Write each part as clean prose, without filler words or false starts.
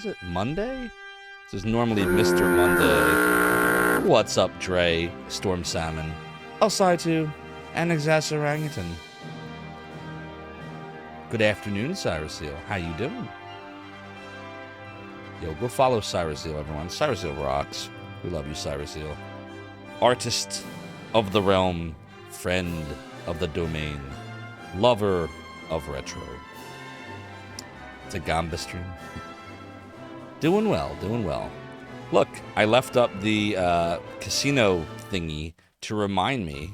is it? Monday? This is normally Mr. Monday. What's up, Dre? Storm Salmon. Elsaitu. And Exas Orangutan. Good afternoon, Cyrusile. How you doing? Yo, go follow Cyrusile, everyone. Cyrusile rocks. We love you, Cyrusile. Artist of the realm. Friend of the domain. Lover of retro. It's a Gamba stream. Doing well, doing well. Look, I left up the casino thingy to remind me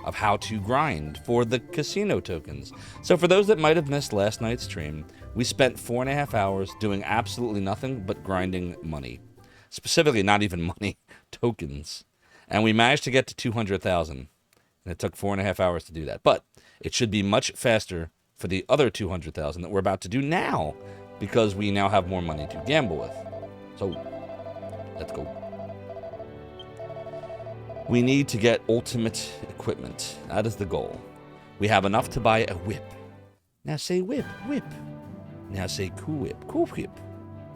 of how to grind for the casino tokens. So for those that might have missed last night's stream, we spent 4.5 hours doing absolutely nothing but grinding money. Specifically, not even money, tokens. And we managed to get to 200,000. And it took 4.5 hours to do that. But it should be much faster for the other 200,000 that we're about to do now, because we now have more money to gamble with. So, let's go. We need to get ultimate equipment. That is the goal. We have enough to buy a whip. Now say whip, whip. Now say cool whip, cool whip.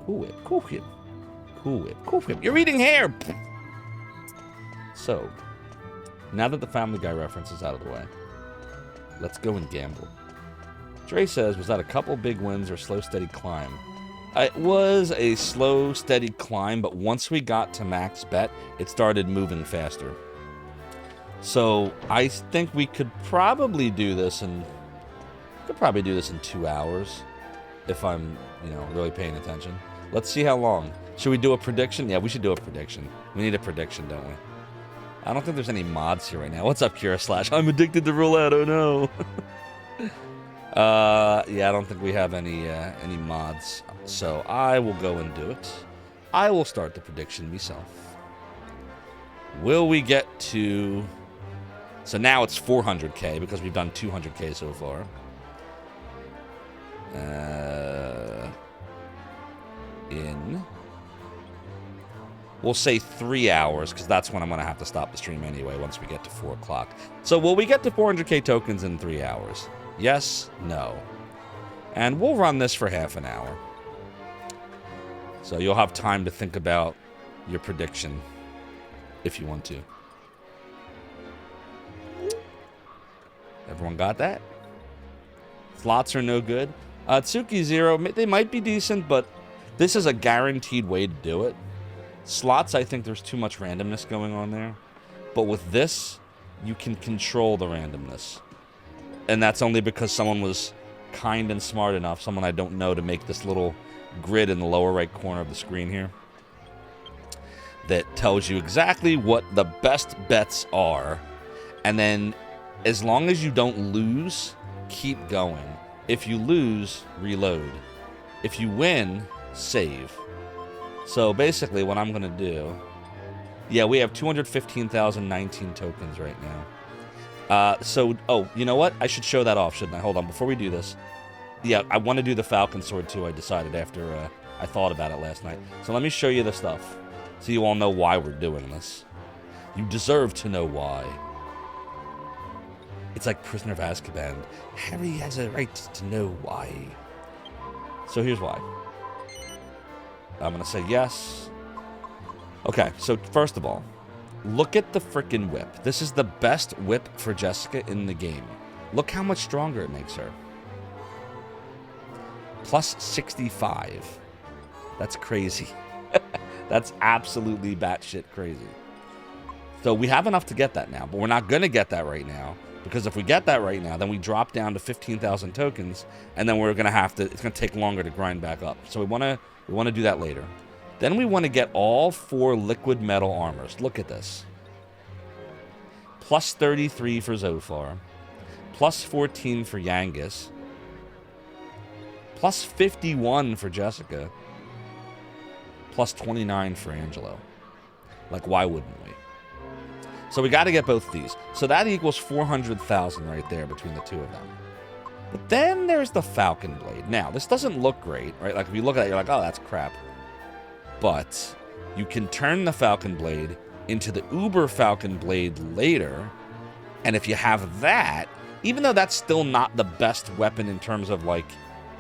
Cool whip, cool whip. Cool whip, cool whip. You're eating hair! So, now that the Family Guy reference is out of the way, let's go and gamble. Dre says, was that a couple big wins or slow, steady climb? It was a slow, steady climb, but once we got to max bet, it started moving faster. So I think we could probably do this in 2 hours if I'm, really paying attention. Let's see how long. Should we do a prediction? Yeah, we should do a prediction. We need a prediction, don't we? I don't think there's any mods here right now. What's up, Kira Slash? I'm addicted to roulette. Oh no. Yeah, I don't think we have any mods, so I will go and do it. I will start the prediction myself. Will we get to... So now it's 400k, because we've done 200k so far. We'll say 3 hours, because that's when I'm going to have to stop the stream anyway, once we get to 4 o'clock. So will we get to 400k tokens in 3 hours? Yes, no. And we'll run this for half an hour. So you'll have time to think about your prediction, if you want to. Everyone got that? Slots are no good. Tsuki Zero, they might be decent, but this is a guaranteed way to do it. Slots, I think there's too much randomness going on there. But with this, you can control the randomness. And that's only because someone was kind and smart enough, someone I don't know, to make this little grid in the lower right corner of the screen here that tells you exactly what the best bets are. And then, as long as you don't lose, keep going. If you lose, reload. If you win, save. So basically what I'm going to do... Yeah, we have 215,019 tokens right now. Oh, you know what? I should show that off, shouldn't I? Hold on, before we do this. Yeah, I want to do the Falcon Sword, too, I decided after I thought about it last night. So let me show you the stuff, so you all know why we're doing this. You deserve to know why. It's like Prisoner of Azkaban. Harry has a right to know why. So here's why. I'm going to say yes. Okay, so first of all, look at the frickin' whip. This is the best whip for Jessica in the game. Look how much stronger it makes her. Plus 65. That's crazy. That's absolutely batshit crazy. So we have enough to get that now, but we're not going to get that right now. Because if we get that right now, then we drop down to 15,000 tokens, and then we're going to have to, it's going to take longer to grind back up. So we want to do that later. Then we want to get all 4 liquid metal armors. Look at this. Plus 33 for Zophar. Plus 14 for Yangus. Plus 51 for Jessica. Plus 29 for Angelo. Like, why wouldn't we? So we got to get both of these. So that equals 400,000 right there between the two of them. But then there's the Falcon Blade. Now, this doesn't look great, right? Like, if you look at it, you're like, oh, that's crap. But you can turn the Falcon Blade into the Uber Falcon Blade later. And if you have that, even though that's still not the best weapon in terms of, like,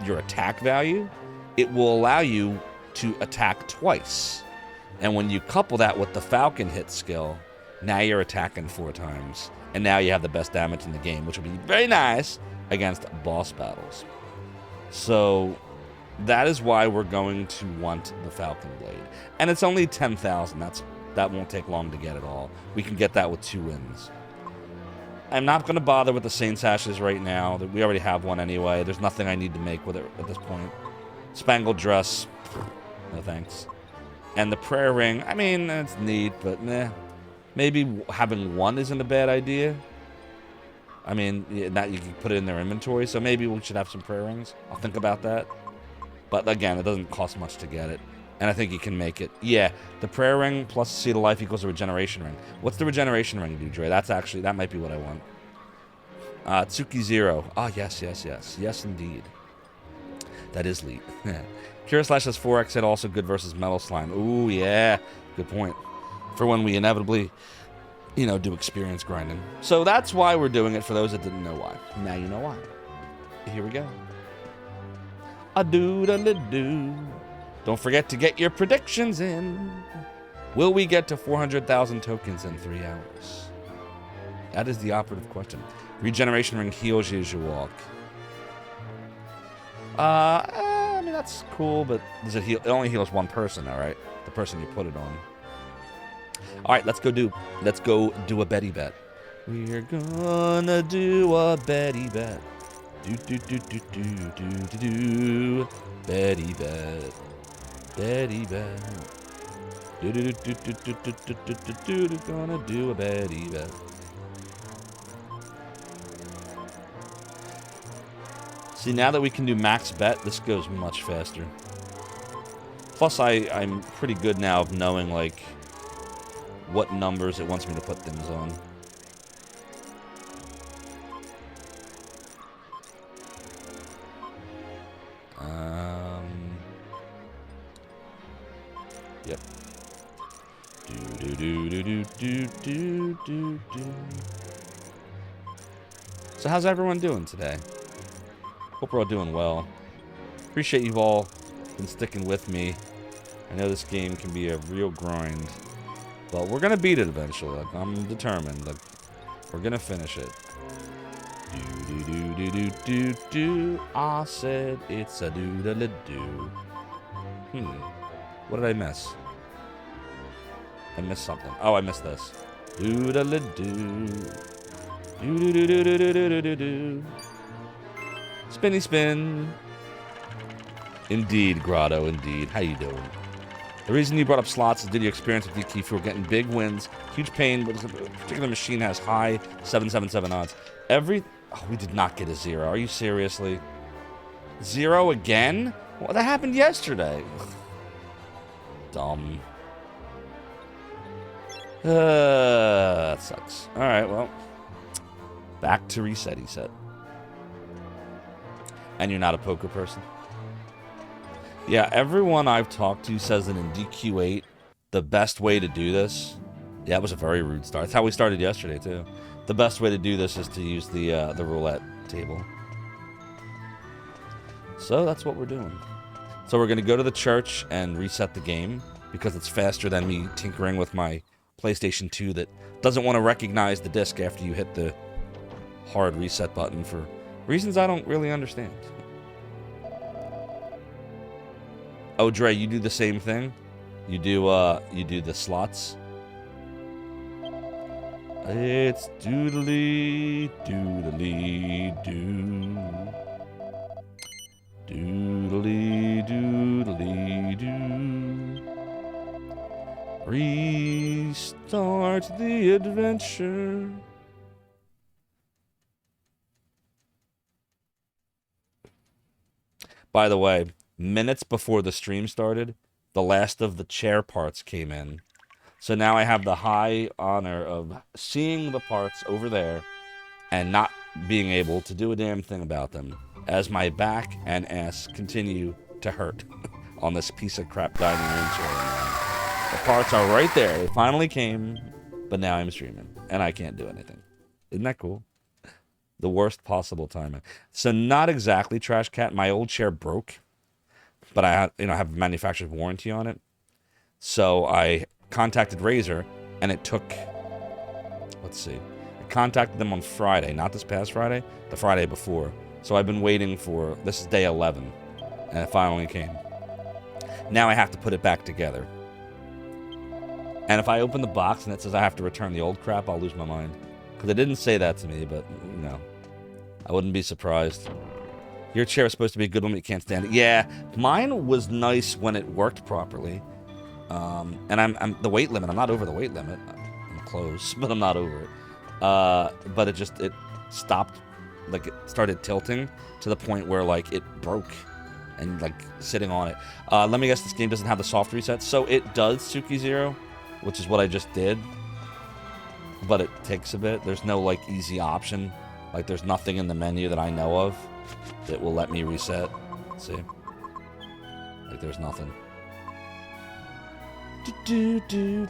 your attack value, it will allow you to attack twice. And when you couple that with the Falcon hit skill, now you're attacking 4 times. And now you have the best damage in the game, which will be very nice against boss battles. So that is why we're going to want the Falcon Blade. And it's only 10,000. That won't take long to get it all. We can get that with 2 wins. I'm not going to bother with the Saints Ashes right now. We already have one anyway. There's nothing I need to make with it at this point. Spangled Dress, no thanks. And the Prayer Ring, I mean, it's neat, but meh. Maybe having 1 isn't a bad idea. I mean, that you can put it in their inventory, so maybe we should have some Prayer Rings. I'll think about that. But again, it doesn't cost much to get it. And I think you can make it. Yeah, the Prayer Ring plus the Seed of Life equals a Regeneration Ring. What's the Regeneration Ring do, Dre? That might be what I want. Tsuki Zero. Ah, yes. Yes, indeed. That is lead. Cure Slash has 4x hit, also good versus Metal Slime. Ooh, yeah. Good point. For when we inevitably, do experience grinding. So that's why we're doing it, for those that didn't know why. Now you know why. Here we go. A-do-da-da-do. Don't forget to get your predictions in. Will we get to 400,000 tokens in 3 hours? That is the operative question. Regeneration Ring heals you as you walk. I mean, that's cool, but does it heal? It only heals 1 person, all right? The person you put it on. All right, let's go do a Betty bet. We're gonna do a Betty bet. Do. Betty bet. Betty bet. Gonna do a Betty bet. See, now that we can do max bet, this goes much faster. Plus, I'm pretty good now of knowing, like, what numbers it wants me to put things on. Yep. Do. So how's everyone doing today? Hope we're all doing well. Appreciate you've all been sticking with me. I know this game can be a real grind, but we're gonna beat it eventually. Like, I'm determined. Like, we're gonna finish it. Do. I said it's a do. What did I miss? I missed something. Oh, I missed this. Do. Spinny spin. Indeed, Grotto, indeed. How you doing? The reason you brought up slots is did you experience with DQ for getting big wins, huge pain, but this particular machine has high 777 odds. Oh, we did not get a 0. Are you seriously? 0 again? Well, that happened yesterday. Dumb. That sucks. Alright, well. Back to reset, he said. And you're not a poker person? Yeah, everyone I've talked to says that in DQ8, the best way to do this... Yeah, it was a very rude start. That's how we started yesterday, too. The best way to do this is to use the roulette table. So that's what we're doing. So we're going to go to the church and reset the game, because it's faster than me tinkering with my PlayStation 2 that doesn't want to recognize the disc after you hit the hard reset button for reasons I don't really understand. Oh, Dre, you do the same thing? You do the slots? It's doodly doo. Doodly doo. Restart the adventure. By the way, minutes before the stream started, the last of the chair parts came in. So now I have the high honor of seeing the parts over there and not being able to do a damn thing about them as my back and ass continue to hurt on this piece of crap dining room chair. The parts are right there. They finally came, but now I'm streaming and I can't do anything. Isn't that cool? The worst possible timing. So not exactly Trash Cat. My old chair broke. but I have a manufacturer's warranty on it. So I contacted Razer, and it took, let's see, I contacted them on Friday, not this past Friday, the Friday before. So I've been waiting for, this is day 11, and it finally came. Now I have to put it back together. And if I open the box and it says I have to return the old crap, I'll lose my mind. Because it didn't say that to me, but, I wouldn't be surprised. Your chair is supposed to be a good one, but you can't stand it. Yeah, mine was nice when it worked properly. And I'm the weight limit. I'm not over the weight limit. I'm close, but I'm not over it. But it stopped, like it started tilting to the point where like it broke and like sitting on it. Let me guess, this game doesn't have the soft reset. So it does, Suki Zero, which is what I just did. But it takes a bit. There's no like easy option. Like there's nothing in the menu that I know of that will let me reset. Let's see. Like there's nothing. You don't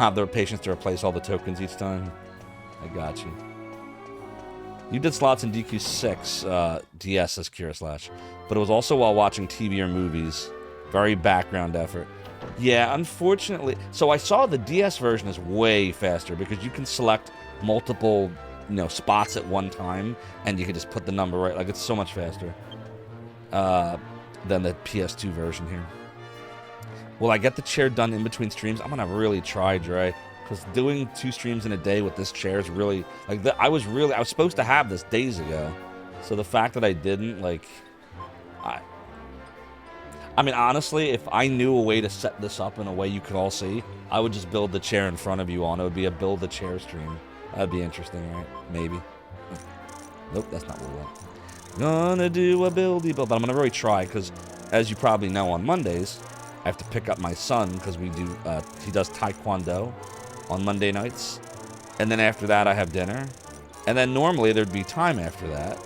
have the patience to replace all the tokens each time. I got you. You did slots in DQ6 DS, says Kira/, but it was also while watching TV or movies. Very background effort. Yeah, unfortunately. So I saw the DS version is way faster because you can select multiple, spots at one time, and you can just put the number right. Like it's so much faster than the PS2 version here. Will I get the chair done in between streams? I'm gonna really try, Dre, because doing 2 streams in a day with this chair is really like I was supposed to have this days ago, so the fact that I didn't, like, I mean, honestly, if I knew a way to set this up in a way you could all see, I would just build the chair in front of you on. It would be a build the chair stream. That'd be interesting, right? Maybe. Nope, that's not what we want. Gonna do a buildy build, but I'm gonna really try because, as you probably know, on Mondays I have to pick up my son because he does Taekwondo on Monday nights. And then after that, I have dinner. And then normally there'd be time after that,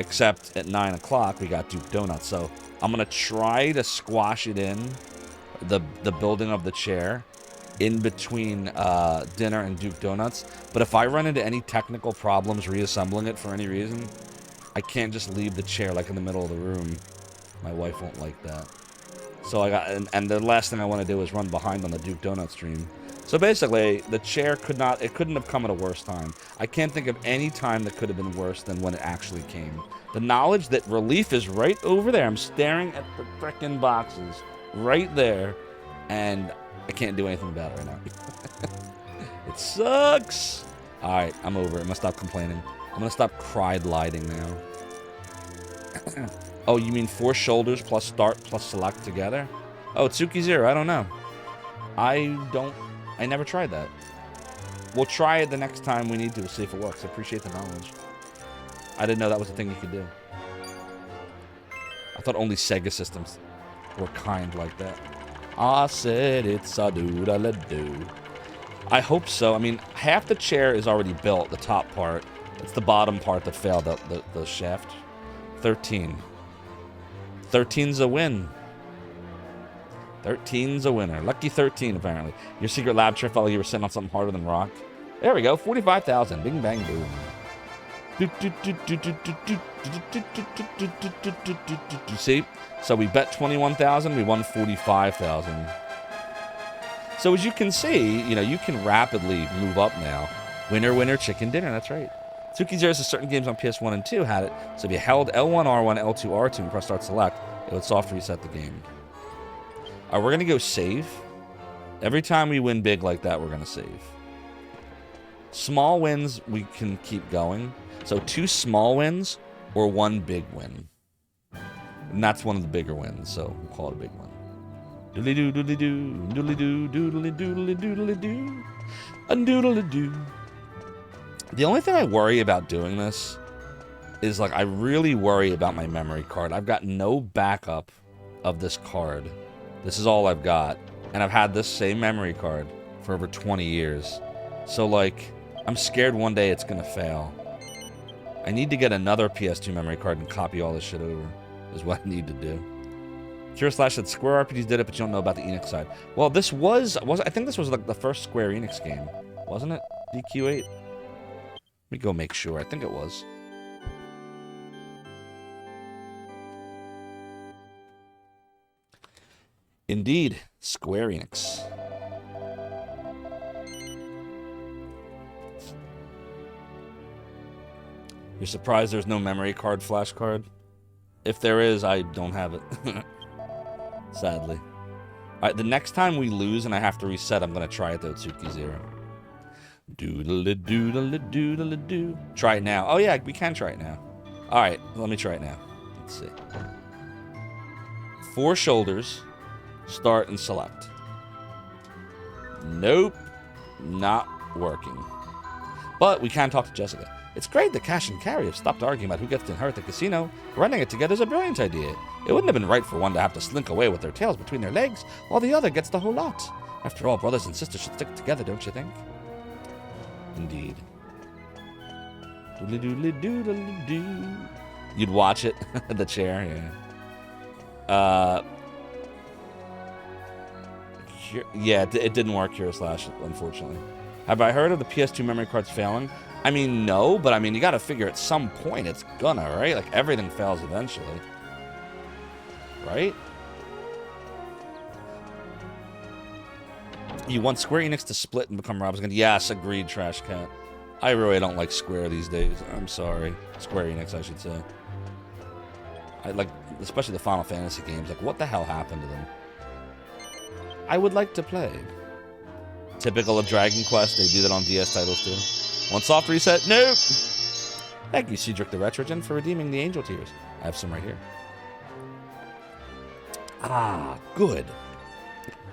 except at 9 o'clock, we got Duke Donuts. So I'm going to try to squash it in, the building of the chair, in between dinner and Duke Donuts. But if I run into any technical problems reassembling it for any reason, I can't just leave the chair like in the middle of the room. My wife won't like that. So I got, and the last thing I want to do is run behind on the Duke Donut stream. So basically, the chair couldn't have come at a worse time. I can't think of any time that could have been worse than when it actually came. The knowledge that relief is right over there. I'm staring at the frickin' boxes right there, and I can't do anything about it right now. It sucks. All right, I'm over it. I'm gonna stop complaining. I'm gonna stop cry-gliding now. Oh, you mean 4 shoulders plus start plus select together? Oh, Tsuki Zero, I don't know. I never tried that. We'll try it the next time we need to see if it works. I appreciate the knowledge. I didn't know that was a thing you could do. I thought only Sega systems were kind like that. I said it's a do-da-la-do. I hope so. I mean, half the chair is already built, the top part. It's the bottom part that failed, the shaft. 13. 13's a win. 13's a winner. Lucky 13, apparently. Your secret lab chair felt like you were sitting on something harder than rock. There we go. 45,000. Bing, bang, boom. See? So we bet 21,000. We won 45,000. So as you can see, you can rapidly move up now. Winner, winner, chicken dinner. That's right. Tsuki Zero says certain games on PS1 and 2 had it, so if you held L1, R1, L2, R2, and press start select, it would soft reset the game. All right, we're going to go save. Every time we win big like that, we're going to save. Small wins, we can keep going. So 2 small wins or 1 big win. And that's one of the bigger wins, so we'll call it a big one. Doodly-doo, doodly-doo, doodly-doo, doodly-doo, doodly-doo, and doodly-doo. The only thing I worry about doing this is, like, I really worry about my memory card. I've got no backup of this card. This is all I've got. And I've had this same memory card for over 20 years. So, like, I'm scared one day it's going to fail. I need to get another PS2 memory card and copy all this shit over, is what I need to do. Kira/ said Square RPGs did it, but you don't know about the Enix side. Well, this was I think this was like the first Square Enix game, wasn't it? DQ8? Let me go make sure. I think it was. Indeed, Square Enix. You're surprised there's no memory card flash card? If there is, I don't have it. Sadly. Alright, the next time we lose and I have to reset, I'm going to try it though, Tsuki Zero. Doodle-a-doodle-a-doodle-a-doo. Try it now. Oh yeah, we can try it now. Alright, let me try it now. Let's see. 4 shoulders. Start and select. Nope. Not working. But we can talk to Jessica. It's great that Cash and Carrie have stopped arguing about who gets to inherit the casino. Running it together is a brilliant idea. It wouldn't have been right for one to have to slink away with their tails between their legs, while the other gets the whole lot. After all, brothers and sisters should stick together, don't you think? Indeed. Doodly-doodly-doodly-doo. You'd watch it at the chair, yeah. Yeah, it didn't work here, Slash, unfortunately. Have I heard of the PS2 memory cards failing? I mean, no, but I mean, you gotta figure at some point it's gonna, right? Like, everything fails eventually. Right? You want Square Enix to split and become Rob's Gun? Yes, agreed, Trash Cat. I really don't like Square these days. I'm sorry. Square Enix, I should say. I like, especially the Final Fantasy games. Like, what the hell happened to them? I would like to play. Typical of Dragon Quest, they do that on DS titles too. One soft reset, nope! Thank you, Cedric the Retrogen, for redeeming the Angel Tears. I have some right here. Ah, good.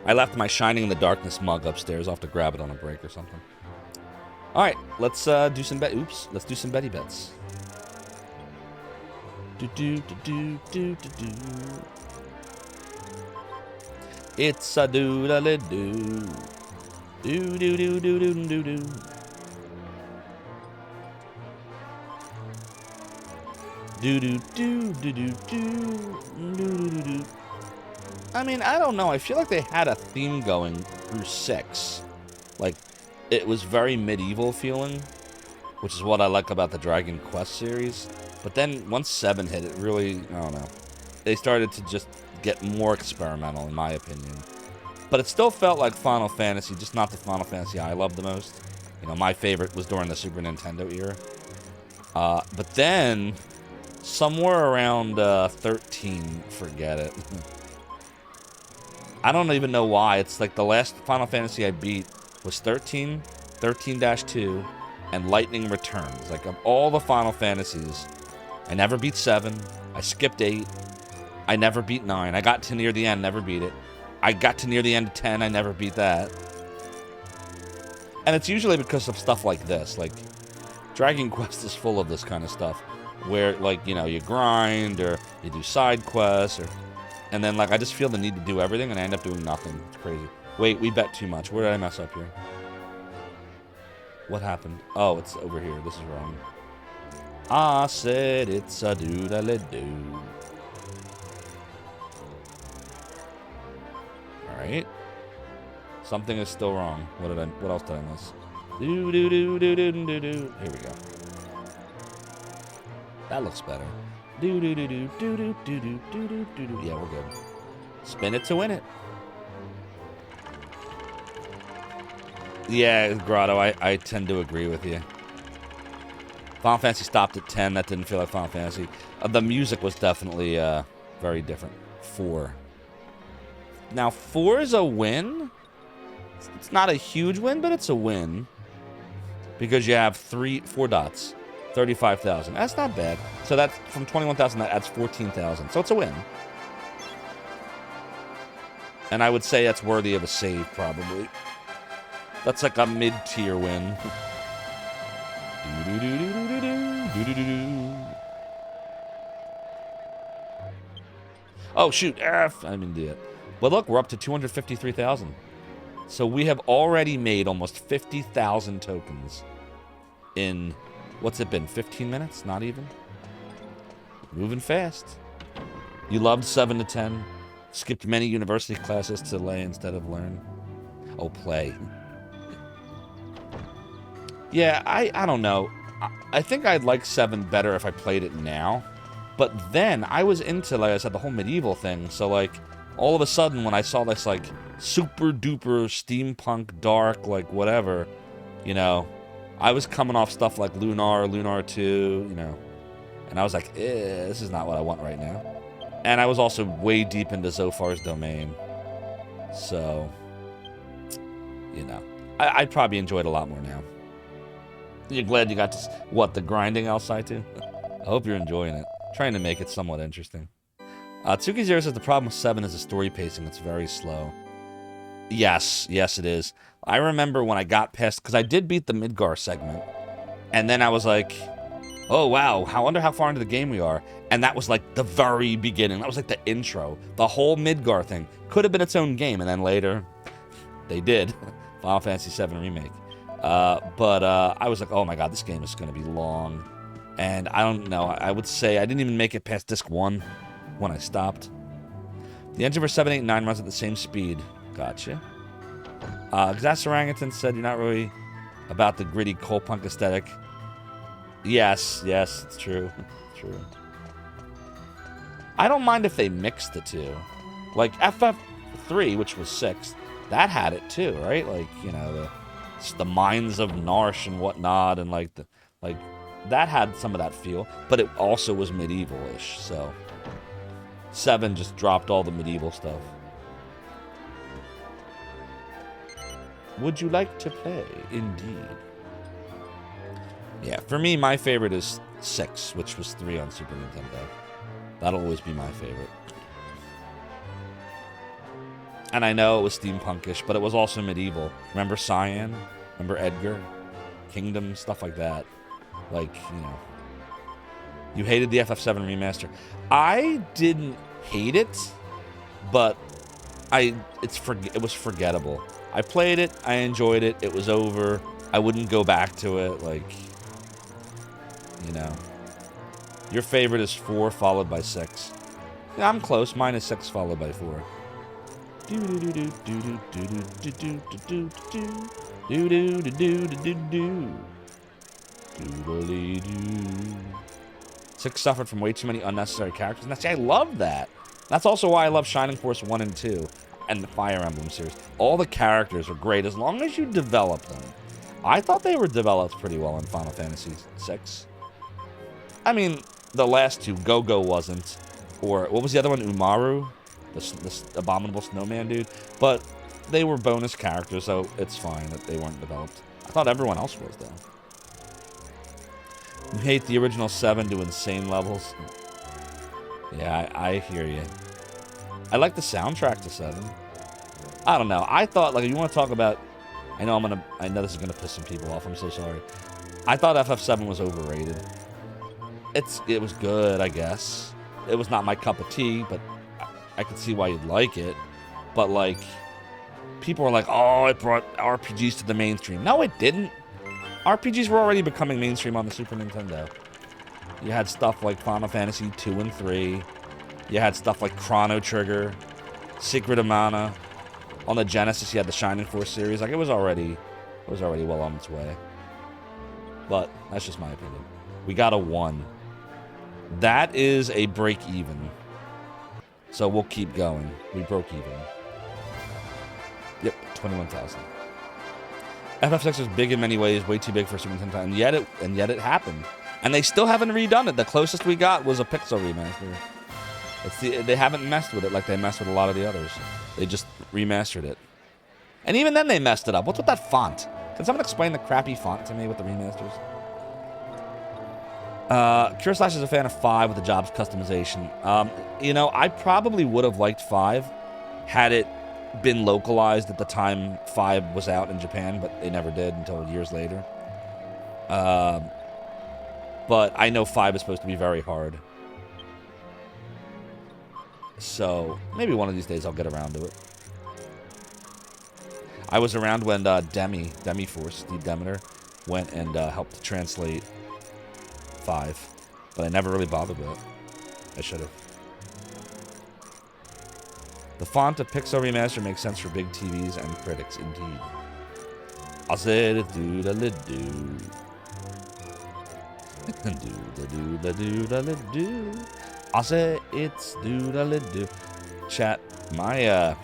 I left my Shining in the Darkness mug upstairs. I'll have to grab it on a break or something. Alright, let's do some let's do some Betty bets. It's a doodle-doo. Do-do-do-do-do-do-do. Do-do-do-do-do-do. I mean, I don't know. I feel like they had a theme going through 6. Like, it was very medieval feeling, which is what I like about the Dragon Quest series. But then, once 7 hit, it really, I don't know. They started to just get more experimental, in my opinion. But it still felt like Final Fantasy, just not the Final Fantasy I love the most. You know, my favorite was during the Super Nintendo era. But then, somewhere around 13, forget it. I don't even know why. It's like the last Final Fantasy I beat was 13, 13-2, and Lightning Returns. Like, of all the Final Fantasies, I never beat 7. I skipped 8. I never beat 9. I got to near the end, never beat it. I got to near the end of 10. I never beat that. And it's usually because of stuff like this. Like, Dragon Quest is full of this kind of stuff. Where, like, you know, you grind, or you do side quests, or... And then, like, I just feel the need to do everything, and I end up doing nothing. It's crazy. Wait, we bet too much. Where did I mess up here? What happened? Oh, it's over here. This is wrong. I said it's a doodle-doo. Alright. Something is still wrong. What else did I miss? Do-do-do-do-do-do-do. Here we go. That looks better. Do-do-do-do-do-do-do-do-do-do. Yeah, we're good. Spin it to win it. Yeah, Grotto, I tend to agree with you. Final Fantasy stopped at 10. That didn't feel like Final Fantasy. The music was definitely very different. 4. Now, 4 is a win. It's not a huge win, but it's a win. Because you have 4 dots. 35,000. That's not bad. So that's from 21,000, that adds 14,000. So it's a win. And I would say that's worthy of a save, probably. That's like a mid-tier win. Oh, shoot. I didn't do it. But look, we're up to 253,000. So we have already made almost 50,000 tokens in... What's it been, 15 minutes? Not even? Moving fast. You loved 7 to 10. Skipped many university classes to lay instead of learn. Oh, play. Yeah, I don't know. I think I'd like 7 better if I played it now. But then, I was into, like I said, the whole medieval thing. So, like, all of a sudden, when I saw this, like, super duper steampunk, dark, like, whatever, you know, I was coming off stuff like Lunar 2, you know, and I was like, this is not what I want right now. And I was also way deep into Zophar's domain. So, you know, I'd probably enjoy it a lot more now. You're glad you got to, what, the grinding outside too? I hope you're enjoying it. Trying to make it somewhat interesting. Tsuki Zero says the problem with 7 is the story pacing. It's very slow. Yes, it is. I remember when I got past, because I did beat the Midgar segment, and then I was like, oh wow, I wonder how far into the game we are. And that was like the very beginning. That was like the intro. The whole Midgar thing could have been its own game, and then later they did. Final Fantasy VII Remake. But I was like, oh my god, this game is going to be long. And I don't know, I would say I didn't even make it past disc 1 when I stopped. The engine for 7, 8, 9 runs at the same speed. Gotcha. Xasarangaton said you're not really about the gritty coal punk aesthetic. Yes, it's true. It's true. I don't mind if they mix the two. Like FF3, which was 6, that had it too, right? Like, you know, the mines of Narsh and whatnot, and like that had some of that feel, but it also was medieval-ish. So 7 just dropped all the medieval stuff. Would you like to play? Indeed. Yeah, for me, my favorite is 6, which was 3 on Super Nintendo. That'll always be my favorite. And I know it was steampunkish, but it was also medieval. Remember Cyan? Remember Edgar? Kingdom? Stuff like that. Like, you know. You hated the FF7 remaster. I didn't hate it, but it was forgettable. I played it, I enjoyed it, it was over. I wouldn't go back to it, like, you know. Your favorite is 4, followed by 6. Yeah, I'm close. Mine is 6, followed by 4. Six suffered from way too many unnecessary characters. And I love that. That's also why I love Shining Force 1 and 2 and the Fire Emblem series. All the characters are great as long as you develop them. I thought they were developed pretty well in Final Fantasy VI. I mean, the last two, Go-Go wasn't. Or, what was the other one? Umaru? The abominable snowman dude. But they were bonus characters, so it's fine that they weren't developed. I thought everyone else was, though. You hate the original 7 to insane levels. Yeah, I hear you. I like the soundtrack to 7. I don't know. I thought, like, if you want to talk about... I know this is gonna piss some people off. I'm so sorry. I thought FF7 was overrated. It was good, I guess. It was not my cup of tea, but I could see why you'd like it. But, like, people were like, oh, it brought RPGs to the mainstream. No, it didn't. RPGs were already becoming mainstream on the Super Nintendo. You had stuff like Final Fantasy 2 and 3. You had stuff like Chrono Trigger, Secret of Mana. On the Genesis, you had the Shining Force series. Like, it was already well on its way. But that's just my opinion. We got a 1. That is a break even. So we'll keep going. We broke even. Yep, 21,000. FF6 was big in many ways, way too big for Super Nintendo, and yet it happened. And they still haven't redone it. The closest we got was a Pixel remaster. They haven't messed with it like they messed with a lot of the others. They just remastered it. And even then they messed it up. What's with that font? Can someone explain the crappy font to me with the remasters? Cure Slash is a fan of 5 with the jobs customization. You know, I probably would have liked 5 had it been localized at the time 5 was out in Japan, but they never did until years later. But I know 5 is supposed to be very hard. So, maybe one of these days I'll get around to it. I was around when Demi-Force, Steve Demeter, went and helped translate 5. But I never really bothered with it. I should have. The font of Pixel Remaster makes sense for big TVs and critics, indeed. I said it do-da-li-do. Do-da-do-da-li-do. I said it's do-da-li-do. Chat, My,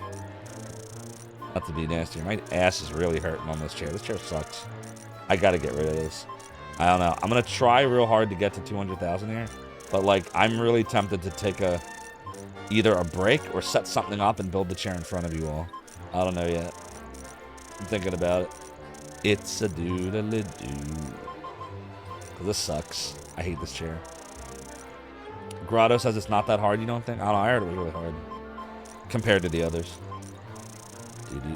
not to be nasty, my ass is really hurting on this chair. This chair sucks. I gotta get rid of this. I don't know. I'm gonna try real hard to get to 200,000 here. But, like, I'm really tempted to take either a break or set something up and build the chair in front of you all. I don't know yet. I'm thinking about it. It's a doodle-doo. This sucks. I hate this chair. Grotto says it's not that hard, you don't think? I don't know, I heard it was really hard. Compared to the others.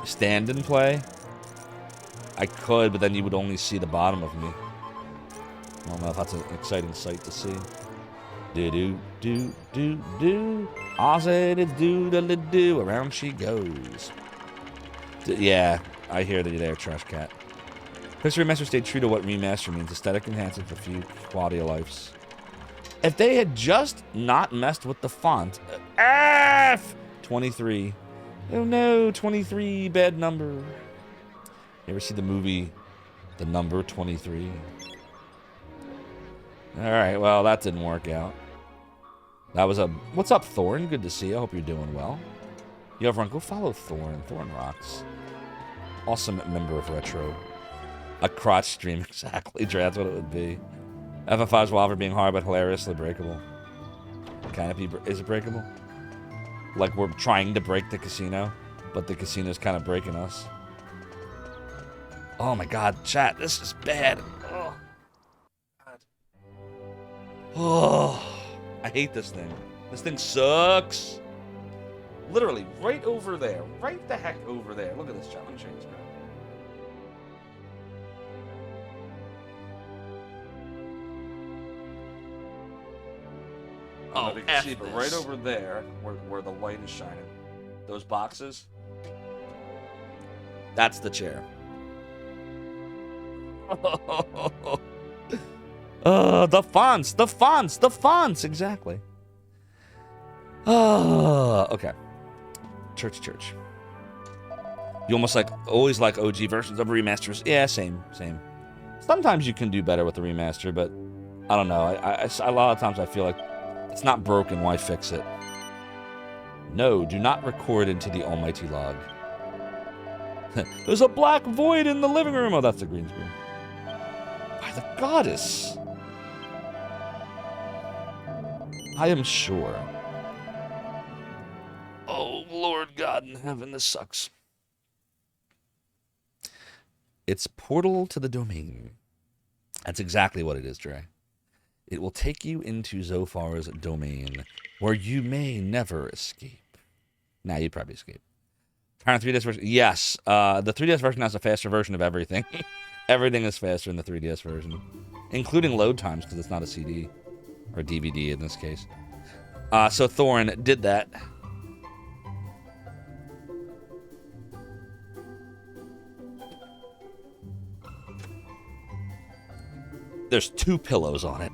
Stand and play? I could, but then you would only see the bottom of me. I don't know if that's an exciting sight to see. Do-do-do-do-do. I said it's doodle-doo. Around she goes. Yeah, I hear that you're there, Trash Cat. Pixar Remaster stayed true to what remaster means. Aesthetic enhancing for few quality of lives. If they had just not messed with the font. F! 23. Oh no, 23, bad number. You ever see the movie The Number 23? Alright, well, that didn't work out. That was a... What's up, Thorn? Good to see you. I hope you're doing well. Yo, everyone, go follow Thorn. Thorn rocks. Awesome member of Retro. A crotch stream, exactly, Dre. That's what it would be. FF5's Waver being hard, but hilariously breakable. Canopy, is it breakable? Like we're trying to break the casino, but the casino's kind of breaking us. Oh my god, chat, this is bad. Oh, god. Oh, I hate this thing. This thing sucks. Literally, right over there. Right the heck over there. Look at this, chat. Let me show you this, bro. Oh, you can see, but right over there, where the light is shining, those boxes, that's the chair. The fonts, exactly. Okay. Church. You always like OG versions of remasters. Yeah, same. Sometimes you can do better with the remaster, but I don't know. A lot of times I feel like it's not broken, why fix it? No, do not record into the almighty log. There's a black void in the living room. Oh, that's the green screen. By the goddess. I am sure. Oh, Lord God in heaven, this sucks. It's Portal to the Domain. That's exactly what it is, Dre. It will take you into Zophar's domain, where you may never escape. Nah, you'd probably escape. Current 3DS version? Yes. The 3DS version has a faster version of everything. Everything is faster in the 3DS version. Including load times, because it's not a CD. Or DVD in this case. So Thorn did that. There's 2 pillows on it.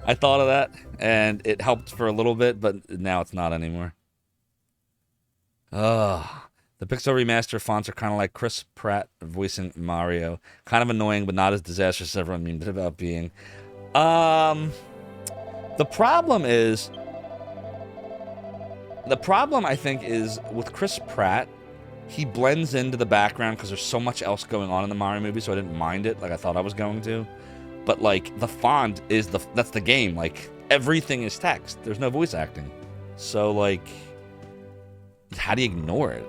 I thought of that, and it helped for a little bit, but now it's not anymore. The Pixel Remaster fonts are kind of like Chris Pratt voicing Mario. Kind of annoying, but not as disastrous as everyone memed it about being. The problem, I think, is with Chris Pratt, he blends into the background because there's so much else going on in the Mario movie, so I didn't mind it like I thought I was going to. But, like, the font is that's the game. Like, everything is text. There's no voice acting. So, like, how do you ignore it?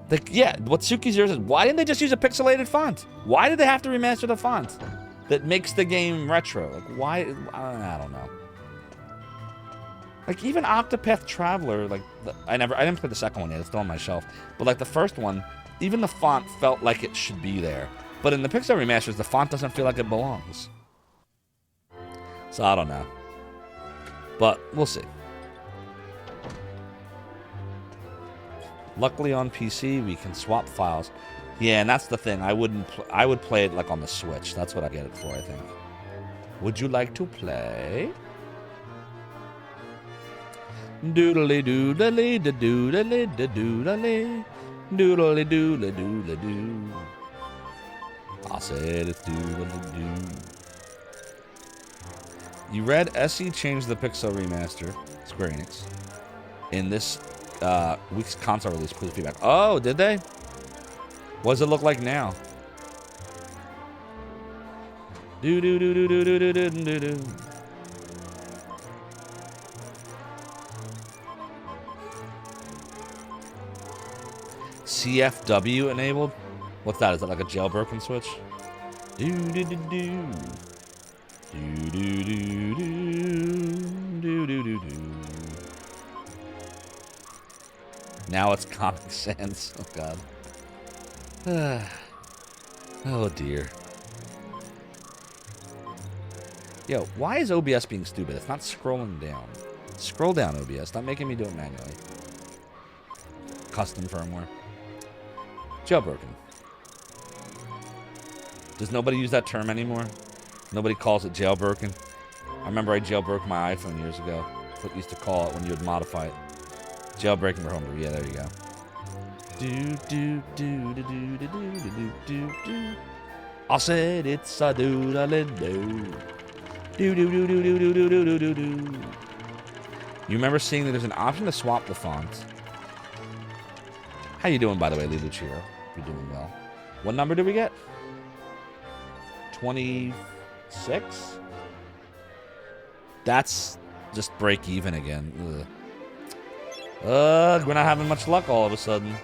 Like, yeah, what Suki Zero says, why didn't they just use a pixelated font? Why did they have to remaster the font that makes the game retro? Like, why? I don't know. Like, even Octopath Traveler, like, I didn't play the second one yet. It's still on my shelf. But, like, the first one, even the font felt like it should be there. But in the Pixar remasters, the font doesn't feel like it belongs. So I don't know. But we'll see. Luckily on PC, we can swap files. Yeah, and that's the thing. I would play it like on the Switch. That's what I get it for, I think. Would you like to play? Doodly doodly doodly doodly doodly doodly doodly doo. I said it's doodly doo. You read SE changed the Pixel remaster, Square Enix, in this week's console release. Please feedback. Oh, did they? What does it look like now? Do do do do do do do do do. CFW enabled? What's that? Is that like a jailbroken switch? Do do do do. Do do do do do do do do. Now it's Comic Sans. Oh god. Oh dear. Yo, why is OBS being stupid? It's not scrolling down. Scroll down, OBS. Stop making me do it manually. Custom firmware. Jailbroken. Does nobody use that term anymore? Nobody calls it jailbroken? I remember I jailbroke my iPhone years ago. That's what you used to call it when you would modify it. Jailbreaking for homebrew. Yeah, there you go. Do do do do do do do do do do. I said it's a do da do. Do do do do do do do do do do. You remember seeing that there's an option to swap the font? How you doing, by the way, Liluchiro? You're doing well. What number did we get? 26? That's just break even again. Ugh, we're not having much luck all of a sudden.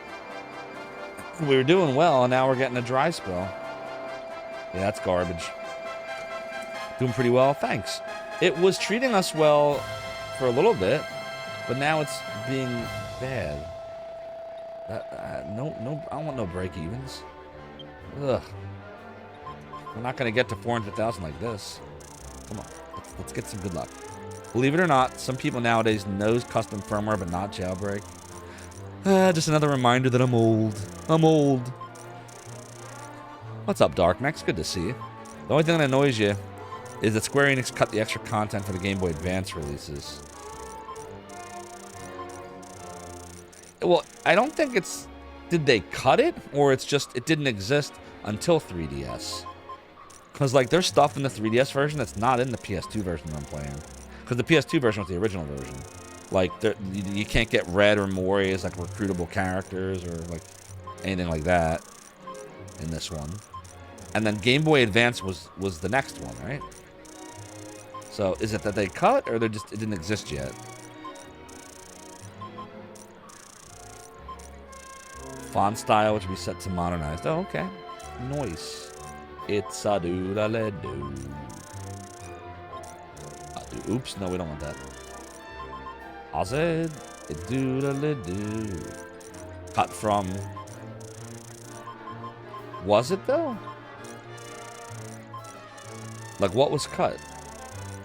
We were doing well, and now we're getting a dry spell. Yeah, that's garbage. Doing pretty well, thanks. It was treating us well for a little bit, but now it's being bad. No, I don't want no break-evens. Ugh. We're not going to get to 400,000 like this. Come on, let's get some good luck. Believe it or not, some people nowadays knows custom firmware but not jailbreak. Just another reminder that I'm old. I'm old. What's up, Darknex? Good to see you. The only thing that annoys you is that Square Enix cut the extra content for the Game Boy Advance releases. Well, I don't think it's... Did they cut it? Or it's just it didn't exist until 3DS? Because, like, there's stuff in the 3DS version that's not in the PS2 version that I'm playing. Because the PS2 version was the original version. Like, you can't get Red or Mori as, like, recruitable characters or, like, anything like that in this one. And then Game Boy Advance was the next one, right? So, is it that they cut, or it didn't exist yet? Font style, which will be set to modernized. Oh, okay. Nice. It's a do-da-le-do. Oops, no, we don't want that. I said, it do-da-le-do. Cut from... Was it, though? Like, what was cut?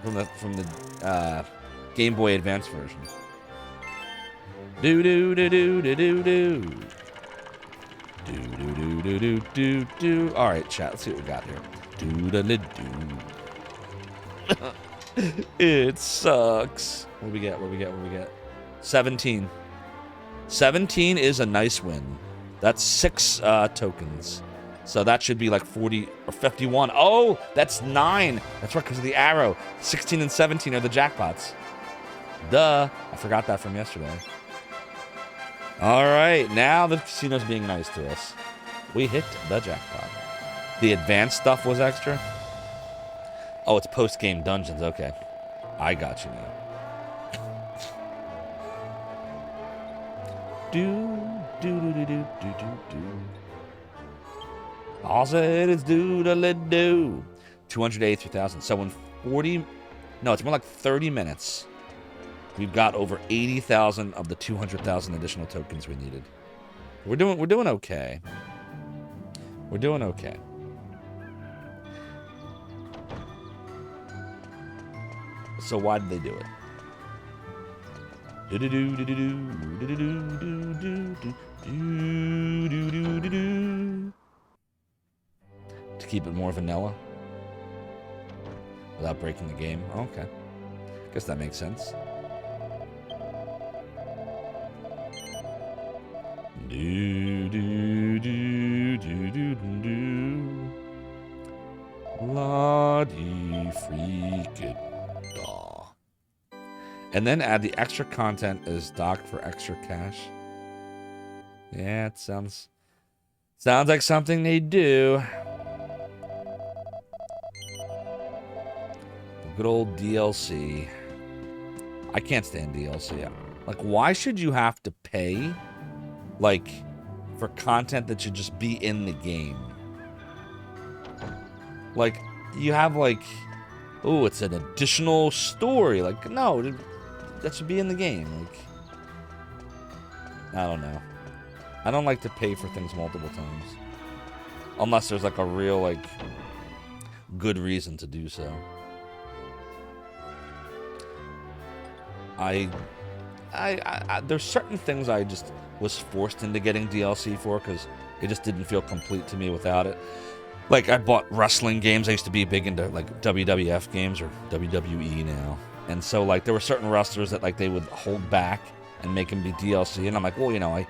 From the Game Boy Advance version. Do-do-do-do-do-do-do. Do-do-do-do-do-do-do. Alright, chat, let's see what we got here. Do-da-le-do. It sucks. What we get? 17. 17 is a nice win. That's 6 tokens. So that should be like 40 or 51. Oh, that's 9. That's right, because of the arrow. 16 and 17 are the jackpots. Duh. I forgot that from yesterday. All right, now the casino's being nice to us. We hit the jackpot. The advanced stuff was extra? Oh, it's post-game dungeons. Okay. I got you now. Do. All said it's do. 283,000. So in 40... No, it's more like 30 minutes. We've got over 80,000 of the 200,000 additional tokens we needed. We're doing okay. We're doing okay. So why did they do it? To keep it more vanilla without breaking the game. Okay. Guess that makes sense. La-dee-freak-it. And then add the extra content as docked for extra cash. Yeah, it sounds like something they do. Good old DLC. I can't stand DLC. Like, why should you have to pay, like, for content that should just be in the game? Like, you have, like, oh, it's an additional story. Like, no, that should be in the game. Like, I don't know. I don't like to pay for things multiple times. Unless there's, like, a real, like, good reason to do so. There's certain things I just was forced into getting DLC for because it just didn't feel complete to me without it. Like, I bought wrestling games. I used to be big into, like, WWF games or WWE now. And so, like, there were certain wrestlers that, like, they would hold back and make them be DLC. And I'm like, well, you know, I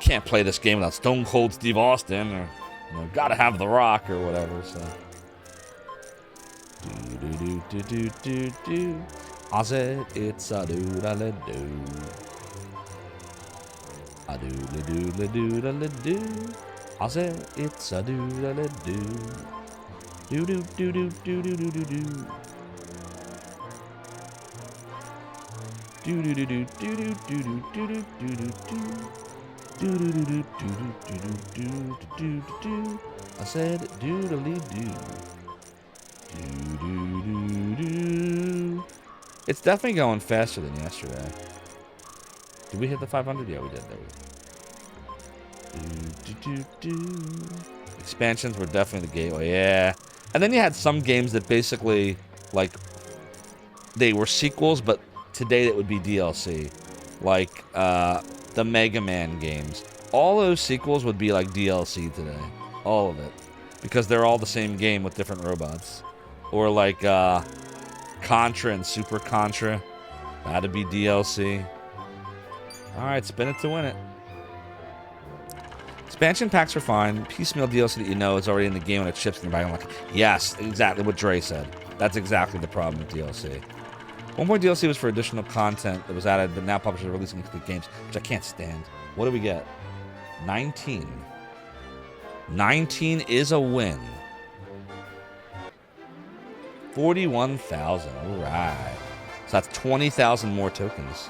can't play this game without Stone Cold Steve Austin or, you know, gotta have The Rock or whatever, so. I said it's a do-da-la-do. A do-da-do-la-do-da-la-do. I said it's a do-da-la-do. Do-do-do-do-do-do-do-do. Do-do-do-do-do-do-do-do-do-do. Do-do-do-do-do-do-do-do-do-do. I said doodly-doo. Do-do-do-do. It's definitely going faster than yesterday. Did we hit the 500? Yeah, we did. There we go. Expansions were definitely the gateway. Yeah. And then you had some games that basically, like, they were sequels, but today it would be DLC. Like, the Mega Man games. All those sequels would be like DLC today. All of it. Because they're all the same game with different robots. Or like, Contra and Super Contra. That'd be DLC. Alright, spin it to win it. Expansion packs are fine. Piecemeal DLC that you know is already in the game when it ships in your bag. I'm like, yes, exactly what Dre said. That's exactly the problem with DLC. 1.0 DLC was for additional content that was added, but now publishers are releasing complete games, which I can't stand. What do we get? 19. 19 is a win. 41,000. All right. So that's 20,000 more tokens.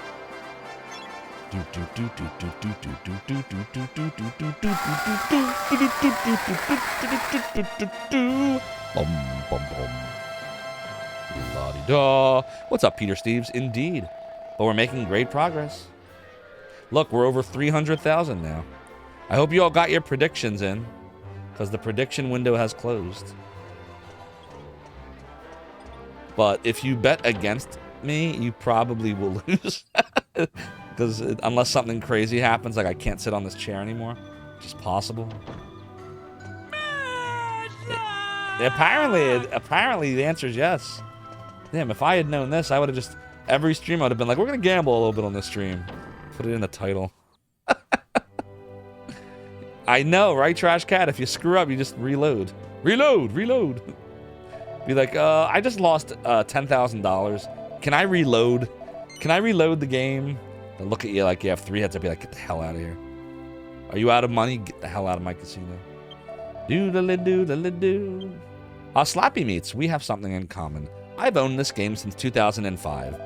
La-di-da. What's up, Peter Steves? Indeed. But we're making great progress. Look, we're over 300,000 now. I hope you all got your predictions in, because the prediction window has closed. But if you bet against me, you probably will lose. Because unless something crazy happens, like I can't sit on this chair anymore, which is possible. Apparently the answer is yes. Damn, if I had known this, I would have just... Every stream I would have been like, we're going to gamble a little bit on this stream. Put it in the title. I know, right, Trash Cat? If you screw up, you just reload. Reload! Be like, I just lost $10,000. Can I reload? Can I reload the game? And look at you like you have 3 hits. I'd be like, get the hell out of here. Are you out of money? Get the hell out of my casino. Do-da-li-do-da-li-do. Slappy Meats, we have something in common. I've owned this game since 2005.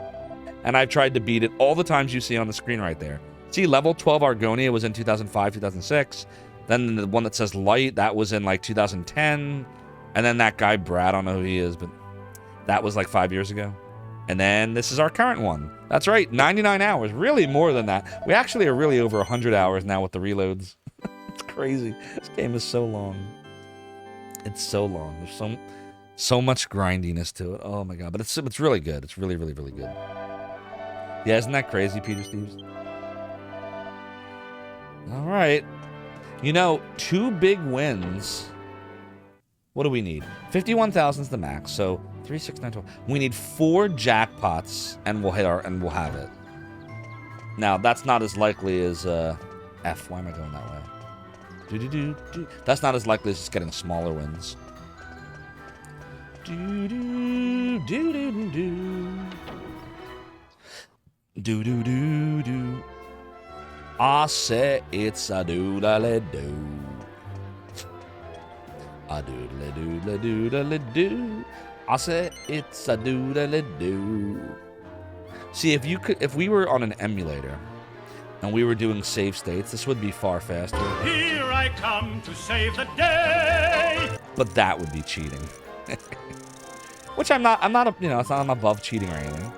And I've tried to beat it all the times you see on the screen right there. See, level 12 Argonia was in 2005, 2006. Then the one that says Light, that was in like 2010. And then that guy, Brad, I don't know who he is, but that was like 5 years ago. And then this is our current one. That's right, 99 hours. Really more than that. We actually are really over 100 hours now with the reloads. It's crazy. This game is so long. It's so long. There's so much grindiness to it. Oh my god. But it's really good. It's really, really, really good. Yeah, isn't that crazy, Peter Steves? Alright. You know, 2 big wins. What do we need? 51,000 is the max, so 3, 6, 9, 12. We need 4 jackpots, and we'll have it. Now, that's not as likely as F. Why am I going that way? That's not as likely as just getting smaller wins. Do do do do. I say it's a doodle do. A doodle doodle doodle do. I say it's a doodle do. See, if we were on an emulator and we were doing save states, this would be far faster. Here I come to save the day. But that would be cheating. Which I'm not, it's not, I'm above cheating or anything.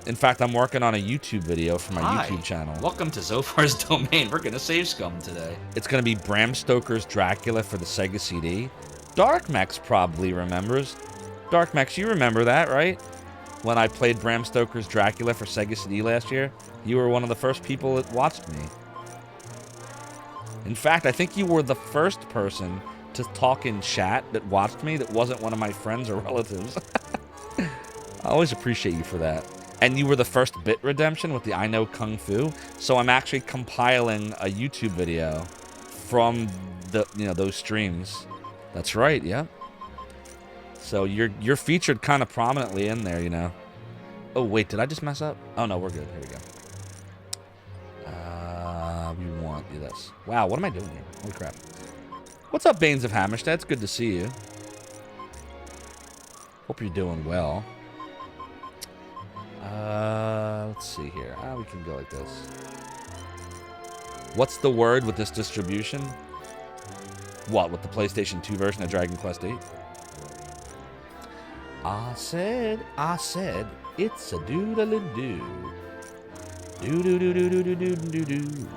In fact, I'm working on a YouTube video for my YouTube channel. Welcome to Zophar's domain. We're gonna save scum today. It's gonna be Bram Stoker's Dracula for the Sega CD. Darkmex probably remembers. Darkmex, you remember that, right? When I played Bram Stoker's Dracula for Sega CD last year, you were one of the first people that watched me. In fact, I think you were the first person to talk in chat that watched me that wasn't one of my friends or relatives. I always appreciate you for that. And you were the first bit redemption with the I Know Kung Fu. So I'm actually compiling a YouTube video from the those streams. That's right, yeah. So you're featured kind of prominently in there, Oh wait, did I just mess up? Oh no, we're good. Here we go. We want this. Wow, what am I doing here? Holy crap. What's up, Banes of Hammerstead? It's good to see you. Hope you're doing well. Let's see here. We can go like this. What's the word with this distribution? What, with the PlayStation 2 version of Dragon Quest VIII? I said, it's a doodle-doo. Do-do-do-do-do-do-do-do-do.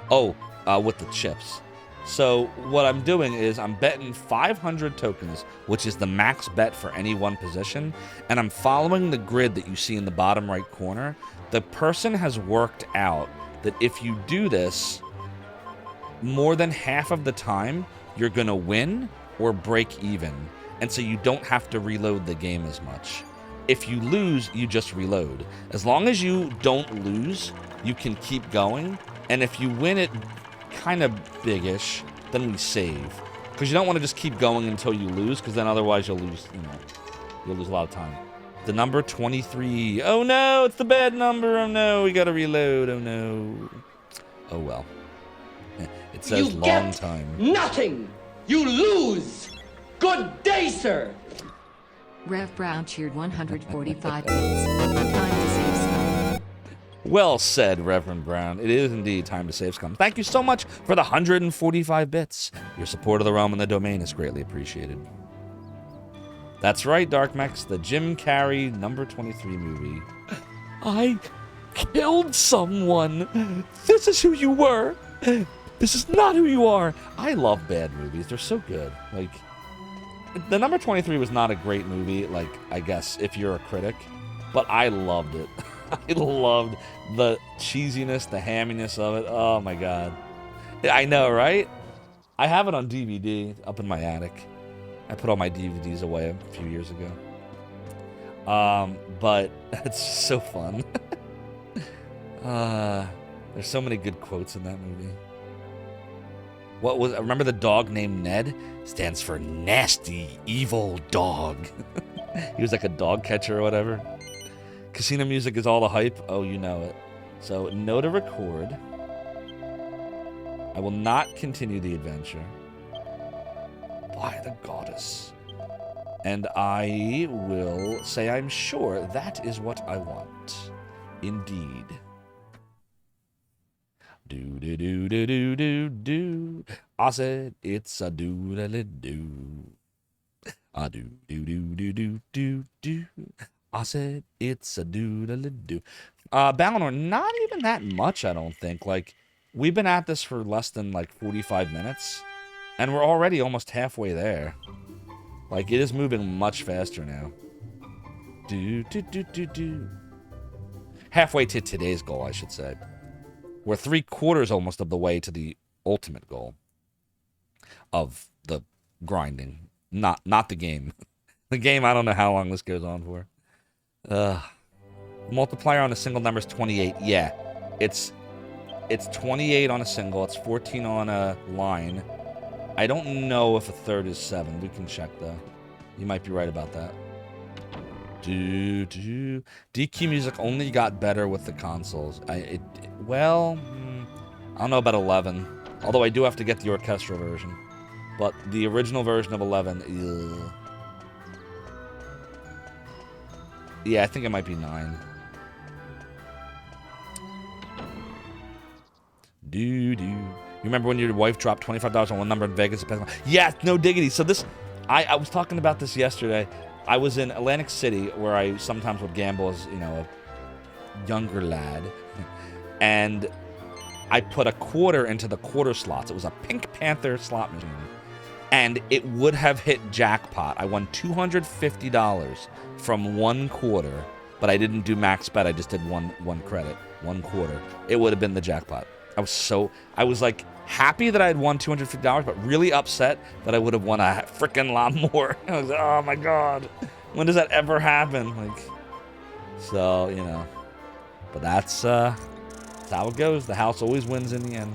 Oh, with the chips. So what I'm doing is I'm betting 500 tokens, which is the max bet for any one position, and I'm following the grid that you see in the bottom right corner. The person has worked out that if you do this, more than half of the time, you're going to win or break even, and so you don't have to reload the game as much. If you lose, you just reload. As long as you don't lose, you can keep going, and if you win it kind of big-ish, then we save. Because you don't want to just keep going until you lose, because then otherwise you'll lose, you'll lose a lot of time. The number 23. Oh no, it's the bad number. Oh no, we gotta reload. Oh no. Oh well. It says long time. Nothing! You lose! Good day, sir! Rev Brown cheered 145 bits. Time to save some. Well said, Reverend Brown. It is indeed time to save scum. Thank you so much for the 145 bits. Your support of the realm and the domain is greatly appreciated. That's right, Darkmex, the Jim Carrey number 23 movie. I killed someone. This is who you were. This is not who you are. I love bad movies. They're so good. Like, the number 23 was not a great movie, like, I guess, if you're a critic, but I loved it. I loved the cheesiness, the hamminess of it. Oh my god. I know, right? I have it on DVD up in my attic. I put all my DVDs away a few years ago. But it's so fun. There's so many good quotes in that movie. Remember the dog named Ned? Stands for nasty, evil dog. He was like a dog catcher or whatever. Casino music is all the hype. Oh, you know it. So, no to record. I will not continue the adventure. By the goddess. And I will say I'm sure that is what I want. Indeed. Do-do-do-do-do-do-do. I said it's a doodle-do. A do-do-do-do-do-do. I said it's a doodle-do. Balinor, not even that much, I don't think. Like, we've been at this for less than, 45 minutes. And we're already almost halfway there. Like, it is moving much faster now. Do-do-do-do-do. Halfway to today's goal, I should say. We're 3/4 almost of the way to the ultimate goal of the grinding. Not the game. The game, I don't know how long this goes on for. Multiplier on a single number is 28. Yeah, it's 28 on a single. It's 14 on a line. I don't know if a third is 7. We can check, though. You might be right about that. DQ music only got better with the consoles. I don't know about 11. Although I do have to get the orchestral version. But the original version of 11, ugh. Yeah, I think it might be 9. You remember when your wife dropped $25 on one number in Vegas? Yeah, no diggity. So this, I was talking about this yesterday. I was in Atlantic City, where I sometimes would gamble as, a younger lad. And I put a quarter into the quarter slots. It was a Pink Panther slot machine. And it would have hit jackpot. I won $250 from one quarter, but I didn't do max bet. I just did one credit, one quarter. It would have been the jackpot. I was like happy that I had won $250, but really upset that I would have won a freaking lot more. I was like, oh my God, when does that ever happen? But that's how it goes. The house always wins in the end.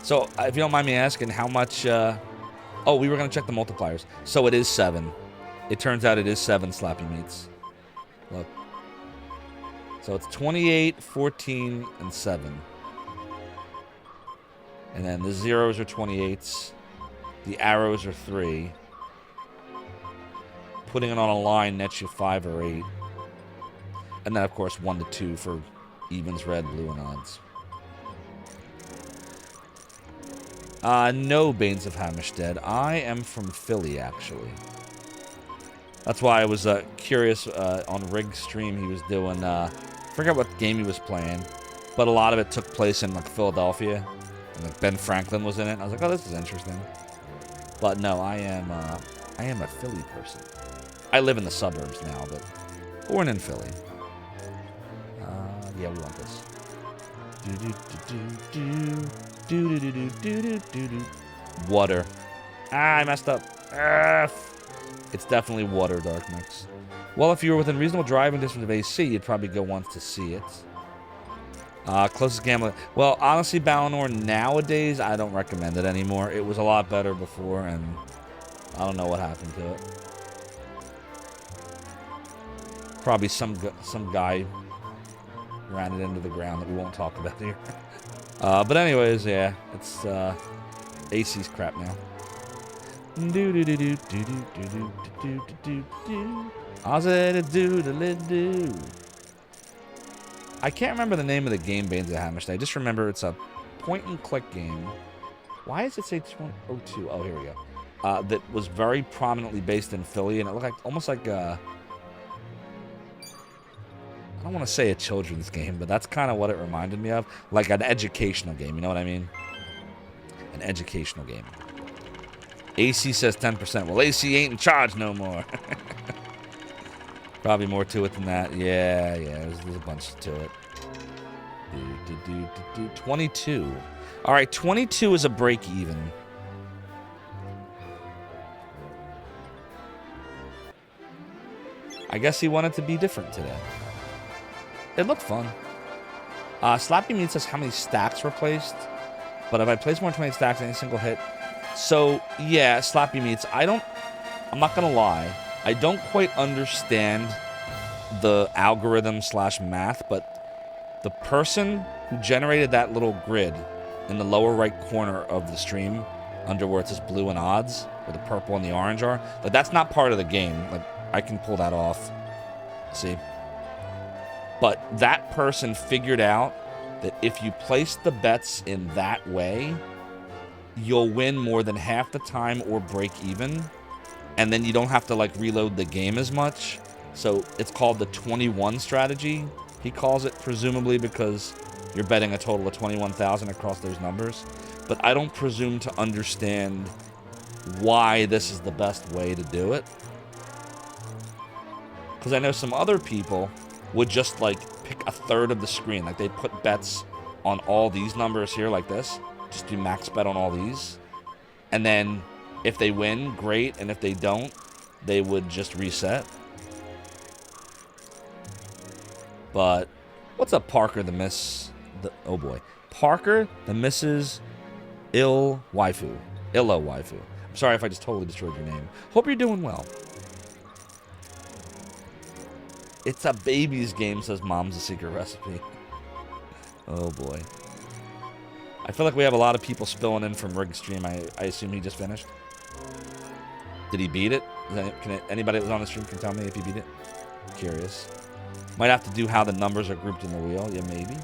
So, if you don't mind me asking, how much... oh, we were going to check the multipliers. So, it is 7. It turns out it is 7 Slappy Meats. Look. So, it's 28, 14, and 7. And then the zeros are 28s. The arrows are 3. Putting it on a line nets you 5 or 8. And then, of course, 1 to 2 for evens, red, blue, and odds. No, Banes of Hammerstead. I am from Philly, actually. That's why I was curious on Rig's stream. He was doing, I forget what game he was playing, but a lot of it took place in Philadelphia, and Ben Franklin was in it. And I was like, oh, this is interesting. But no, I am a Philly person. I live in the suburbs now, but born in Philly. Yeah, we want this. Water. I messed up. It's definitely water, Dark Mix. Well, if you were within reasonable driving distance of AC, you'd probably go once to see it. Closest gambling. Well, honestly, Balinor, nowadays, I don't recommend it anymore. It was a lot better before, and I don't know what happened to it. Probably some guy ran it into the ground that we won't talk about here. But anyways, yeah, it's AC's crap now. I can't remember the name of the game, Banes of Hammerstead. I just remember it's a point-and-click game. Why does it say 2002? Oh, here we go. That was very prominently based in Philly, and it looked like almost like I don't want to say a children's game, but that's kind of what it reminded me of. Like an educational game, you know what I mean? An educational game. AC says 10%. Well, AC ain't in charge no more. Probably more to it than that. Yeah, there's a bunch to it. 22. All right, 22 is a break even. I guess he wanted to be different today. It looked fun. Slappy Meat says how many stacks were placed. But if I place more than 20 stacks in any single hit. So, yeah, Slappy Meats. I'm not going to lie. I don't quite understand the algorithm / math, but the person who generated that little grid in the lower right corner of the stream, under where it says blue and odds, where the purple and the orange are, like, that's not part of the game. Like, I can pull that off. See? But that person figured out that if you place the bets in that way, you'll win more than half the time or break even. And then you don't have to, like, reload the game as much. So it's called the 21 strategy. He calls it, presumably because you're betting a total of 21,000 across those numbers. But I don't presume to understand why this is the best way to do it. Because I know some other people would just, like, pick a third of the screen. Like, they'd put bets on all these numbers here like this. Just do max bet on all these. And then if they win, great. And if they don't, they would just reset. But what's up, Parker the Miss? Oh, boy. Parker the Mrs. Ill Waifu. Illo waifu. I'm sorry if I just totally destroyed your name. Hope you're doing well. It's a baby's game, says Mom's a secret recipe. Oh boy. I feel like we have a lot of people spilling in from Rig stream. I assume he just finished. Did he beat it? Anybody that was on the stream can tell me if he beat it? Curious. Might have to do how the numbers are grouped in the wheel. Yeah, maybe.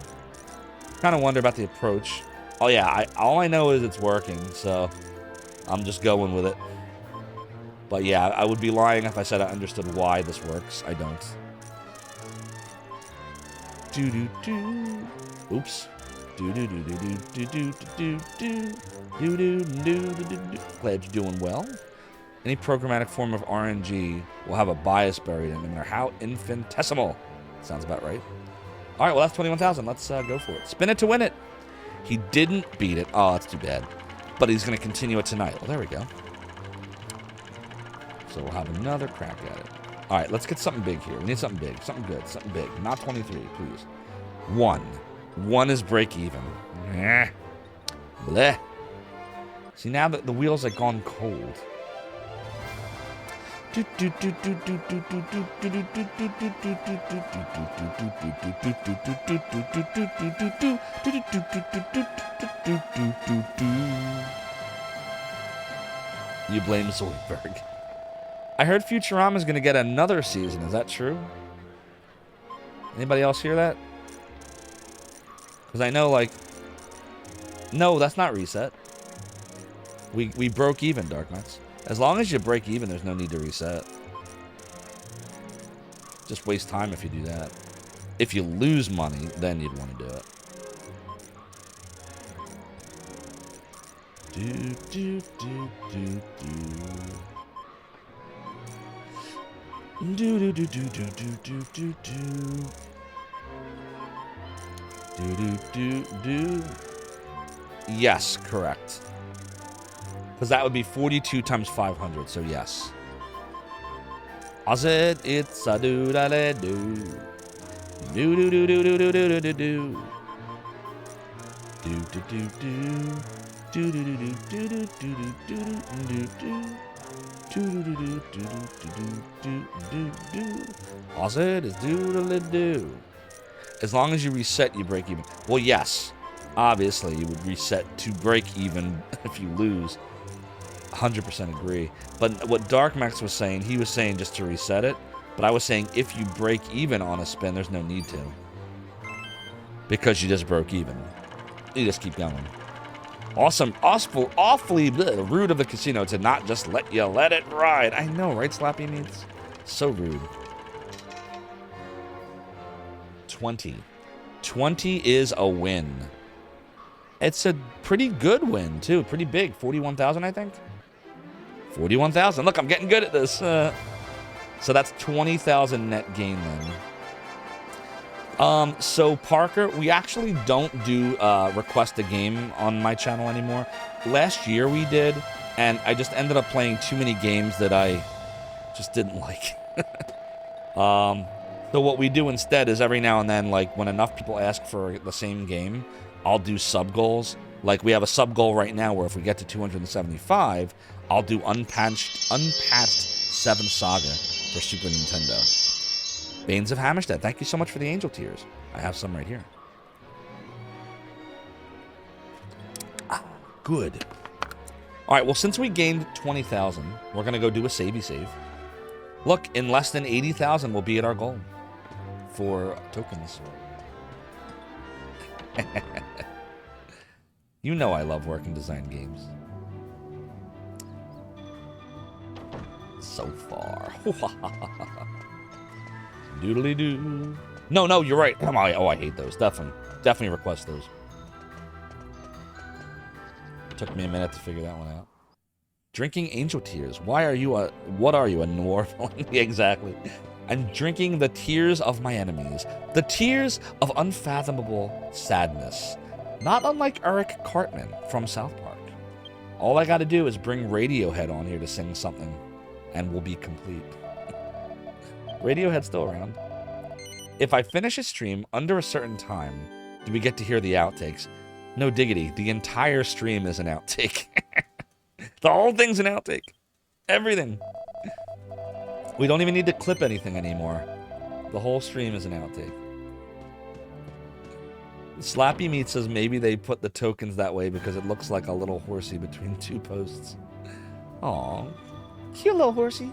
Kind of wonder about the approach. Oh yeah, all I know is it's working, so I'm just going with it. But yeah, I would be lying if I said I understood why this works. I don't. Do-do-do. Oops. Do-do-do-do-do-do-do-do-do. Do-do-do-do-do-do. Glad you're doing well. Any programmatic form of RNG will have a bias buried in it, no matter how infinitesimal. Sounds about right. All right, well, that's 21,000. Let's go for it. Spin it to win it. He didn't beat it. Oh, that's too bad. But he's going to continue it tonight. Well, there we go. So we'll have another crack at it. All right, let's get something big here. We need something big, something good, something big. Not 23, please. 1. 1 is break even. Bleh. See, now that the wheels have gone cold. You blame Zoidberg. I heard Futurama's going to get another season. Is that true? Anybody else hear that? Because I know, like... No, that's not reset. We broke even, Dark Knights. As long as you break even, there's no need to reset. Just waste time if you do that. If you lose money, then you'd want to do it. Yes, correct. Because that would be 42 times 500, so yes. I said it's a do-da-da-do. Do-do-do-do-do-do-do-do-do. Do-do-do-do. Do-do-do-do-do-do-do-do-do. All I said is do-da-da-do. As long as you reset, you break even. Well, yes. Obviously, you would reset to break even if you lose. 100% agree. But what Dark Max was saying, he was saying just to reset it. But I was saying if you break even on a spin, there's no need to. Because you just broke even. You just keep going. Awesome. Awfully rude of the casino to not just let you let it ride. I know, right, Slappy Meats? So rude. 20. 20 is a win. It's a pretty good win, too. Pretty big. 41,000, I think. 41,000. Look, I'm getting good at this. So that's 20,000 net gain then. So Parker, we actually don't do request a game on my channel anymore. Last year we did, and I just ended up playing too many games that I just didn't like. So what we do instead is every now and then, like when enough people ask for the same game, I'll do sub goals. Like we have a sub goal right now where if we get to 275, I'll do unpatched 7 Saga for Super Nintendo. Banes of Hammerstead, thank you so much for the angel tears. I have some right here. Good. All right, well, since we gained 20,000, we're going to go do a savey save. Look, in less than 80,000, we'll be at our goal for tokens. You know I love working design games. So far. Doodly-doo. No, you're right. Oh, I hate those. Definitely request those. Took me a minute to figure that one out. Drinking angel tears. What are you, a noir villain? Exactly. I'm drinking the tears of my enemies. The tears of unfathomable sadness. Not unlike Eric Cartman from South Park. All I gotta do is bring Radiohead on here to sing something, and we'll be complete. Radiohead's still around. If I finish a stream under a certain time, do we get to hear the outtakes? No diggity, the entire stream is an outtake. The whole thing's an outtake. Everything. We don't even need to clip anything anymore. The whole stream is an outtake. Slappy Meat says maybe they put the tokens that way because it looks like a little horsey between two posts. Aw. Cute little horsey.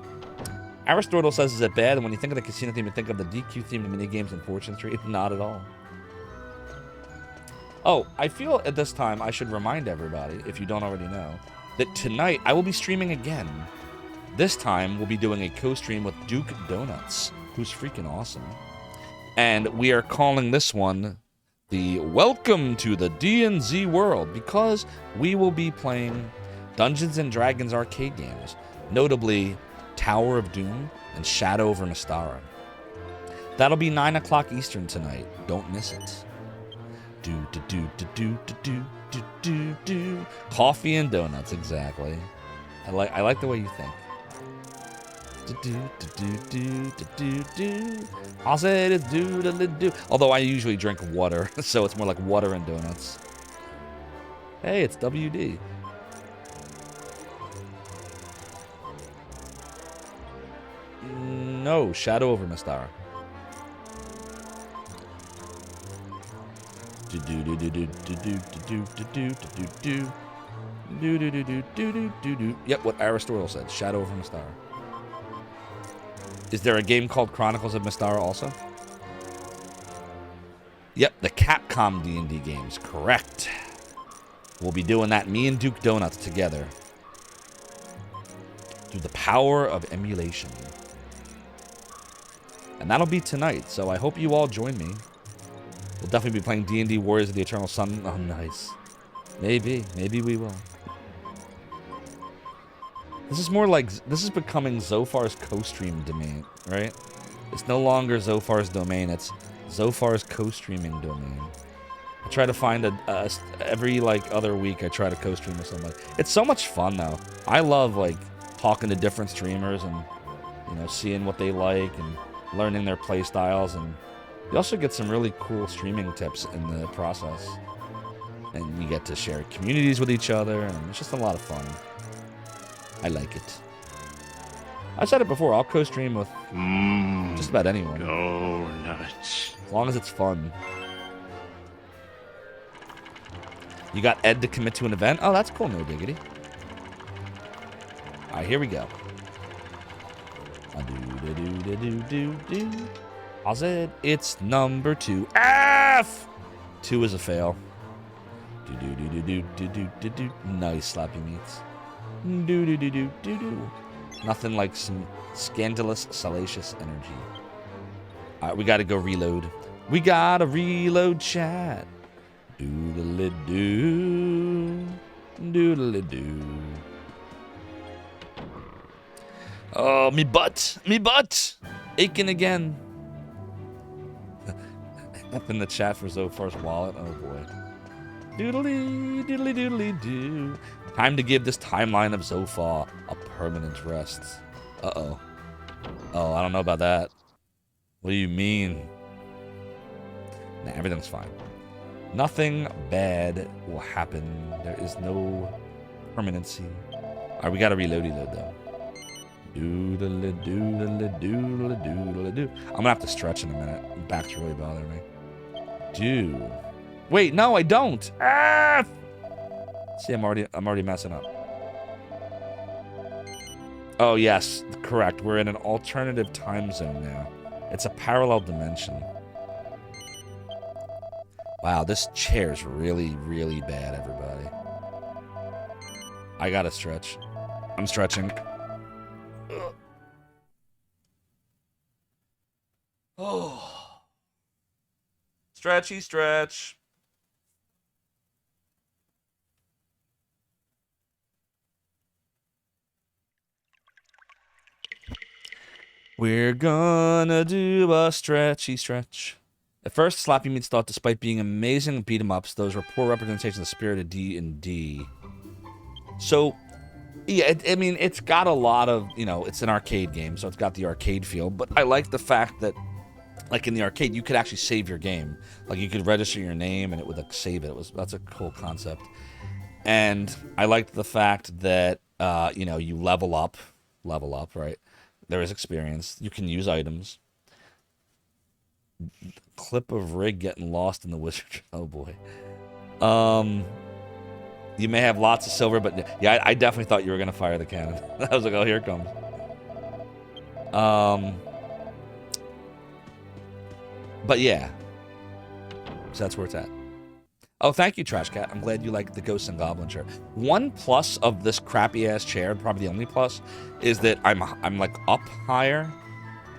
Aristotle says, is it bad? And when you think of the casino theme, you think of the DQ themed minigames in Fortune Street? Not at all. Oh, I feel at this time I should remind everybody, if you don't already know, that tonight I will be streaming again. This time we'll be doing a co-stream with Duke Donuts, who's freaking awesome. And we are calling this one the Welcome to the D&Z World, because we will be playing Dungeons & Dragons arcade games, notably Tower of Doom and Shadow over Mystara. That'll be 9 o'clock Eastern tonight. Don't miss it. Coffee and donuts, exactly. I like the way you think. I said it's do. Although I usually drink water, so it's more like water and donuts. Hey, it's WD. No, Shadow over Mystara. Yep, what Aristotle said. Shadow over Mystara. Is there a game called Chronicles of Mystara also? Yep, the Capcom D&D games. Correct. We'll be doing that, me and Duke Donuts together. Through the power of emulation. And that'll be tonight, so I hope you all join me. We'll definitely be playing D&D Warriors of the Eternal Sun. Oh, nice. Maybe we will. This is more like, this is becoming Zophar's co-stream domain, right? It's no longer Zophar's domain, it's Zophar's co-streaming domain. I try to find every like other week I try to co-stream with somebody. It's so much fun though. I love like talking to different streamers and, you know, seeing what they like and learning their play styles, and you also get some really cool streaming tips in the process. And you get to share communities with each other, and it's just a lot of fun. I like it. I said it before, I'll co-stream with just about anyone. Go nuts. As long as it's fun. You got Ed to commit to an event? Oh, that's cool, no diggity. Alright, here we go. I said it's number 2. F! 2 is a fail. Nice, Slappy Meats. Nothing like some scandalous, salacious energy. Alright, we gotta go reload. We gotta reload chat. Doodle-doo. Doodle-doo. Oh, me butt. Me butt. Aching again. Up in the chat for Zophar's wallet. Oh, boy. Doodly, doodly, doodly, doo. Time to give this timeline of Zophar a permanent rest. Uh-oh. Oh, I don't know about that. What do you mean? Nah, everything's fine. Nothing bad will happen. There is no permanency. Alright, we gotta reload though. Doodle doodle doodle doodle doo. I'm gonna have to stretch in a minute. My back's really bothering me. Dude. Wait, no, I don't. Ah! See, I'm already messing up. Oh yes, correct. We're in an alternative time zone now. It's a parallel dimension. Wow, this chair's really, really bad, everybody. I gotta stretch. I'm stretching. Ugh. Oh. Stretchy stretch. We're gonna do a stretchy stretch. At first, Slappy Meats thought, despite being amazing beat 'em ups, those were poor representations of the spirit of D&D. So, yeah, I mean, it's got a lot of, you know, it's an arcade game, so it's got the arcade feel. But I like the fact that, like in the arcade, you could actually save your game. Like you could register your name and it would like save it. That's a cool concept. And I liked the fact that You know, you level up, right? There is experience. You can use items. Clip of Rig getting lost in the wizard. Oh boy. You may have lots of silver, but yeah, I definitely thought you were gonna fire the cannon. I was like, oh, here it comes. But yeah, so that's where it's at. Oh, thank you, Trash Cat. I'm glad you like the Ghosts and Goblin chair. One plus of this crappy ass chair, probably the only plus, is that I'm like up higher,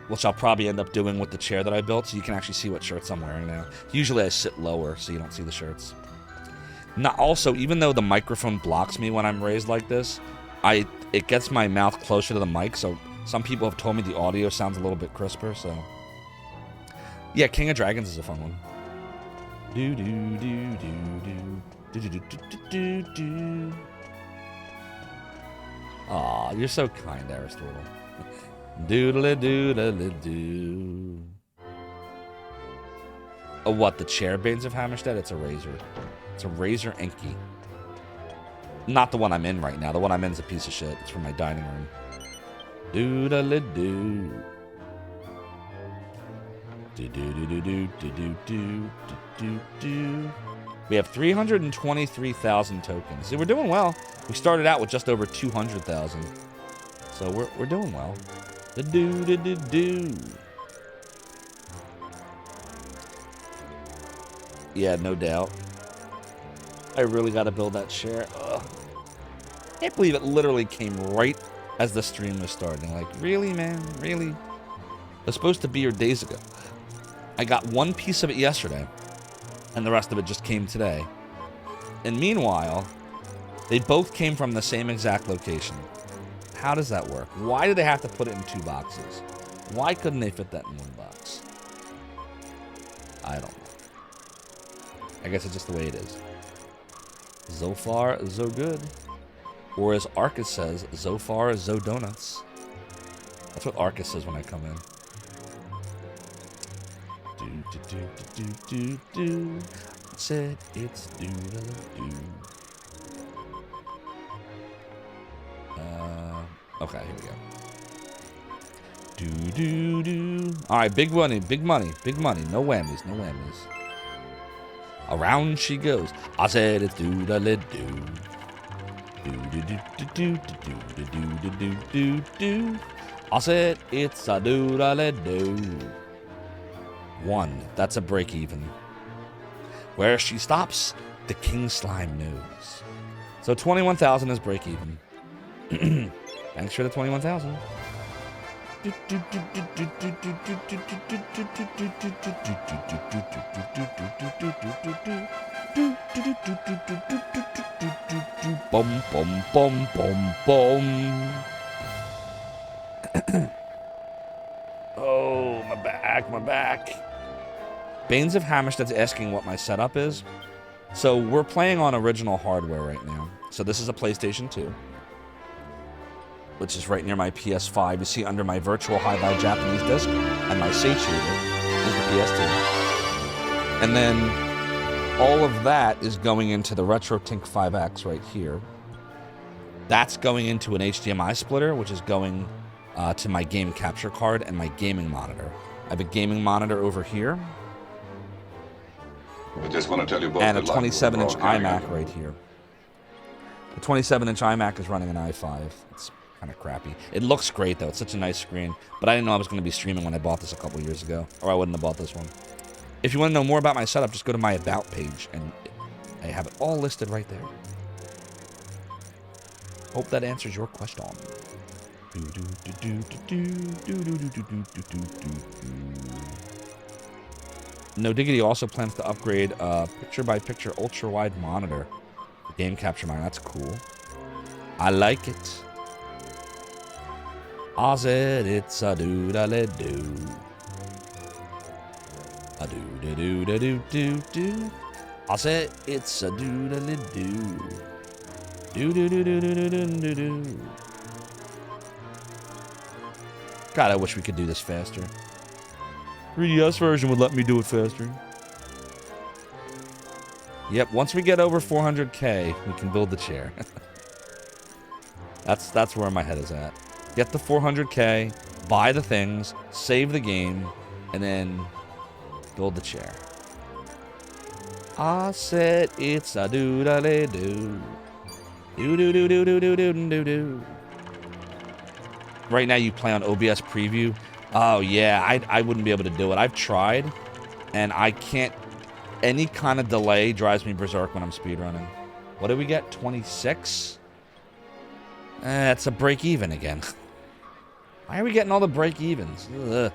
which I'll probably end up doing with the chair that I built, so you can actually see what shirts I'm wearing now. Usually I sit lower, so you don't see the shirts. Now, also, even though the microphone blocks me when I'm raised like this, it gets my mouth closer to the mic, so some people have told me the audio sounds a little bit crisper, so... Yeah, King of Dragons is a fun one. Do do do do do do do do do do. Aw, you're so kind, Aristotle. Doodle doodle doo. Oh, what? The chair Banes of Hammerstead? It's a razor. It's a razor Enki. Not the one I'm in right now. The one I'm in is a piece of shit. It's from my dining room. Doodle doo. Do do do do do do do do do. We have 323,000 tokens. See, we're doing well. We started out with just over 200,000, so we're doing well. Do do do do. Yeah, no doubt. I really got to build that chair. Ugh. Can't believe it literally came right as the stream was starting. Like, really, man? Really? It was supposed to be here days ago. I got one piece of it yesterday, and the rest of it just came today. And meanwhile, they both came from the same exact location. How does that work? Why do they have to put it in 2 boxes? Why couldn't they fit that in 1 box? I don't know. I guess it's just the way it is. Zophar, zo good. Or as Arcus says, Zophar, zo donuts. That's what Arcus says when I come in. Do do do do do do. Said it's do do. Okay, here we go. Do do do. All right, big money, big money, big money. No whammies, no whammies. Around she goes. I said it's do da do. Do do do do do do do do do do. I said it's a do da do. 1. That's a break even. Where she stops, the King Slime knows. So 21,000 is break even. Thanks for the 21,000. Bum bum bum bum bum. Oh, my back, my back. Banes of Hammerstead's asking what my setup is. So we're playing on original hardware right now. So this is a PlayStation 2, which is right near my PS5. You see under my virtual hi-fi Japanese disc and my satiator is the PS2. And then all of that is going into the RetroTink 5X right here. That's going into an HDMI splitter, which is going to my game capture card and my gaming monitor. I have a gaming monitor over here. I just want to tell you both and a good luck. 27-inch We're all carrying iMac on. right here. The 27-inch iMac is running an i5. It's kind of crappy. It looks great, though. It's such a nice screen. But I didn't know I was going to be streaming when I bought this a couple years ago. Or I wouldn't have bought this one. If you want to know more about my setup, just go to my About page. And I have it all listed right there. Hope that answers your question. No Diggity also plans to upgrade a picture-by-picture ultra-wide monitor. Game capture monitor. That's cool. I like it. I said it's a do-da-le-do. A do-da-do-da-do-do-do. I said it's a do-da-le-do. Do-do-do-do-do-do-do-do. God, I wish we could do this faster. 3DS version would let me do it faster. Yep, once we get over 400k, we can build the chair. That's where my head is at. Get the 400K, buy the things, save the game, and then build the chair. I said it's a do-da-le-do. Do-do-do-do-do-do-do-do-do. Right now you play on OBS Preview. Oh, yeah, I wouldn't be able to do it. I've tried, and I can't... Any kind of delay drives me berserk when I'm speedrunning. What did we get? 26? It's a break-even again. Why are we getting all the break-evens? Ugh.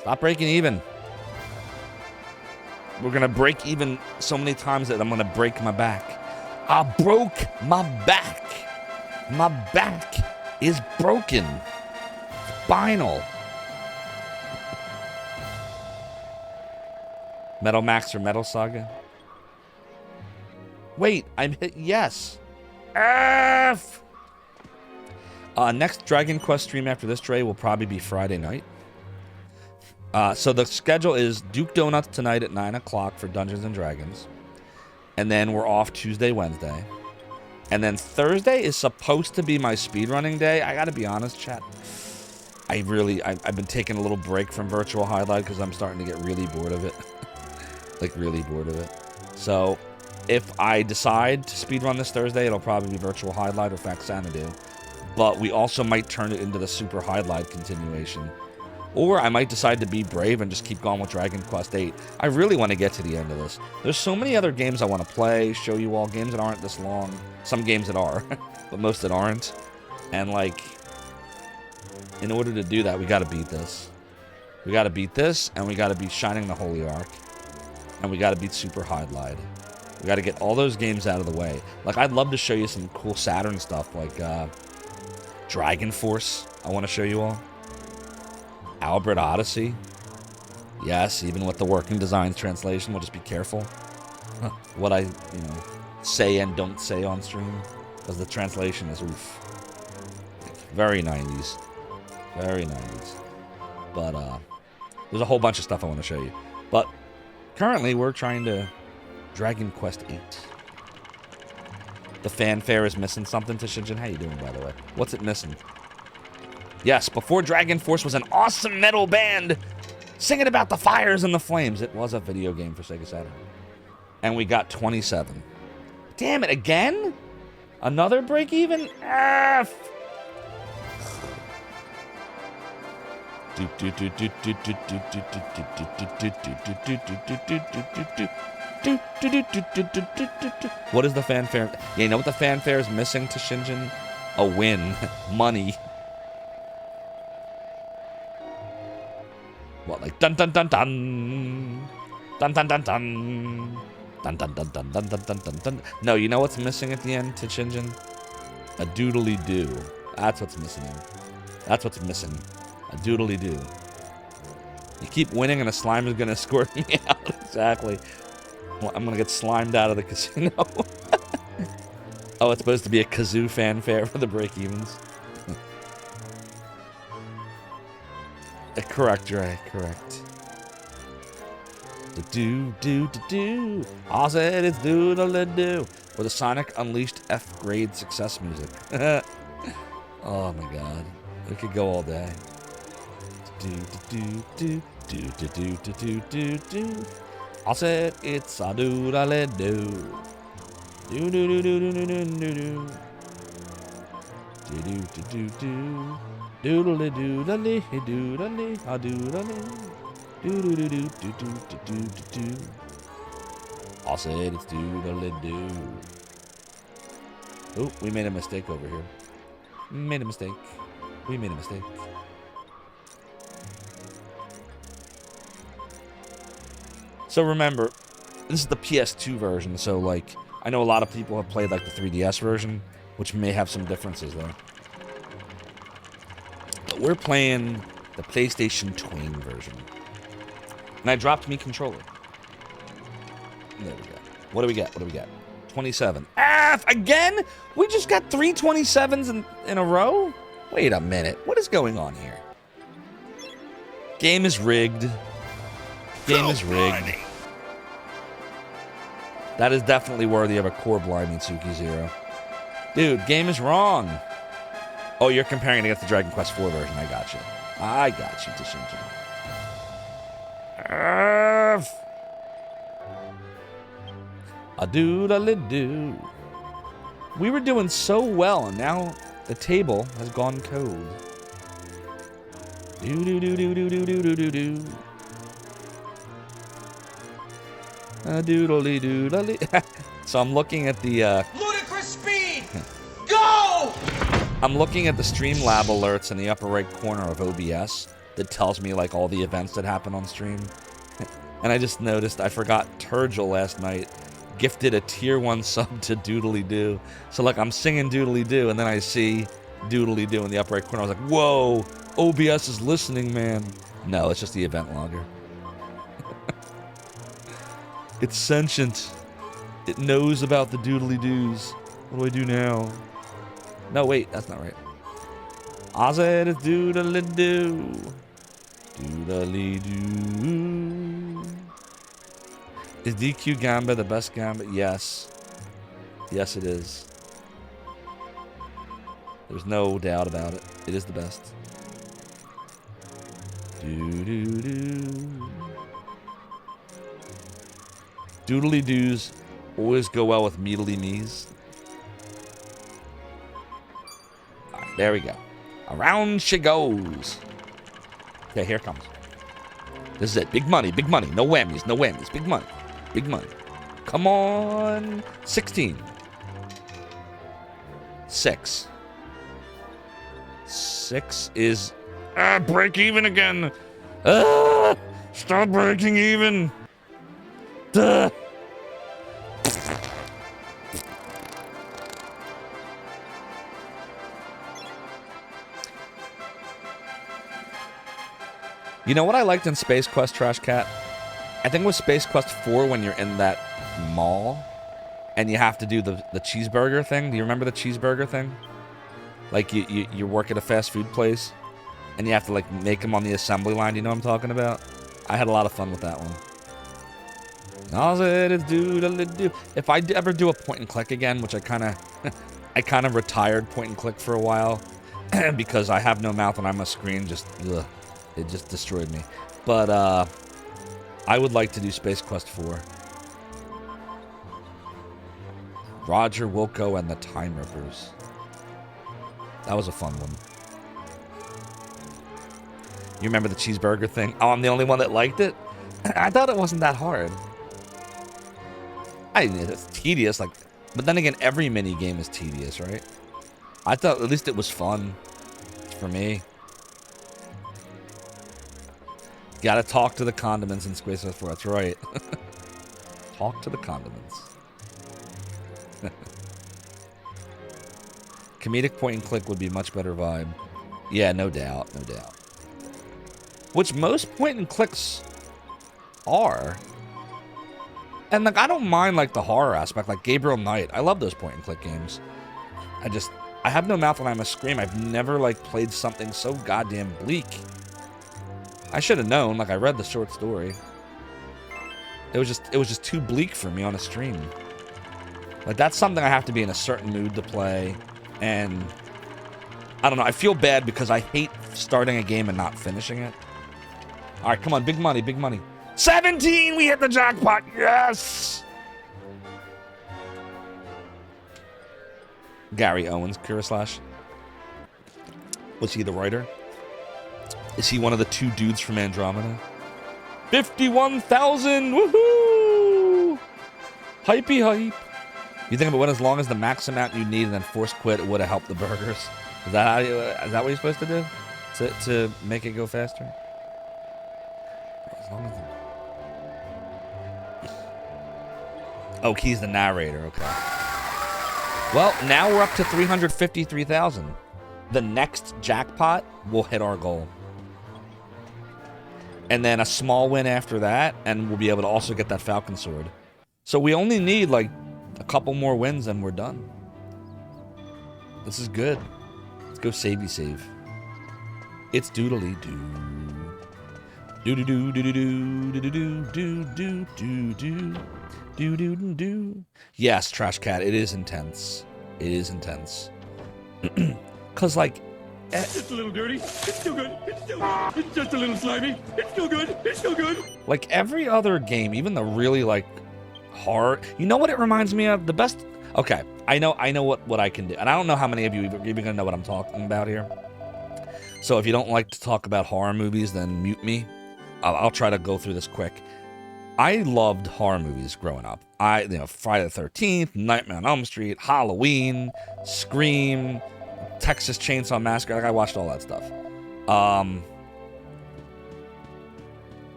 Stop breaking even. We're going to break even so many times that I'm going to break my back. I broke my back. My back is broken. Spinal. Metal Max or Metal Saga? Wait, I'm hit yes. F! Next Dragon Quest stream after this, Dre, will probably be Friday night. So the schedule is Duke Donuts tonight at 9 o'clock for Dungeons & Dragons. And then we're off Tuesday, Wednesday. And then Thursday is supposed to be my speedrunning day. I gotta be honest, chat. I've been taking a little break from Virtual Highlight because I'm starting to get really bored of it. Like, really bored of it. So, if I decide to speedrun this Thursday, it'll probably be Virtual Highlight or Faxanadu. But we also might turn it into the Super Highlight continuation. Or I might decide to be brave and just keep going with Dragon Quest VIII. I really want to get to the end of this. There's so many other games I want to play, show you all. Games that aren't this long. Some games that are, but most that aren't. And, like, in order to do that, we got to beat this. We got to beat this, and we got to beat Shining the Holy Ark. And we got to beat Super Highlight. We got to get all those games out of the way. Like, I'd love to show you some cool Saturn stuff, like Dragon Force. I want to show you all. Albert Odyssey. Yes, even with the working design translation, we'll just be careful what I, say and don't say on stream, because the translation is oof. Very 90s. Very 90s. But there's a whole bunch of stuff I want to show you. But currently, we're trying to Dragon Quest VIII. The fanfare is missing something to Shinjin. How you doing, by the way? What's it missing? Yes, before Dragon Force was an awesome metal band singing about the fires and the flames. It was a video game for Sega Saturn. And we got 27. Damn it, again? Another break even? F! What is the fanfare? Yeah, you know what the fanfare is missing to Shinjin? A win. Money. What, like dun dun dun dun dun dun dun dun dun dun dun dun dun dun dun dun dun. No, you know what's missing at the end to Shinjin? A doodly doo. That's what's missing. That's what's missing. A doodly doo. You keep winning and a slime is gonna escort me out. Exactly. Well, I'm gonna get slimed out of the casino. Oh, it's supposed to be a kazoo fanfare for the break-evens. Correct, Dre. Correct. Do. I said it's do. Or the Sonic Unleashed F-grade success music. Oh my god. We could go all day. Do. I said it's a do. Do. Doodly doodly doodly a doodly doodly do. I said it's doodly do. Oh, we made a mistake over here. We made a mistake. So remember, this is the PS2 version, so like I know a lot of people have played like the 3DS version, which may have some differences there. But we're playing the PlayStation Twain version. And I dropped me controller. There we go. What do we get? 27. F again? We just got 3 27s in a row? Wait a minute. What is going on here? Game is rigged. That is definitely worthy of a core blind Mitsuki 0. Dude, game is wrong. Oh, you're comparing it against the Dragon Quest IV version. I got you. I got you, Tishinji. A doodle-doo. We were doing so well, and now the table has gone cold. Do-do-do-do-do-do-do-do-do. A doodly-doodly. So I'm looking at the Ludicrous speed! Go! I'm looking at the Streamlab alerts in the upper right corner of OBS that tells me like all the events that happen on stream. And I just noticed I forgot Turgil last night gifted a tier 1 sub to Doodly Doo. So like I'm singing Doodly Doo and then I see Doodly Doo in the upper right corner. I was like, whoa, OBS is listening, man. No, it's just the event logger. It's sentient. It knows about the Doodly Doos. What do I do now? No, wait, that's not right. Ozzy is Doodly Doo. Doodly Doo. Is DQ Gamba the best Gamba? Yes. Yes, it is. There's no doubt about it. It is the best. Doo-doo-doo. Doodly Doos always go well with meedly me's. All right, there we go. Around she goes. Okay, here it comes. This is it. Big money, big money. No whammies, no whammies. Big money, big money. Come on. 16. 6. 6 is... break even again. Stop breaking even. Duh. You know what I liked in Space Quest, Trash Cat? I think it was Space Quest 4 when you're in that mall and you have to do the cheeseburger thing. Do you remember the cheeseburger thing? Like you work at a fast food place and you have to like make them on the assembly line. Do you know what I'm talking about? I had a lot of fun with that one. All it is do. If I ever do a point and click again, which I kind of retired point and click for a while because I have no mouth and I'm a screen. Just ugh, it just destroyed me. But I would like to do Space Quest 4. Roger Wilco and the Time Rippers. That was a fun one. You remember the cheeseburger thing? Oh, I'm the only one that liked it? I thought it wasn't that hard. It's tedious, like, but then again, every mini game is tedious, right? I thought at least it was fun for me. Gotta talk to the condiments in Space Quest 4. That's right. Talk to the condiments. Comedic point and click would be much better vibe. Yeah, no doubt, no doubt. Which most point and clicks are. And like I don't mind like the horror aspect, like Gabriel Knight. I love those point and click games. I have no mouth when I must scream. I've never like played something so goddamn bleak. I should have known, like I read the short story. It was just too bleak for me on a stream. Like that's something I have to be in a certain mood to play. And I don't know, I feel bad because I hate starting a game and not finishing it. Alright, come on, big money, big money. 17! We hit the jackpot! Yes! Gary Owens, Kurislash. Was he the writer? Is he one of the 2 dudes from Andromeda? 51,000! Woohoo! Hypey hype. You think if it went as long as the max amount you need and then force quit, it would have helped the burgers? Is that what you're supposed to do? To make it go faster? As long as oh, he's the narrator. Okay. Well, now we're up to 353,000. The next jackpot will hit our goal. And then a small win after that, and we'll be able to also get that Falcon Sword. So we only need, like, a couple more wins and we're done. This is good. Let's go savey save. It's doodly doo. Doo doo doo doo doo doo doo doo doo doo doo doo doo doo. Yes, Trash Cat, it is intense. It is intense. Cause like, It's just a little dirty. It's still good. It's still good. It's just a little slimy. It's still good. It's still good. like every other game, even the really like horror. You know what it reminds me of? The best. Okay, I know what I can do, and I don't know how many of you even gonna know what I'm talking about here. So if you don't like to talk about horror movies, then mute me. I'll try to go through this quick. I loved horror movies growing up. Friday the 13th, Nightmare on Elm Street, Halloween, Scream, Texas Chainsaw Massacre. Like, I watched all that stuff.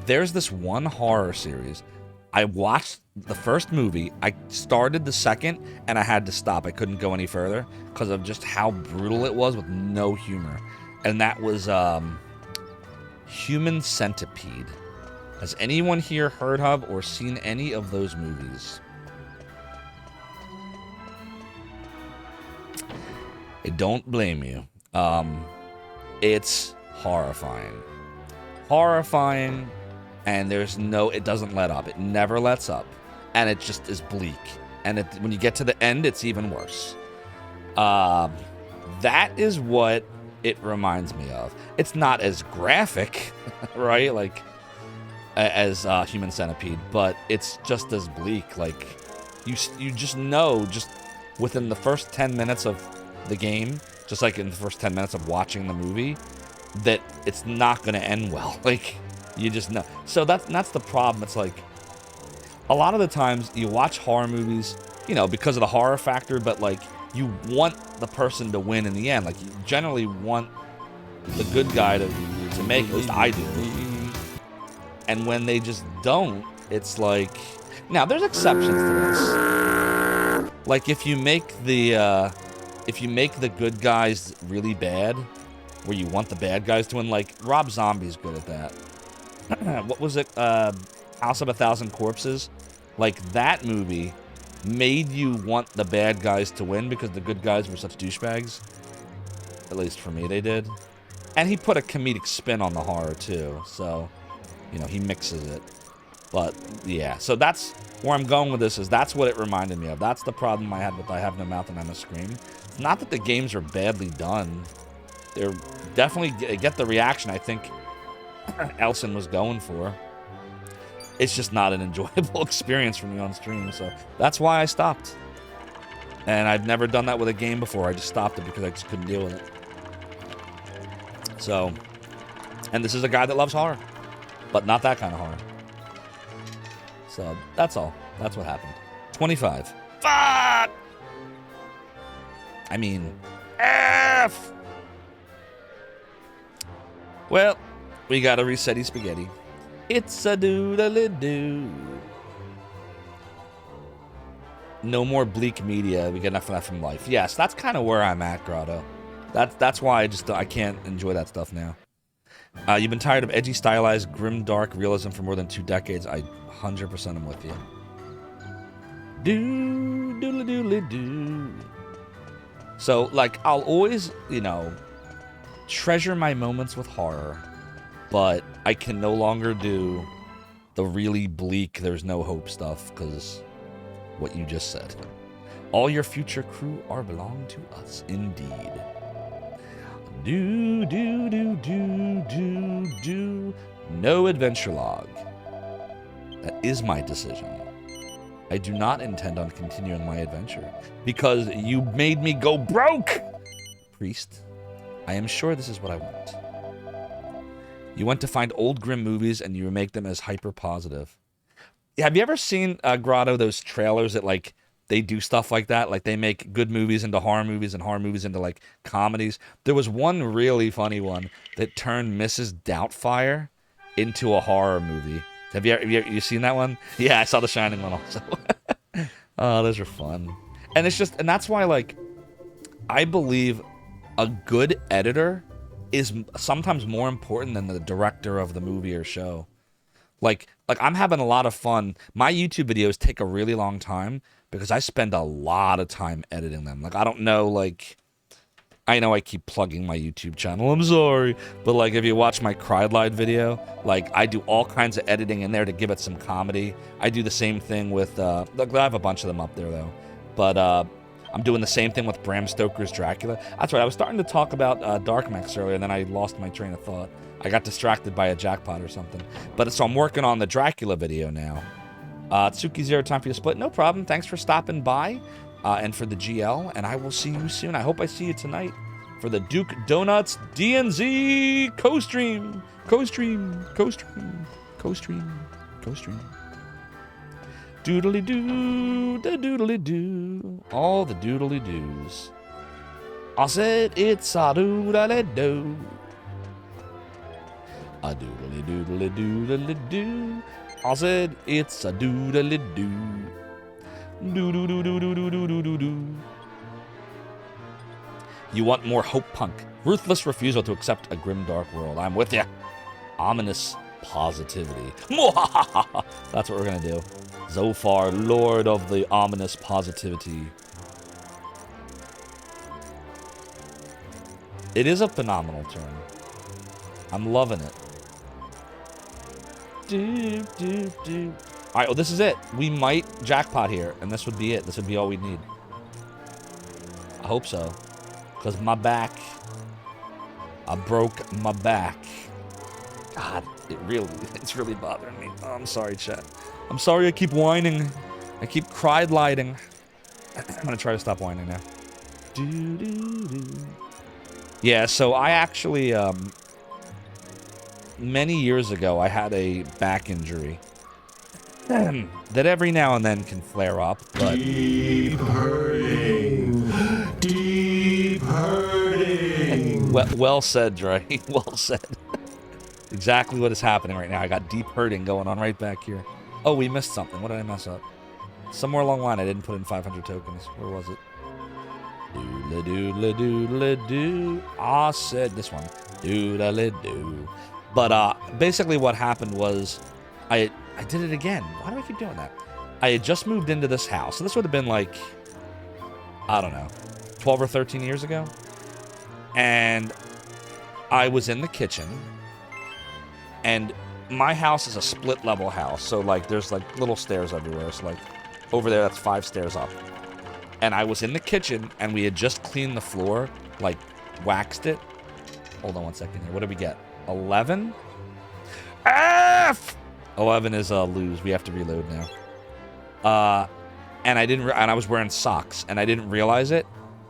There's this one horror series. I watched the first movie. I started the second, and I had to stop. I couldn't go any further because of just how brutal it was with no humor. And that was Human Centipede. Has anyone here heard of or seen any of those movies? I don't blame you. It's horrifying. Horrifying, and it doesn't let up. It never lets up. And it just is bleak. And when you get to the end, it's even worse. That is what it reminds me of. It's not as graphic, right? Like, as Human Centipede, but it's just as bleak. Like, you just know, just within the first 10 minutes of the game, just like in the first 10 minutes of watching the movie, that it's not going to end well. Like, you just know. So that's the problem. It's like, a lot of the times you watch horror movies, because of the horror factor, but like, you want the person to win in the end. Like, you generally want the good guy to make, at least I do. And when they just don't, it's like, now there's exceptions to this. Like, if you make the good guys really bad, where you want the bad guys to win, like Rob Zombie's good at that. What was it? House of a Thousand Corpses? Like, that movie made you want the bad guys to win because the good guys were such douchebags. At least for me, they did. And he put a comedic spin on the horror too, so he mixes it. But yeah, so that's where I'm going with this. That's what it reminded me of. That's the problem I had with I Have No Mouth and I Must Scream. It's not that the games are badly done. They're definitely get the reaction I think Elson was going for. It's just not an enjoyable experience for me on stream, so that's why I stopped. And I've never done that with a game before. I just stopped it because I just couldn't deal with it. So, and this is a guy that loves horror, but not that kind of horror. So, that's all. That's what happened. 25. Fuck! I mean, F! Well, we got a resetty spaghetti. It's a doodle-doo. No more bleak media. We get enough of that from life. Yes, that's kind of where I'm at, Grotto. That's why I can't enjoy that stuff now. You've been tired of edgy, stylized, grim, dark realism for more than 2 decades. I 100% am with you. Doodle-doodle-doo. So, like, I'll always, treasure my moments with horror, but I can no longer do the really bleak, there's no hope stuff, because what you just said. All your future crew are belong to us, indeed. Do. No adventure log. That is my decision. I do not intend on continuing my adventure because you made me go broke. Priest, I am sure this is what I want. You went to find old grim movies and you make them as hyper positive. Have you ever seen, Grotto, those trailers that, like, they do stuff like that? Like, they make good movies into horror movies and horror movies into, like, comedies. There was one really funny one that turned Mrs. Doubtfire into a horror movie. Have you seen that one? Yeah, I saw The Shining one also. Oh, those are fun. And that's why, like, I believe a good editor is sometimes more important than the director of the movie or show. Like I'm having a lot of fun. My YouTube videos take a really long time because I spend a lot of time editing them. Like, I don't know, like, I know I keep plugging my YouTube channel, I'm sorry, but, like, if you watch my Cried Lied video, like, I do all kinds of editing in there to give it some comedy. I do the same thing with, look, I have a bunch of them up there, though, but I'm doing the same thing with Bram Stoker's Dracula. That's right. I was starting to talk about Dark Max earlier, and then I lost my train of thought. I got distracted by a jackpot or something. But so I'm working on the Dracula video now. Tsuki Zero, time for you to split. No problem. Thanks for stopping by and for the GL, and I will see you soon. I hope I see you tonight for the Duke Donuts DNZ co-stream. Co-stream. Co-stream. Co-stream. Co-stream. Doodly-doo, the doodly-doo, all the doodly-doos. I said it's a doodly-doo. A doodly-doodly-doodly-doo. I said it's a doodly-doo. Doo-doo-doo-doo-doo-doo-doo-doo. You want more hope punk. Ruthless refusal to accept a grim dark world. I'm with ya. Ominous positivity. That's what we're gonna do. Zophar, Lord of the ominous positivity. It is a phenomenal turn. I'm loving it. Alright, well, this is it. We might jackpot here, and this would be it. This would be all we need. I hope so. Because my back... I broke my back. God, it's really bothering me. Oh, I'm sorry, chat. I'm sorry I keep whining. I keep cried-lighting. I'm gonna try to stop whining now. Yeah, so I actually, many years ago, I had a back injury. That every now and then can flare up, but... Deep hurting. Deep hurting. Well said, Dre. Well said. Exactly what is happening right now. I got deep hurting going on right back here. Oh, we missed something. What did I mess up? Somewhere along the line, I didn't put in 500 tokens. Where was it? Doodle-doodle-doodle-doo. I said this one. Doodle-doo. But basically what happened was I did it again. Why do I keep doing that? I had just moved into this house. So this would have been like, I don't know, 12 or 13 years ago. And I was in the kitchen. And my house is a split level house. So like there's like little stairs everywhere. So like over there, that's 5 stairs up. And I was in the kitchen and we had just cleaned the floor, like waxed it. Hold on one second here. What did we get? 11? F! 11 is a lose. We have to reload now. And I was wearing socks and I didn't realize it.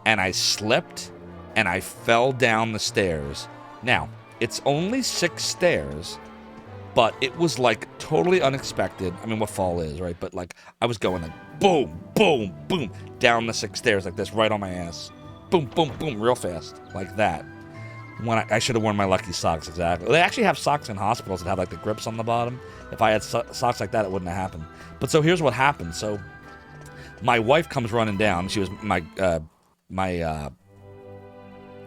And I slipped and I fell down the stairs. Now, it's only 6 stairs, but it was like totally unexpected. I mean, what fall is, right? But like I was going like boom, boom, boom, down the 6 stairs like this, right on my ass. Boom, boom, boom, real fast, like that. When I should have worn my lucky socks, exactly. They actually have socks in hospitals that have like the grips on the bottom. If I had socks like that, it wouldn't have happened. But so here's what happened. So my wife comes running down. She was my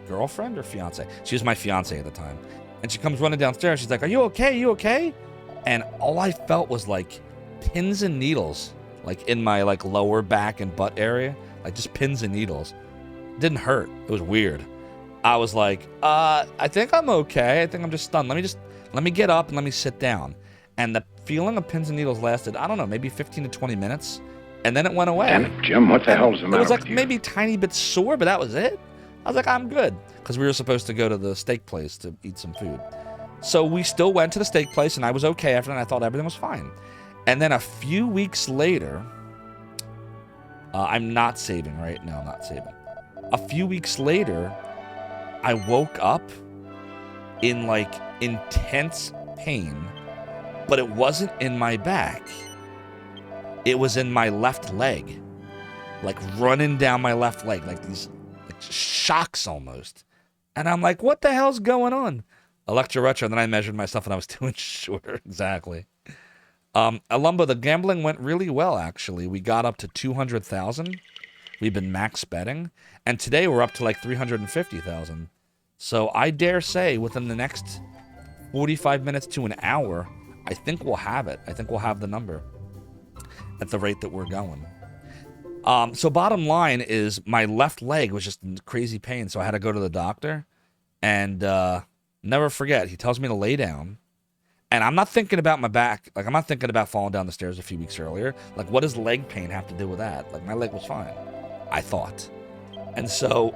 girlfriend or fiance? She was my fiance at the time. And she comes running downstairs. She's like, "Are you okay? You okay?" And all I felt was like pins and needles, like in my like lower back and butt area, like just pins and needles. It didn't hurt. It was weird. I was like, I think I'm okay. I think I'm just stunned. Let me get up and let me sit down. And the feeling of pins and needles lasted, I don't know, maybe 15 to 20 minutes. And then it went away. Damn it, Jim, what the hell's the matter with you? It was like maybe a tiny bit sore, but that was it. I was like, I'm good. Because we were supposed to go to the steak place to eat some food. So we still went to the steak place, and I was okay after that, and I thought everything was fine. And then a few weeks later, I'm not saving, right? No, I'm not saving. A few weeks later, I woke up in like intense pain, but it wasn't in my back. It was in my left leg, like running down my left leg, like these like shocks almost. And I'm like, what the hell's going on? Electro Retro, and then I measured myself and I was doing shorter. Exactly. Alumba, the gambling went really well, actually. We got up to 200,000. We've been max betting. And today we're up to like 350,000. So I dare say within the next 45 minutes to an hour, I think we'll have it. I think we'll have the number at the rate that we're going. So bottom line is my left leg was just in crazy pain. So I had to go to the doctor. And never forget, he tells me to lay down. And I'm not thinking about my back. Like, I'm not thinking about falling down the stairs a few weeks earlier. Like, what does leg pain have to do with that? Like, my leg was fine. I thought. And so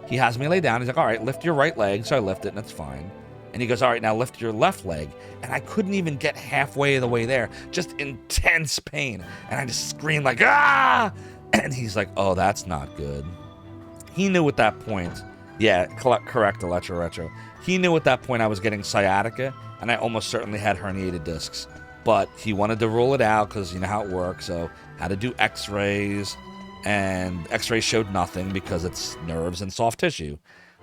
he has me lay down. He's like, all right, lift your right leg. So I lift it, and it's fine. And he goes, all right, now lift your left leg. And I couldn't even get halfway of the way there. Just intense pain. And I just screamed like, ah! And he's like, oh, that's not good. He knew at that point, yeah, correct, Electro Retro. He knew at that point I was getting sciatica, and I almost certainly had herniated discs. But he wanted to rule it out because you know how it works. So had to do x-rays. And x-rays showed nothing because it's nerves and soft tissue.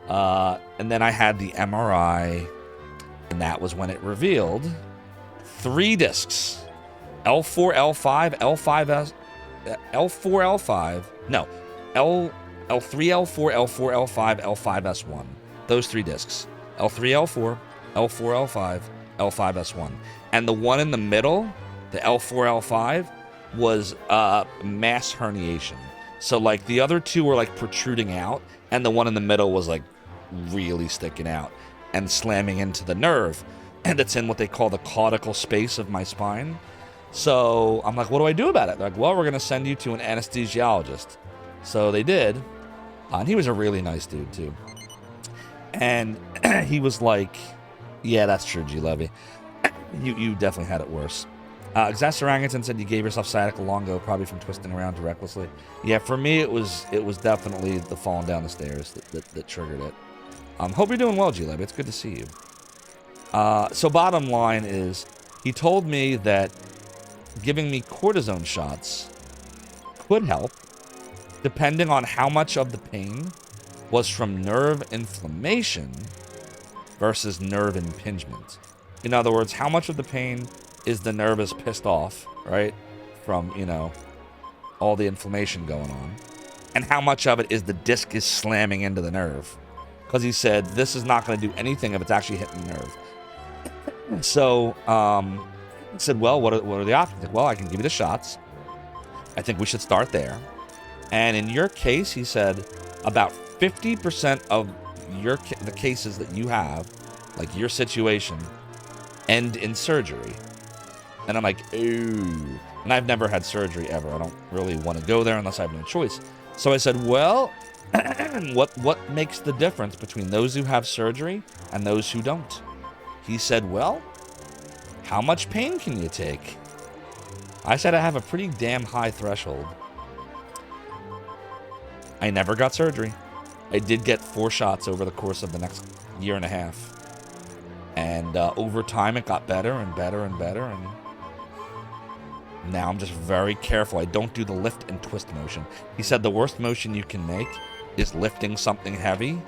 And then I had the MRI, and that was when it revealed 3 discs. L4, L5, L5S, L4, L5, no, L3, L4, L4, L5, L5S1. Those 3 discs. L3, L4, L4, L5, L5S1. And the one in the middle, the L4, L5, was mass herniation. So like the other 2 were like protruding out, and the one in the middle was like really sticking out and slamming into the nerve, and it's in what they call the caudal space of my spine. So I'm like, what do I do about it? They're like, well, we're gonna send you to an anesthesiologist. So they did, and he was a really nice dude too. And he was like, yeah, that's true, G. Levy. You definitely had it worse. Exasperangaton said you gave yourself sciatica long ago, probably from twisting around too recklessly. Yeah, for me, it was definitely the falling down the stairs that triggered it. Hope you're doing well, G-Lab. It's good to see you. So bottom line is, he told me that giving me cortisone shots could help, depending on how much of the pain was from nerve inflammation versus nerve impingement. In other words, how much of the pain is the nerve is pissed off, right? From, you know, all the inflammation going on. And how much of it is the disc is slamming into the nerve. Because he said, this is not going to do anything if it's actually hitting the nerve. So, he said, well, what are the options? Like, well, I can give you the shots. I think we should start there. And in your case, he said, about 50% of the cases that you have, like your situation, end in surgery. And I'm like, ooh. And I've never had surgery ever. I don't really want to go there unless I have no choice. So I said, well, what makes the difference between those who have surgery and those who don't? He said, well, how much pain can you take? I said I have a pretty damn high threshold. I never got surgery. I did get 4 shots over the course of the next year and a half. And over time, it got better and better and better. And now I'm just very careful. I don't do the lift and twist motion. He said the worst motion you can make is lifting something heavy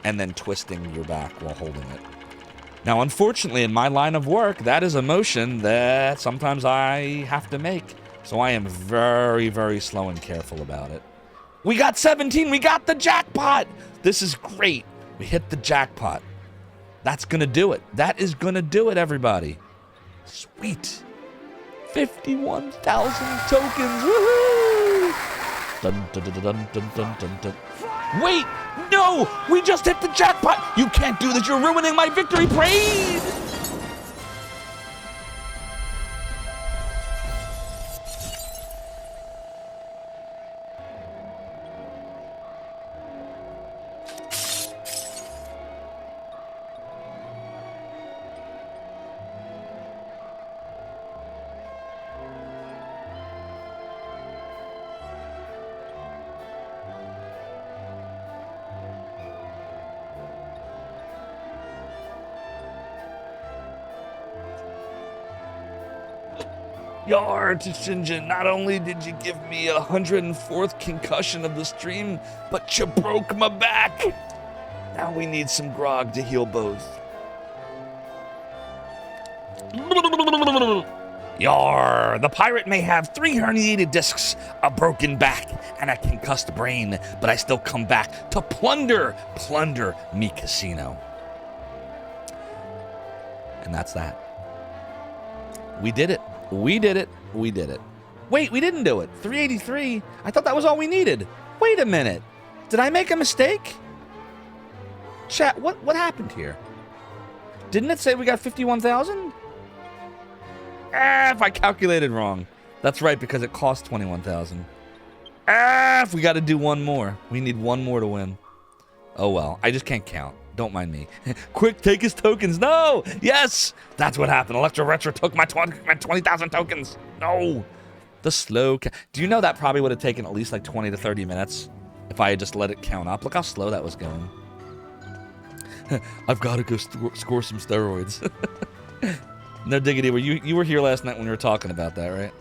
and then twisting your back while holding it. Now, unfortunately, in my line of work, that is a motion that sometimes I have to make. So I am very, very slow and careful about it. We got 17. We got the jackpot. This is great. We hit the jackpot. That's going to do it. That is going to do it, everybody. Sweet. 51,000 tokens. Woohoo! Dun, dun, dun, dun, dun, dun, dun, dun. Wait! No! We just hit the jackpot! You can't do this! You're ruining my victory parade! Yar, Shinjin, not only did you give me 104th concussion of the stream, but you broke my back. Now we need some grog to heal both. Yar, the pirate may have 3 herniated discs, a broken back, and a concussed brain, but I still come back to plunder me casino. And that's that. We did it. We did it. We did it. Wait, we didn't do it. 383? I thought that was all we needed. Wait a minute. Did I make a mistake? Chat, what happened here? Didn't it say we got 51,000? If I calculated wrong. That's right, because it cost 21,000. Ah, we got to do one more. We need one more to win. Oh, well. I just can't count. Don't mind me. Quick, take his tokens. No! Yes! That's what happened. Electro Retro took my 20,000 tokens. No! The slow... Do you know that probably would have taken at least like 20 to 30 minutes if I had just let it count up? Look how slow that was going. I've got to go score some steroids. No diggity. You were here last night when we were talking about that, right?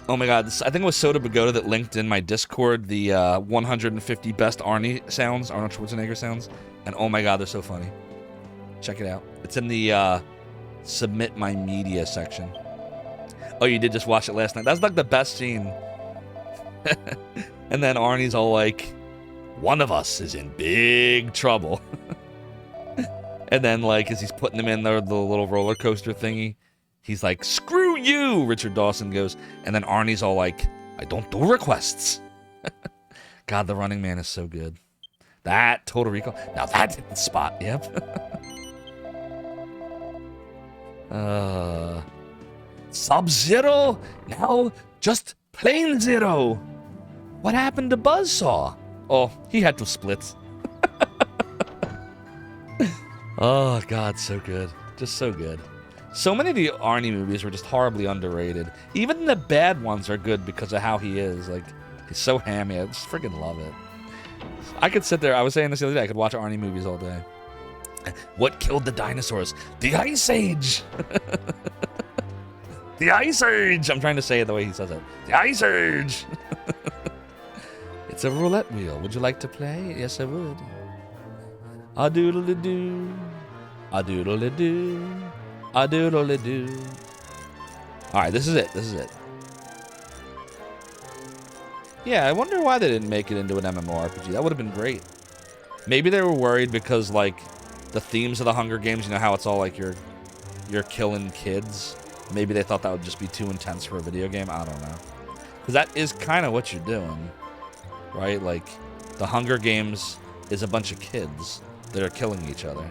Oh my god, I think it was Soda Pagoda that linked in my Discord the 150 best Arnold Schwarzenegger sounds. And oh my god, they're so funny. Check it out. It's in the Submit My Media section. Oh, you did just watch it last night. That's like the best scene. And then Arnie's all like, one of us is in big trouble. And then like, as he's putting him in the little roller coaster thingy, he's like, screw you, Richard Dawson goes. And then Arnie's all like, I don't do requests. God, the Running Man is so good. That Total Recall. Now that hit the spot. Yep. Sub-Zero? Now just plain Zero. What happened to Buzzsaw? Oh, he had to split. Oh, God, so good. Just so good. So many of the Arnie movies were just horribly underrated. Even the bad ones are good because of how he is. Like, he's so hammy. I just freaking love it. I could sit there. I was saying this the other day. I could watch Arnie movies all day. What killed the dinosaurs? The Ice Age! The Ice Age! I'm trying to say it the way he says it. The Ice Age! It's a roulette wheel. Would you like to play? Yes, I would. A doodle-a-doo. A doodle-a-doo. A doodle-a-doo. Alright, this is it. This is it. Yeah, I wonder why they didn't make it into an MMORPG. That would have been great. Maybe they were worried because, like, the themes of the Hunger Games, you know how it's all like you're killing kids? Maybe they thought that would just be too intense for a video game. I don't know. Because that is kind of what you're doing, right? Like, the Hunger Games is a bunch of kids that are killing each other.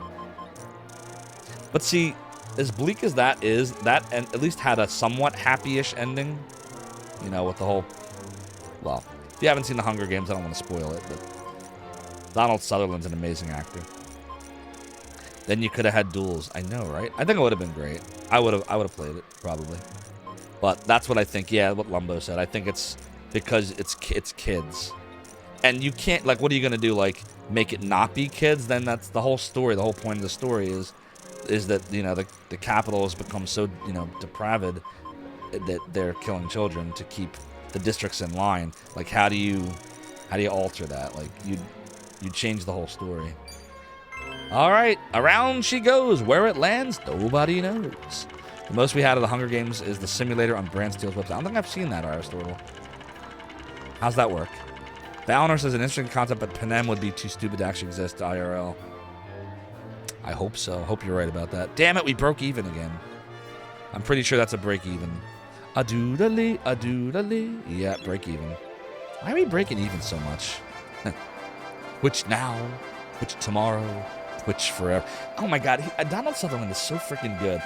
But see, as bleak as that is, that at least had a somewhat happy-ish ending. You know, with the whole... Well, if you haven't seen the Hunger Games, I don't want to spoil it, but Donald Sutherland's an amazing actor. Then you could have had duels. I know, right? I think it would have been great. I would have played it, probably. But that's what I think. Yeah, what Lumbo said. I think it's because it's kids. And you can't, like, what are you going to do? Like, make it not be kids? Then that's the whole story. The whole point of the story is that, you know, the capital has become so, you know, depraved that they're killing children to keep the districts in line. Like, how do you alter that? Like, you change the whole story. All right, around she goes. Where it lands, nobody knows. The most we had of the Hunger Games is the simulator on Brand Steel's website. I don't think I've seen that, Aristotle. How's that work? Valnor says an interesting concept, but Panem would be too stupid to actually exist IRL. I hope so. Hope you're right about that. Damn it, we broke even again. I'm pretty sure that's a break even. A doodly, a doodly. Yeah, break even. Why are we breaking even so much? Which now, which tomorrow, which forever. Oh my god, Donald Sutherland is so freaking good.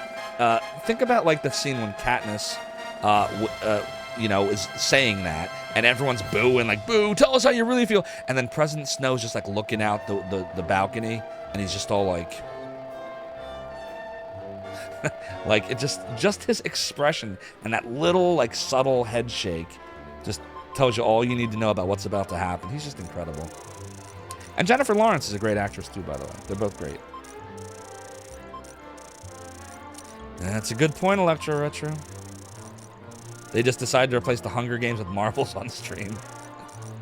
Think about like the scene when Katniss, you know, is saying that, and everyone's booing, like, boo, tell us how you really feel. And then President Snow's just like looking out the balcony, and he's just all like, like, it just his expression and that little like subtle head shake just tells you all you need to know about what's about to happen. He's just incredible. And Jennifer Lawrence is a great actress too, by the way. They're both great. That's a good point, Electro Retro. They just decided to replace the Hunger Games with marbles on stream.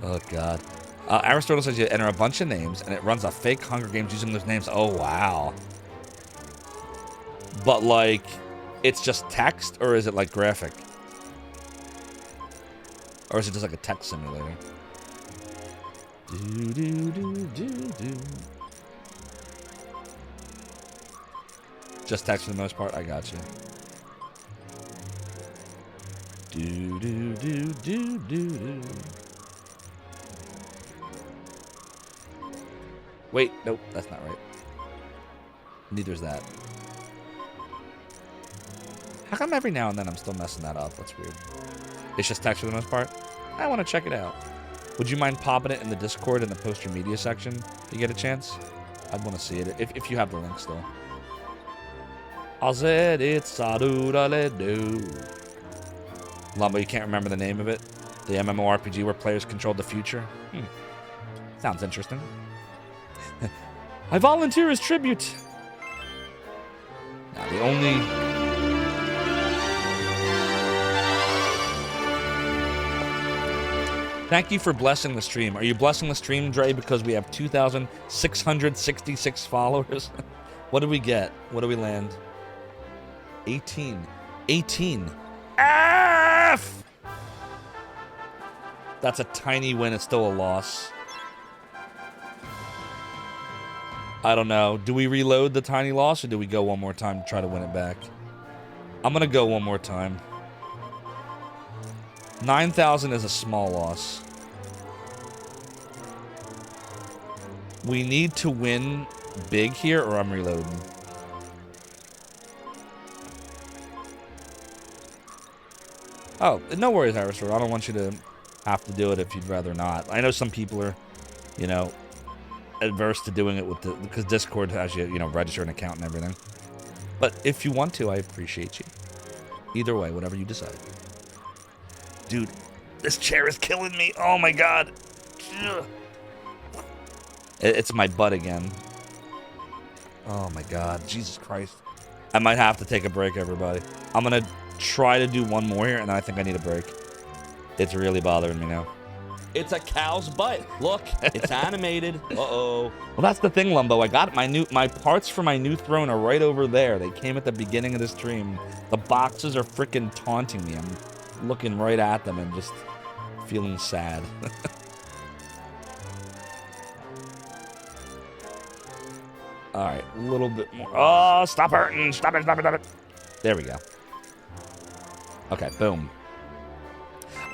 Oh, God. Aristotle says you enter a bunch of names, and it runs a fake Hunger Games using those names. Oh, wow. But, like, it's just text, or is it, like, graphic? Or is it just, like, a text simulator? Do, do, do, do, do. Just text for the most part? I got you. Do, do, do, do, do, do. Wait, nope, that's not right. Neither's that. How come every now and then I'm still messing that up? That's weird. It's just text for the most part? I want to check it out. Would you mind popping it in the Discord in the poster media section if you get a chance? I'd want to see it if you have the link still. I said it's a-do-da-le-do. Lumbo, you can't remember the name of it? The MMORPG where players controlled the future? Sounds interesting. I volunteer as tribute. Now, the only... Thank you for blessing the stream. Are you blessing the stream, Dre, because we have 2,666 followers? What did we get? What did we land? 18. 18. F! That's a tiny win. It's still a loss. I don't know. Do we reload the tiny loss or do we go one more time to try to win it back? I'm going to go one more time. 9,000 is a small loss. We need to win big here or I'm reloading. Oh, no worries, Irisor. I don't want you to have to do it if you'd rather not. I know some people are, you know, adverse to doing it with because Discord has you, you know, register an account and everything. But if you want to, I appreciate you. Either way, whatever you decide. Dude, this chair is killing me. Oh my god. It's my butt again. Oh my god. Jesus Christ. I might have to take a break, everybody. I'm gonna try to do one more here, and I think I need a break. It's really bothering me now. It's a cow's butt. Look, it's animated. Uh-oh. Well, that's the thing, Lumbo. I got my parts for my new throne are right over there. They came at the beginning of the stream. The boxes are freaking taunting me. I'm looking right at them and just feeling sad. All right, a little bit more. Oh, stop hurting. Stop it, stop it, stop it. There we go. Okay, boom.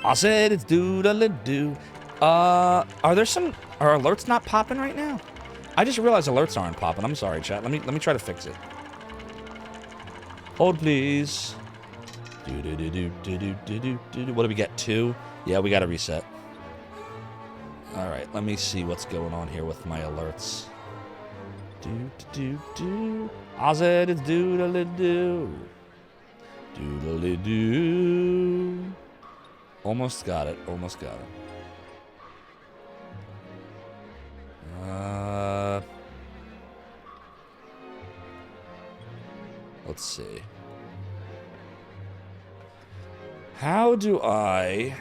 I said it's doodle-doo. Are alerts not popping right now? I just realized alerts aren't popping. I'm sorry, chat. Let me try to fix it. Hold, please. What do we get? 2? Yeah, we got to reset. All right, let me see what's going on here with my alerts. I said it's doodle-doo. Doodle-doo. Almost got it. Almost got it. Let's see. How do I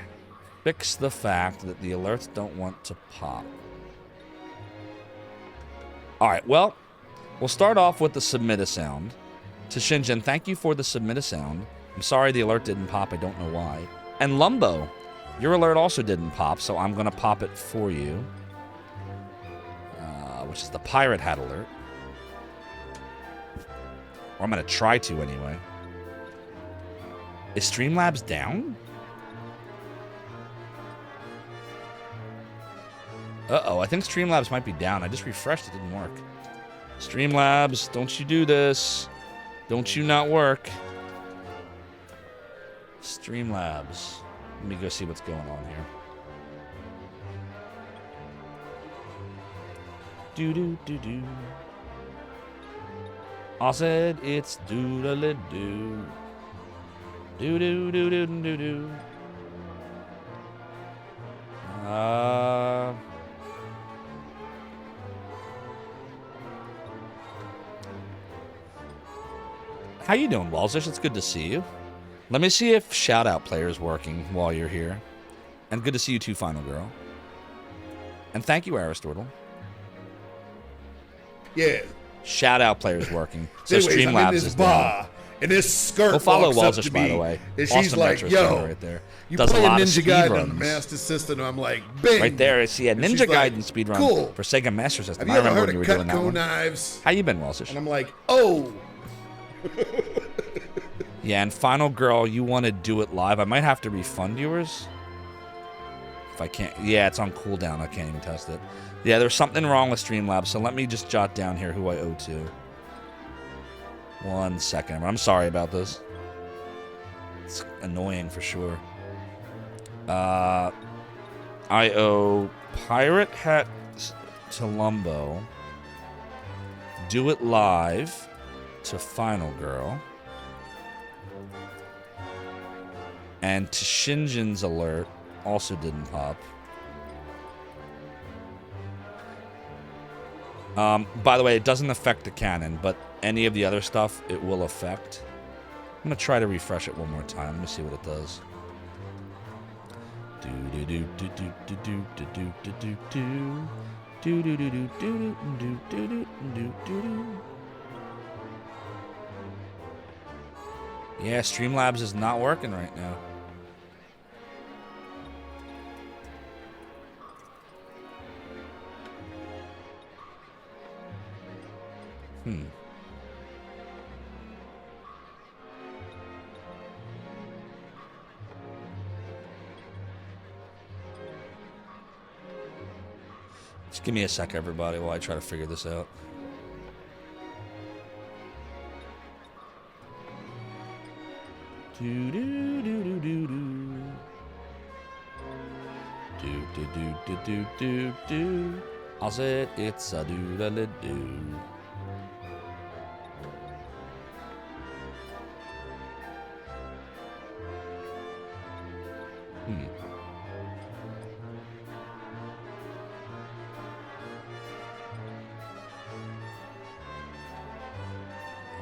fix the fact that the alerts don't want to pop? All right, well, we'll start off with the submit a sound. To Shinjin, thank you for the submit a sound. I'm sorry the alert didn't pop. I don't know why. And Lumbo, your alert also didn't pop, so I'm going to pop it for you. Which is the pirate hat alert. Or I'm going to try to anyway. Is Streamlabs down? Uh-oh, I think Streamlabs might be down. I just refreshed, it didn't work. Streamlabs, don't you do this. Don't you not work. Streamlabs. Let me go see what's going on here. Do-do-do-do. I said it's doodle-doo. Do-do-do-do-do-do. How you doing, Walzish? It's good to see you. Let me see if shout-out player is working while you're here. And good to see you too, Final Girl. And thank you, Aristotle. Yeah. Shout-out player is working. So Anyways, Streamlabs I'm in this is bar, down. and this skirt Go follow walks up Walzish, to by me, the way. and Awesome she's like, retro yo, streamer right there. you Does a playing lot of Ninja speed Gaiden on runs. the Master System? I'm like, bing. Right there, see a And she's Ninja like, Gaiden speedrun cool. for Sega Master System. Have you I ever remember heard when you of were doing that Cutco one. knives? How you been, Walzish? And I'm like, oh. Yeah, and Final Girl, you want to do it live. I might have to refund yours. If I can't. Yeah, it's on cooldown. I can't even test it. Yeah, there's something wrong with Streamlabs, so let me just jot down here who I owe to. 1 second. I'm sorry about this. It's annoying for sure. I owe Pirate Hat to Lumbo. Do It Live to Final Girl. And to Shinjin's alert also didn't pop. By the way, it doesn't affect the cannon, but any of the other stuff it will affect. I'm gonna try to refresh it one more time. Let me see what it does. Yeah, Streamlabs is not working right now. Just give me a sec, everybody, while I try to figure this out. Do do do do do do. Do do do do do do do. I said it's a do da da do.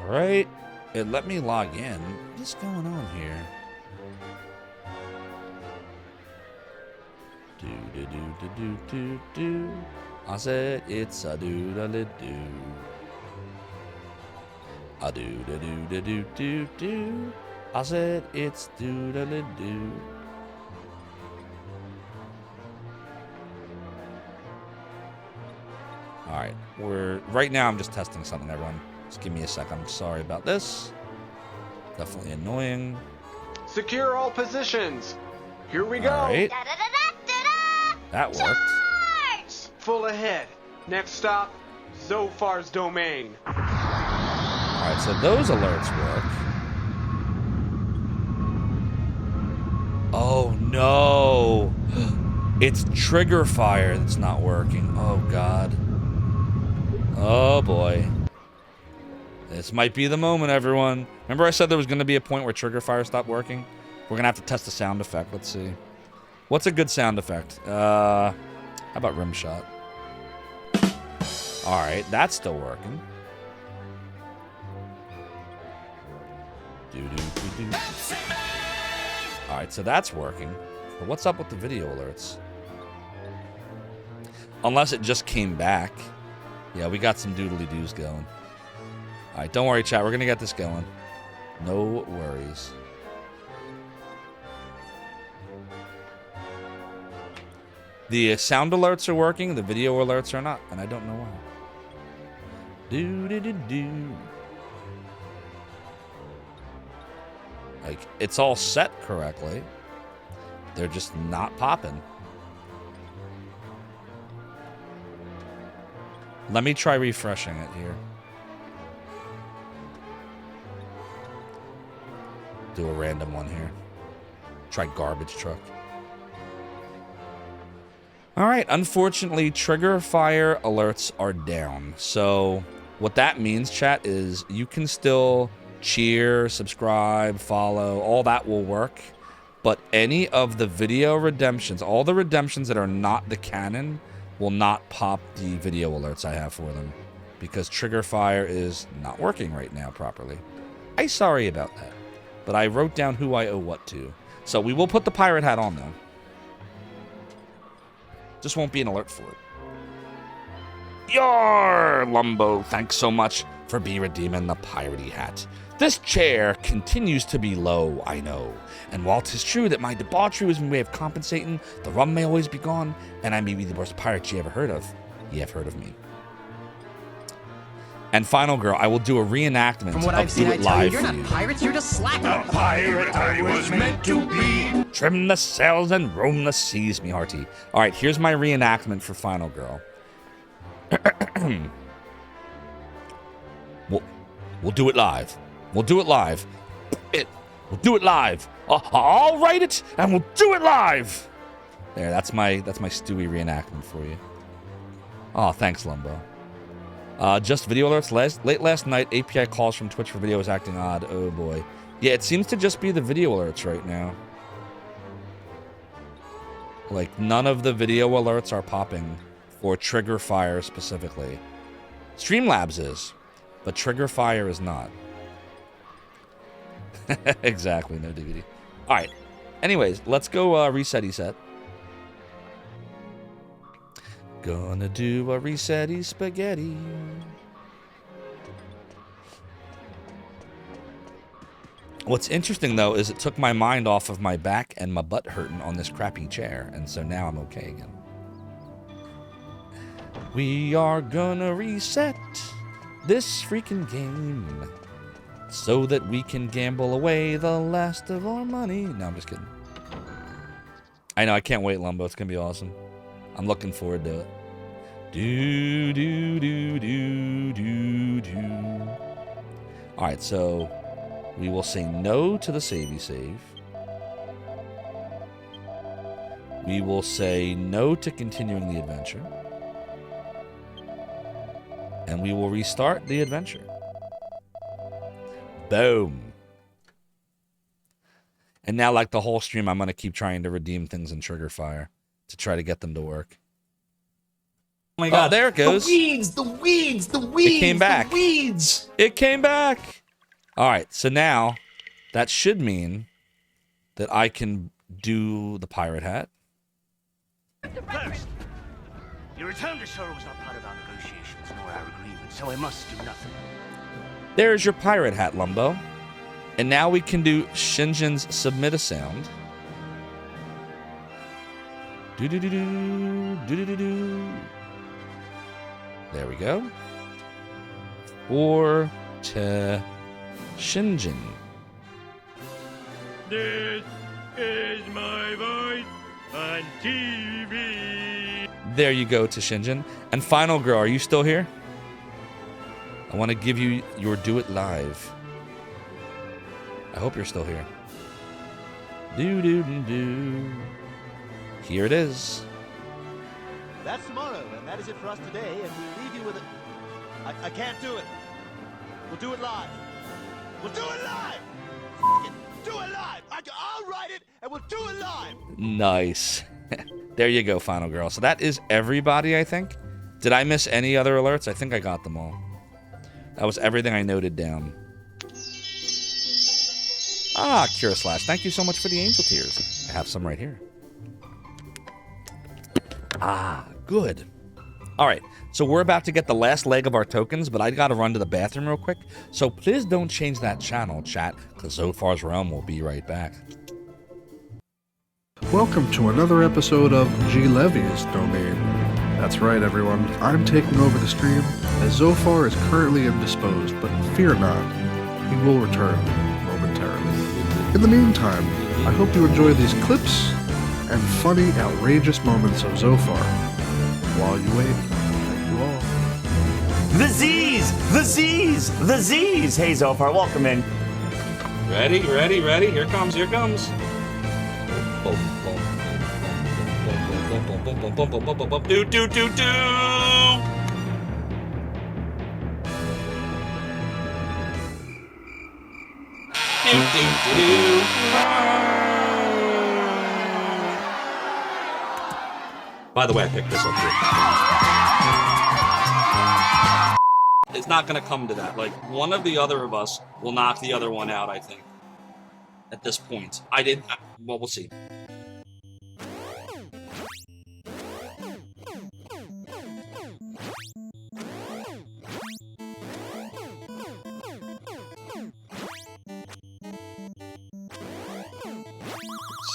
Alright, it let me log in. What is going on here? Do do do do do do do. I said it's a do da da do. A do da do da do do do. I said it's do da da do. Alright, right now I'm just testing something, everyone. Just give me a sec. I'm sorry about this. Definitely annoying. Secure all positions. Here we go. All right. That worked. Charge! Full ahead. Next stop, Zophar's domain. All right, so those alerts work. Oh no! It's trigger fire that's not working. Oh god. Oh boy. This might be the moment, everyone. Remember I said there was going to be a point where trigger fire stopped working? We're going to have to test the sound effect. Let's see. What's a good sound effect? How about rim shot? All right, that's still working. Do-do-do-do. All right, so that's working. But what's up with the video alerts? Unless it just came back. Yeah, we got some doodly-doos going. All right, don't worry, chat. We're going to get this going. No worries. The sound alerts are working. The video alerts are not, and I don't know why. Do-do-do-do. Like, it's all set correctly. They're just not popping. Let me try refreshing it here. Do a random one here. Try garbage truck. All right, unfortunately, trigger fire alerts are down. So what that means, chat, is you can still cheer, subscribe, follow, all that will work. But any of the video redemptions, all the redemptions that are not the canon, will not pop the video alerts I have for them. Because trigger fire is not working right now properly. I'm sorry about that. But I wrote down who I owe what to. So we will put the pirate hat on, though. Just won't be an alert for it. Yar, Lumbo, thanks so much for redeeming the piratey hat. This chair continues to be low, I know. And while 'tis true that my debauchery was my way of compensating, the rum may always be gone, and I may be the worst pirate you ever heard of. You have heard of me. And final girl, I will do a reenactment From what of I've seen, Do I It tell you, Live you're for not you. pirates, you're just slackers. The pirate I was meant to be. Trim the sails and roam the seas, me hearty. All right, here's my reenactment for final girl. We'll do it live. We'll do it live. We'll do it live. I'll write it, and we'll do it live. There, that's my Stewie reenactment for you. Oh, thanks, Lumbo. Just video alerts. Late last night, API calls from Twitch for video was acting odd. Oh boy. Yeah, it seems to just be the video alerts right now. Like, none of the video alerts are popping for Trigger Fire specifically. Streamlabs is, but Trigger Fire is not. Exactly, no DVD. All right. Anyways, let's go reset-y set. Gonna do a reset-y spaghetti. What's interesting, though, is it took my mind off of my back and my butt hurting on this crappy chair, and so now I'm okay again. We are gonna reset this freaking game so that we can gamble away the last of our money. No, I'm just kidding. I know, I can't wait, Lumbo. It's gonna be awesome. I'm looking forward to it. Do, do, do, do, do, do. All right, so we will say no to the savey save. We will say no to continuing the adventure. And we will restart the adventure. Boom. And now, like the whole stream, I'm going to keep trying to redeem things in Trigger Fire to try to get them to work. Oh my god. Oh, there it goes. The weeds, the weeds, the weeds. It came back. The weeds. It came back. All right, so now that should mean that I can do the pirate hat. First, your return to Shore was not part of our negotiations nor our agreement, so I must do nothing. There's your pirate hat, Lumbo. And now we can do Shinjin's submit a sound. Do-do-do-do, do-do-do-do. There we go. For to Shinjin. This is my voice on TV. There you go to Shinjin. And Final Girl, are you still here? I want to give you your Do It Live. I hope you're still here. Do-do-do-do. Here it is. That's tomorrow, and that is it for us today, and we'll leave you with it. I can't do it. We'll do it live. We'll do it live! F it. Do it live! I'll write it, and we'll do it live! Nice. There you go, Final Girl. So that is everybody, I think. Did I miss any other alerts? I think I got them all. That was everything I noted down. Ah, Kira Slash, thank you so much for the angel tears. I have some right here. Ah, good. All right, so we're about to get the last leg of our tokens, but I gotta run to the bathroom real quick. So please don't change that channel, chat, because Zophar's Realm will be right back. Welcome to another episode of G. Levy's Domain. That's right, everyone. I'm taking over the stream, as Zophar is currently indisposed, but fear not, he will return momentarily. In the meantime, I hope you enjoy these clips and funny, outrageous moments of Zophar. While you wait, thank you all. The Z's! The Z's! The Z's! Hey, Zophar, welcome in. Ready, ready, ready. Here comes, here comes. Do, do, do, do. Do, do, do, do. By the way, I picked this up here. It's not going to come to that. Like, one of the other of us will knock the other one out, I think. At this point. I didn't... Well, we'll see.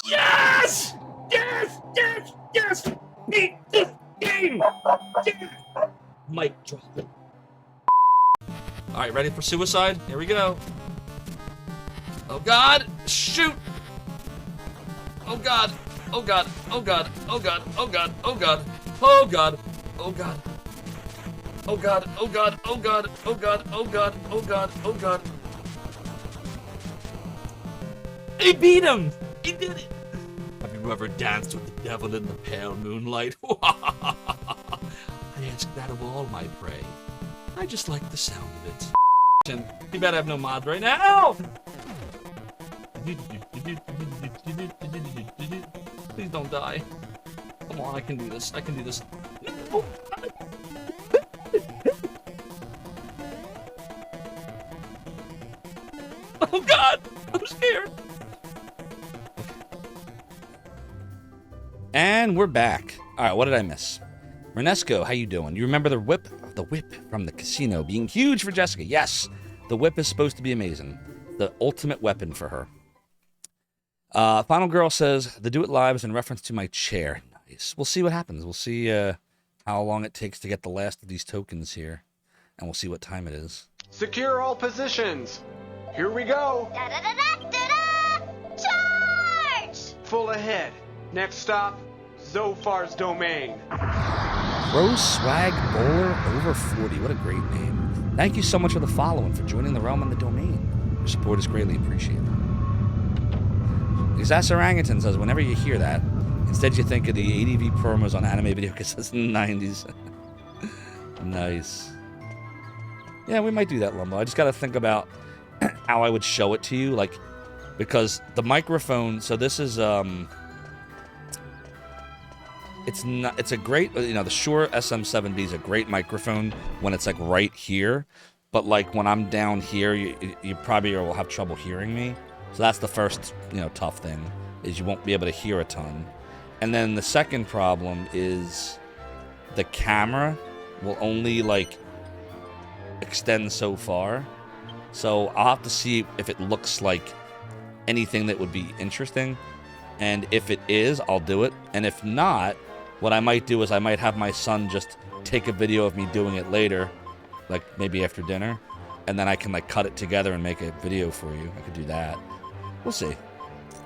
Yes! Yes! Yes! Yes! Beat this game! Yes! Mic drop. Alright, ready for suicide? Here we go. Oh god! Shoot! Oh god! Oh god! Oh god! Oh god! Oh god! Oh god! Oh god! Oh god! Oh god! Oh god! Oh god! Oh god! Oh god! Oh god! Oh god! He beat him! He did it! Happy Whoever danced with the devil in the pale moonlight. I ask that of all my prey. I just like the sound of it. You better have no mods right now! Please don't die. Come on, I can do this. I can do this. No. Oh God! I'm scared. And we're back. All right, what did I miss? Renesco, how you doing? You remember the whip from the casino being huge for Jessica? Yes, the whip is supposed to be amazing. The ultimate weapon for her. Final Girl says, the Do It Live is in reference to my chair. Nice. We'll see what happens. We'll see how long it takes to get the last of these tokens here. And we'll see what time it is. Secure all positions. Here we go. Charge! Full ahead. Next stop, Zophar's domain. Pro Swag Bowler over 40. What a great name. Thank you so much for the follow and for joining the realm and the domain. Your support is greatly appreciated. Exas Orangutan says, whenever you hear that, instead you think of the ADV promos on anime video cassettes in the 90s. Nice. Yeah, we might do that, Lumbo. I just got to think about how I would show it to you, like, because the microphone, so this is, it's a great, the Shure SM7B is a great microphone when it's like right here, but like when I'm down here, you probably will have trouble hearing me. So that's the first, tough thing, is you won't be able to hear a ton. And then the second problem is the camera will only like extend so far. So I'll have to see if it looks like anything that would be interesting. And if it is, I'll do it. And if not, what I might do is I might have my son just take a video of me doing it later, like maybe after dinner, and then I can like cut it together and make a video for you. I could do that. We'll see.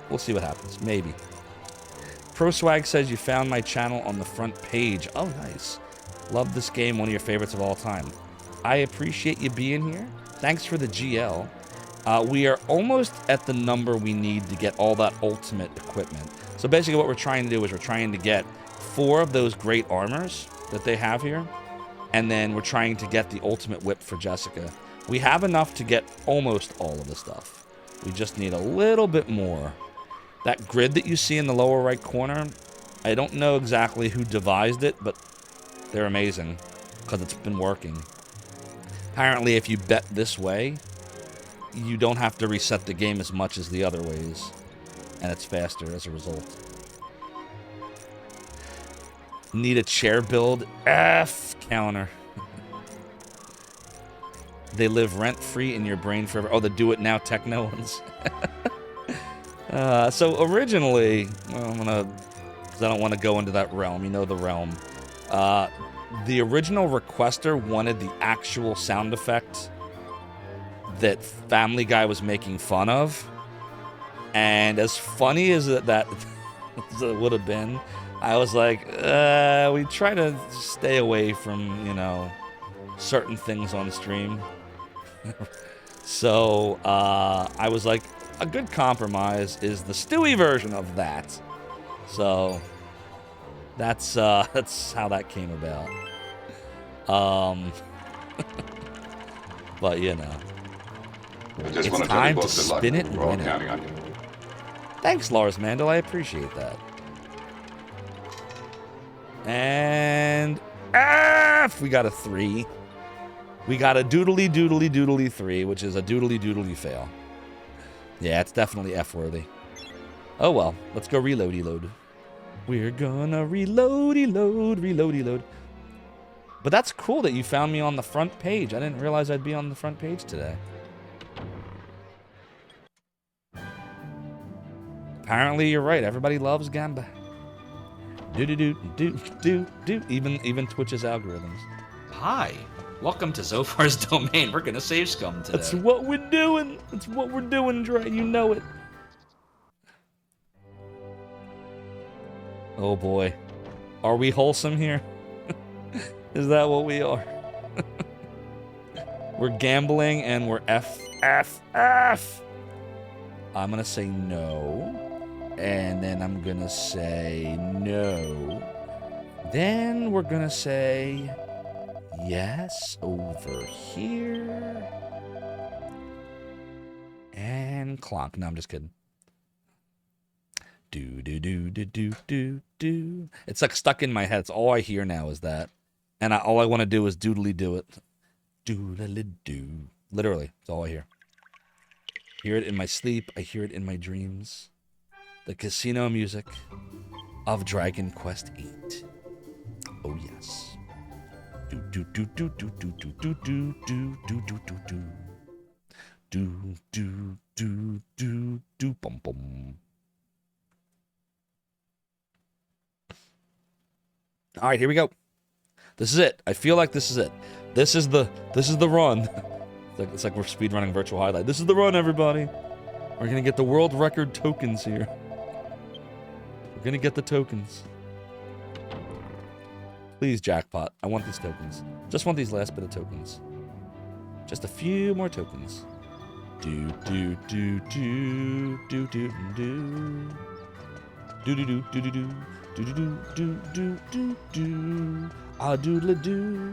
We'll see what happens. Maybe. Pro Swag says you found my channel on the front page. Oh, nice. Love this game. One of your favorites of all time. I appreciate you being here. Thanks for the GL. We are almost at the number we need to get all that ultimate equipment. So basically what we're trying to do is we're trying to get 4 of those great armors that they have here. And then we're trying to get the ultimate whip for Jessica. We have enough to get almost all of the stuff. We just need a little bit more. That grid that you see in the lower right corner, I don't know exactly who devised it, but they're amazing because it's been working. Apparently, if you bet this way, you don't have to reset the game as much as the other ways, and it's faster as a result. Need a chair build? F counter. They live rent-free in your brain forever. Oh, the do-it-now techno ones. So originally, well, because I don't want to go into that realm. You know the realm. The original requester wanted the actual sound effect that Family Guy was making fun of. And as funny as that as it would have been, I was like, we try to stay away from, certain things on stream. So I was like, a good compromise is the Stewie version of that. So that's how that came about. But it's time to spin it and win it. Thanks, Lars Mandel. I appreciate that. And we got a 3. We got a doodly 3, which is a doodly fail. Yeah, it's definitely F-worthy. Oh well, let's go reloady load. We're gonna reloady load. But that's cool that you found me on the front page. I didn't realize I'd be on the front page today. Apparently you're right. Everybody loves Gamba. Do. Even Twitch's algorithms. Hi. Welcome to Zophar's domain. We're gonna save scum today. That's what we're doing. That's what we're doing, Dre. You know it. Oh boy. Are we wholesome here? Is that what we are? We're gambling and we're F. I'm gonna say no. And then I'm gonna say no. Then we're gonna say yes over here. And clonk. No, I'm just kidding. Do do do do do do do. It's like stuck in my head. It's all I hear now is that, and all I want to do is doodly do it. Doodly do. Literally, it's all I hear. Hear it in my sleep. I hear it in my dreams. The casino music of Dragon Quest VIII. Oh yes. Do do do do do do do do do do do do do do. Do do do do do bum bum. All right, here we go. This is it. I feel like this is it. This is the run. It's like we're speedrunning Virtual Highlight. This is the run, everybody. We're gonna get the world record tokens here. We're gonna get the tokens. Please, jackpot. I want these tokens. Just want these last bit of tokens. Just a few more tokens. Do do do do do do do. Do do do do do do. Do do do do do do. A doodle do.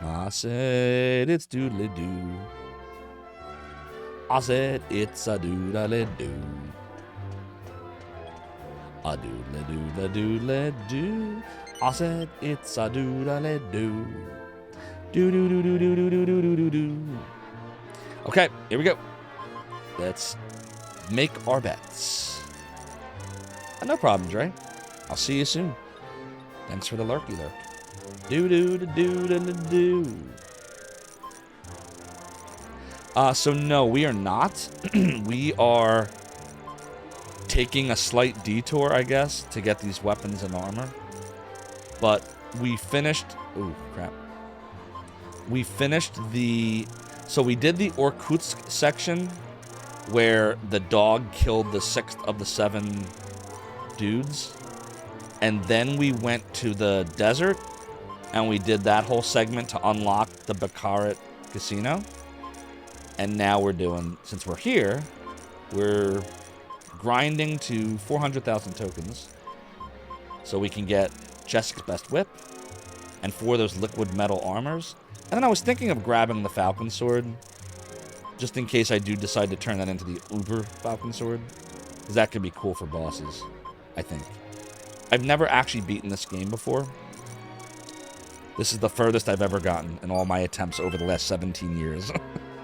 I said it's doodle do. I said it's a doodle do. A doodle doodle do. I said it's a doodle do. Do do do do do do do do do do. Okay, here we go. Let's make our bets. No problem, Dre. I'll see you soon. Thanks for the lurky lurk. Do do do do do do. So no, we are not. We are taking a slight detour, I guess, to get these weapons and armor. But we finished. Ooh, crap. We finished the. So we did the Irkutsk section, where the dog killed the 6th of the 7 dudes. And then we went to the desert, and we did that whole segment to unlock the Bakarat Casino. And now we're doing, since we're here, we're grinding to 400,000 tokens, so we can get Jessic's Best Whip, and 4 of those liquid metal armors. And then I was thinking of grabbing the Falcon Sword, just in case I do decide to turn that into the Uber Falcon Sword, because that could be cool for bosses, I think. I've never actually beaten this game before. This is the furthest I've ever gotten in all my attempts over the last 17 years.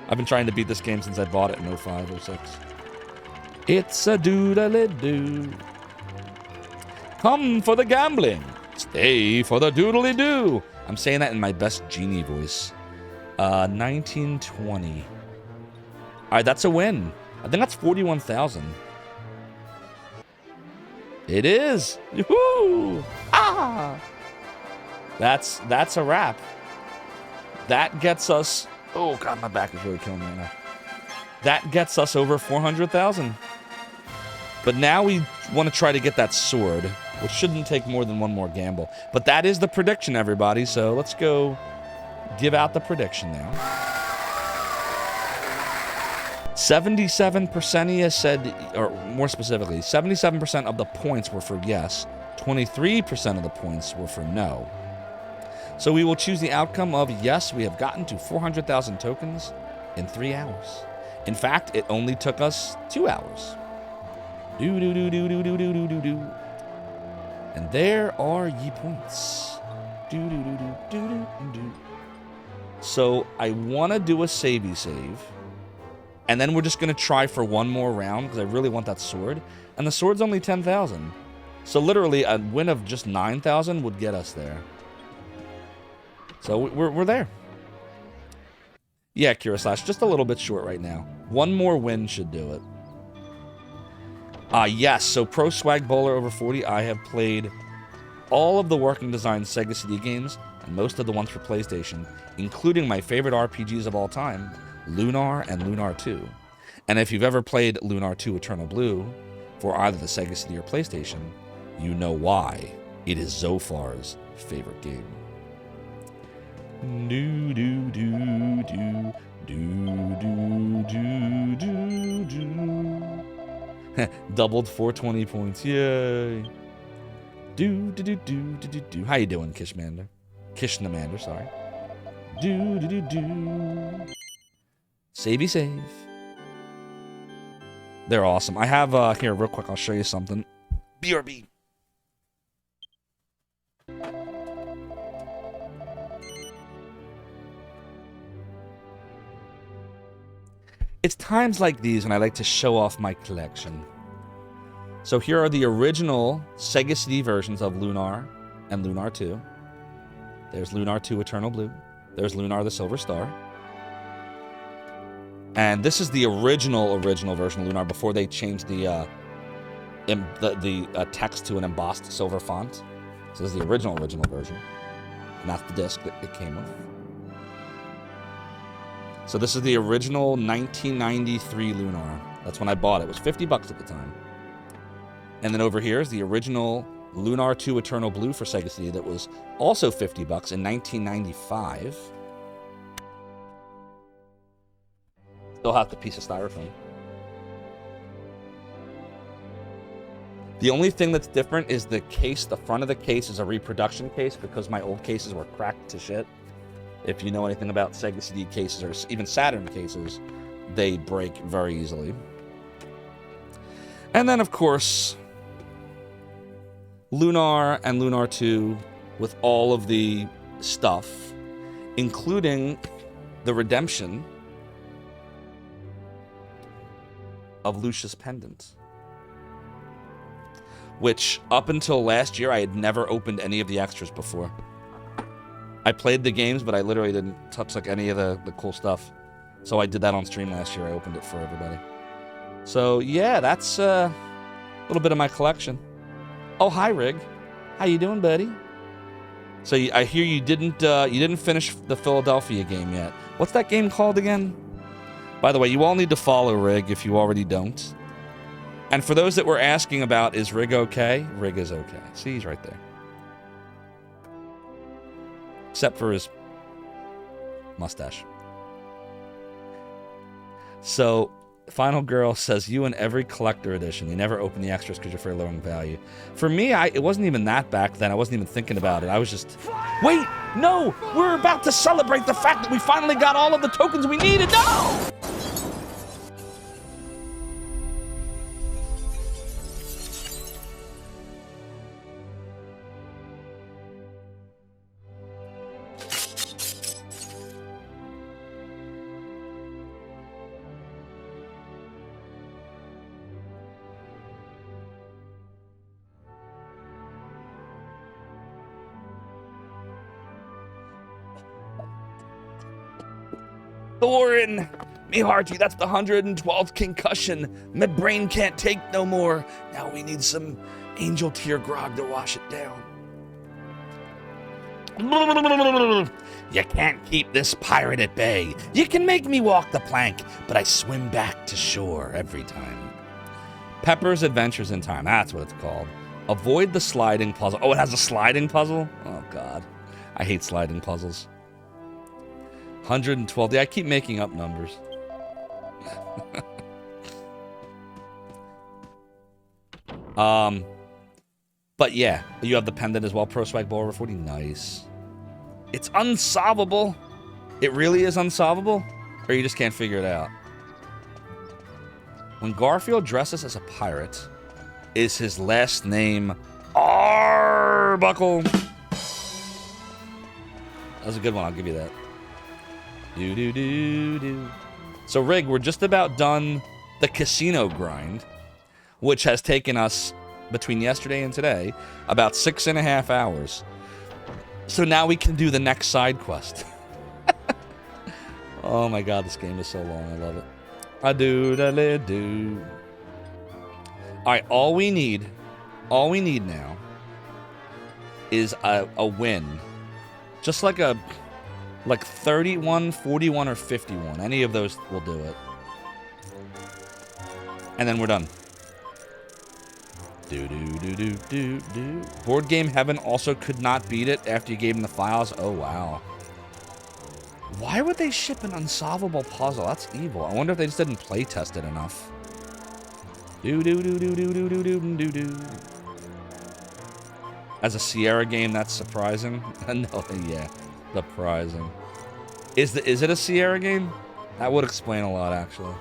I've been trying to beat this game since I bought it in 05 or 06. It's a doodly-doo. Come for the gambling. Stay for the doodly-doo. I'm saying that in my best genie voice. 1920. All right, that's a win. I think that's 41,000. It is. Yoo-hoo! Ah! That's a wrap. That gets us. Oh god, my back is really killing me right now. That gets us over 400,000. But now we want to try to get that sword, which shouldn't take more than one more gamble. But that is the prediction, everybody. So let's go give out the prediction now. 77% of you said, or more specifically, 77% of the points were for yes. 23% of the points were for no. So we will choose the outcome of yes, we have gotten to 400,000 tokens in 3 hours. In fact, it only took us 2 hours. Do do do do do do do do do do. And there are ye points. Do do do do do do do. So I want to do a savey save. And then we're just going to try for one more round because I really want that sword. And the sword's only 10,000. So literally a win of just 9,000 would get us there. So we're there. Yeah, Kira Slash, just a little bit short right now. One more win should do it. Yes, so Pro Swag Bowler over 40, I have played all of the working design Sega CD games and most of the ones for PlayStation, including my favorite RPGs of all time, Lunar and Lunar 2. And if you've ever played Lunar 2 Eternal Blue for either the Sega CD or PlayStation, you know why it is Zophar's favorite game. Do do do do do do do do do. Doubled 420 points. Yay. Do. How you doing, Kishmander? Kishnamander, sorry. Do. Savey save. They're awesome. I have, here, real quick, I'll show you something. BRB. It's times like these when I like to show off my collection. So here are the original Sega CD versions of Lunar and Lunar 2. There's Lunar 2 Eternal Blue. There's Lunar the Silver Star. And this is the original version of Lunar before they changed the text to an embossed silver font. So this is the original version. And that's the disc that it came with. So this is the original 1993 Lunar. That's when I bought it. It was $50 at the time. And then over here is the original Lunar 2 Eternal Blue for Sega CD that was also $50 in 1995. Still have the piece of styrofoam. The only thing that's different is the case. The front of the case is a reproduction case because my old cases were cracked to shit. If you know anything about Sega CD cases or even Saturn cases, they break very easily. And then, of course, Lunar and Lunar 2 with all of the stuff, including the redemption of Lucia's pendant, which up until last year I had never opened any of the extras before. I played the games, but I literally didn't touch like any of the cool stuff. So I did that on stream last year. I opened it for everybody. So yeah, that's a little bit of my collection. Oh, hi Rig, how you doing, buddy? So I hear you didn't finish the Philadelphia game yet. What's that game called again? By the way, you all need to follow Rig if you already don't. And for those that were asking about, is Rig okay? Rig is okay. See, he's right there. Except for his mustache. So, Final Girl says, you in every collector edition. You never open the extras because you're afraid of lowering value. For me, it wasn't even that back then. I wasn't even thinking about it. I was just... Wait! No! We're about to celebrate the fact that we finally got all of the tokens we needed! No! Thorin! Me hearty, that's the 112th concussion. My brain can't take no more. Now we need some angel tear grog to wash it down. You can't keep this pirate at bay. You can make me walk the plank, but I swim back to shore every time. Pepper's Adventures in Time, that's what it's called. Avoid the sliding puzzle. Oh, it has a sliding puzzle? Oh, God. I hate sliding puzzles. 112. Yeah, I keep making up numbers. But yeah, you have the pendant as well. Pro Swag Ball over 40. Nice. It's unsolvable. It really is unsolvable? Or you just can't figure it out? When Garfield dresses as a pirate, is his last name Arbuckle? That was a good one, I'll give you that. Do. So, Rig, we're just about done the casino grind, which has taken us, between yesterday and today, about 6.5 hours. So now we can do the next side quest. Oh my god, this game is so long. I love it. I-do-da-le-do. Alright, all we need now is a win. Just like 31, 41, or 51. Any of those will do it. And then we're done. Do. Board Game Heaven also could not beat it after you gave him the files. Oh, wow. Why would they ship an unsolvable puzzle? That's evil. I wonder if they just didn't play test it enough. Do do do do do do do do do do. As a Sierra game, that's surprising. No, yeah, surprising. Is it a Sierra game? That would explain a lot, actually.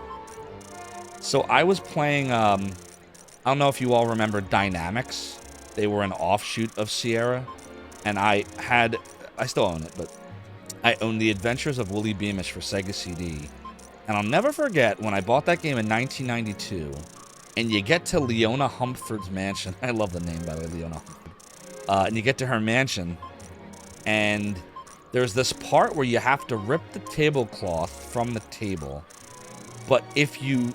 So I was playing. I don't know if you all remember Dynamics. They were an offshoot of Sierra, and I still own it, but I own The Adventures of Willie Beamish for Sega CD. And I'll never forget when I bought that game in 1992, and you get to Leona Humford's mansion. I love the name, by the way, Leona Humford. And you get to her mansion, and there's this part where you have to rip the tablecloth from the table. But if you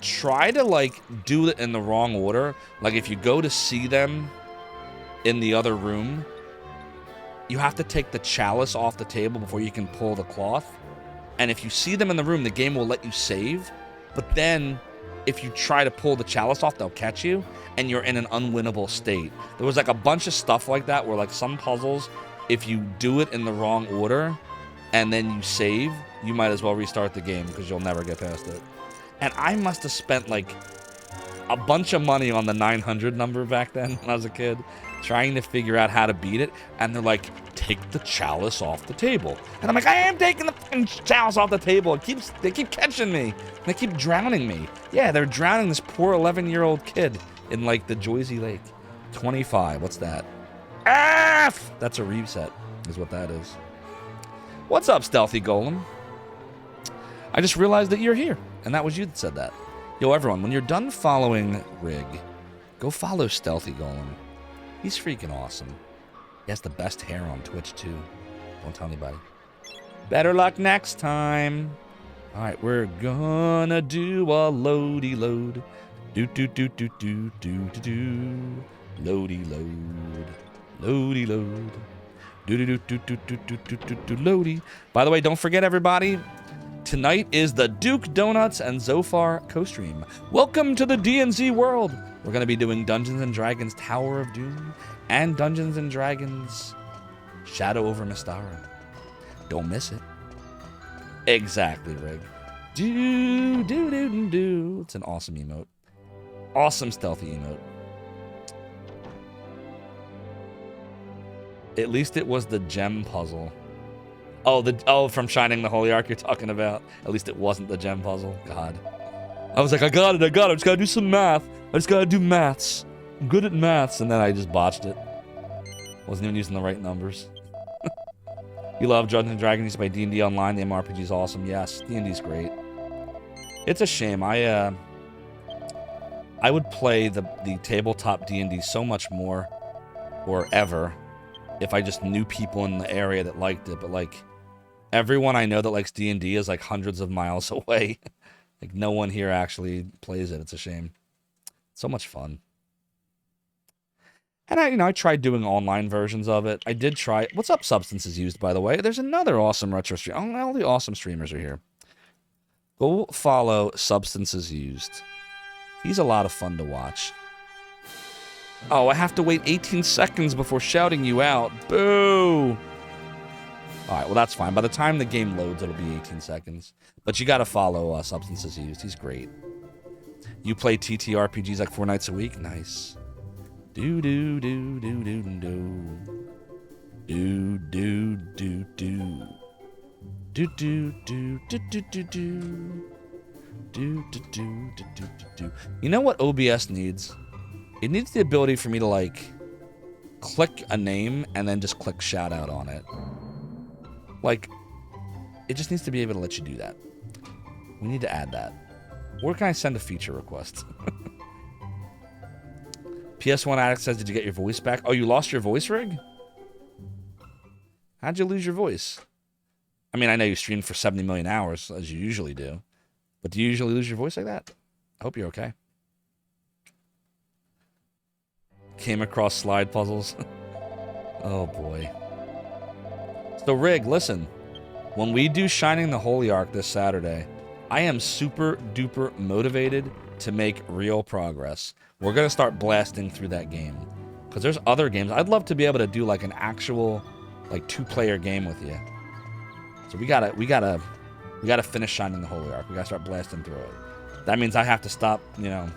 try to, like, do it in the wrong order, like if you go to see them in the other room, you have to take the chalice off the table before you can pull the cloth. And if you see them in the room, the game will let you save. But then, if you try to pull the chalice off, they'll catch you, and you're in an unwinnable state. There was like a bunch of stuff like that where, like, some puzzles, if you do it in the wrong order and then you save, you might as well restart the game because you'll never get past it. And I must have spent like a bunch of money on the 900 number back then when I was a kid, trying to figure out how to beat it. And they're like, take the chalice off the table. And I'm like, I am taking the fucking chalice off the table. They keep catching me. They keep drowning me. Yeah, they're drowning this poor 11-year-old kid in like the Joyzy Lake. 25, what's that? F! That's a reset, is what that is. What's up, Stealthy Golem? I just realized that you're here, and that was you that said that. Yo, everyone, when you're done following Rig, go follow Stealthy Golem. He's freaking awesome. He has the best hair on Twitch, too. Don't tell anybody. Better luck next time. All right, we're gonna do a loady load. Do do do do do do do do. Loady load. Loady load. Do do do do do do do do do do loady. By the way, don't forget, everybody. Tonight is the Duke Donuts and Zophar co-stream. Welcome to the D&Z world. We're going to be doing Dungeons & Dragons Tower of Doom and Dungeons & Dragons Shadow over Mystara. Don't miss it. Exactly, Rig. Do, do, do, do, do. It's an awesome emote. Awesome stealthy emote. At least it was the gem puzzle. Oh, from Shining the Holy Ark you're talking about. At least it wasn't the gem puzzle. God. I was like, I got it. I just gotta do some math. I just gotta do maths. I'm good at maths. And then I just botched it. Wasn't even using the right numbers. You love Dungeons & Dragons. You used to play D&D online. The MMORPG is awesome. Yes, D&D's great. It's a shame. I would play the tabletop D&D so much more, or ever, if I just knew people in the area that liked it. But, like, everyone I know that likes D&D is, like, hundreds of miles away. Like, no one here actually plays it. It's a shame. So much fun. And I tried doing online versions of it. I did try. What's up, Substances Used, by the way? There's another awesome retro stream. Oh, all the awesome streamers are here. Go follow Substances Used. He's a lot of fun to watch. Oh, I have to wait 18 seconds before shouting you out. Boo! Alright, well, that's fine. By the time the game loads, it'll be 18 seconds. But you gotta follow Substances Used. He's great. You play TTRPGs like 4 nights a week? Nice. Do do do do do do do do do do do do do do do do do do do do. You know what OBS needs? It needs the ability for me to, like, click a name and then just click shout out on it. Like, it just needs to be able to let you do that. We need to add that. Where can I send a feature request? PS1 Addict says, did you get your voice back? Oh, you lost your voice, Rig? How'd you lose your voice? I mean, I know you streamed for 70 million hours, as you usually do. But do you usually lose your voice like that? I hope you're okay. Came across slide puzzles. Oh, boy. So, Rig, listen. When we do Shining the Holy Ark this Saturday, I am super duper motivated to make real progress. We're going to start blasting through that game. Because there's other games. I'd love to be able to do, like, an actual, like, 2-player game with you. So we gotta We got to finish shining the Holy Ark. We got to start blasting through it. That means I have to stop, you know,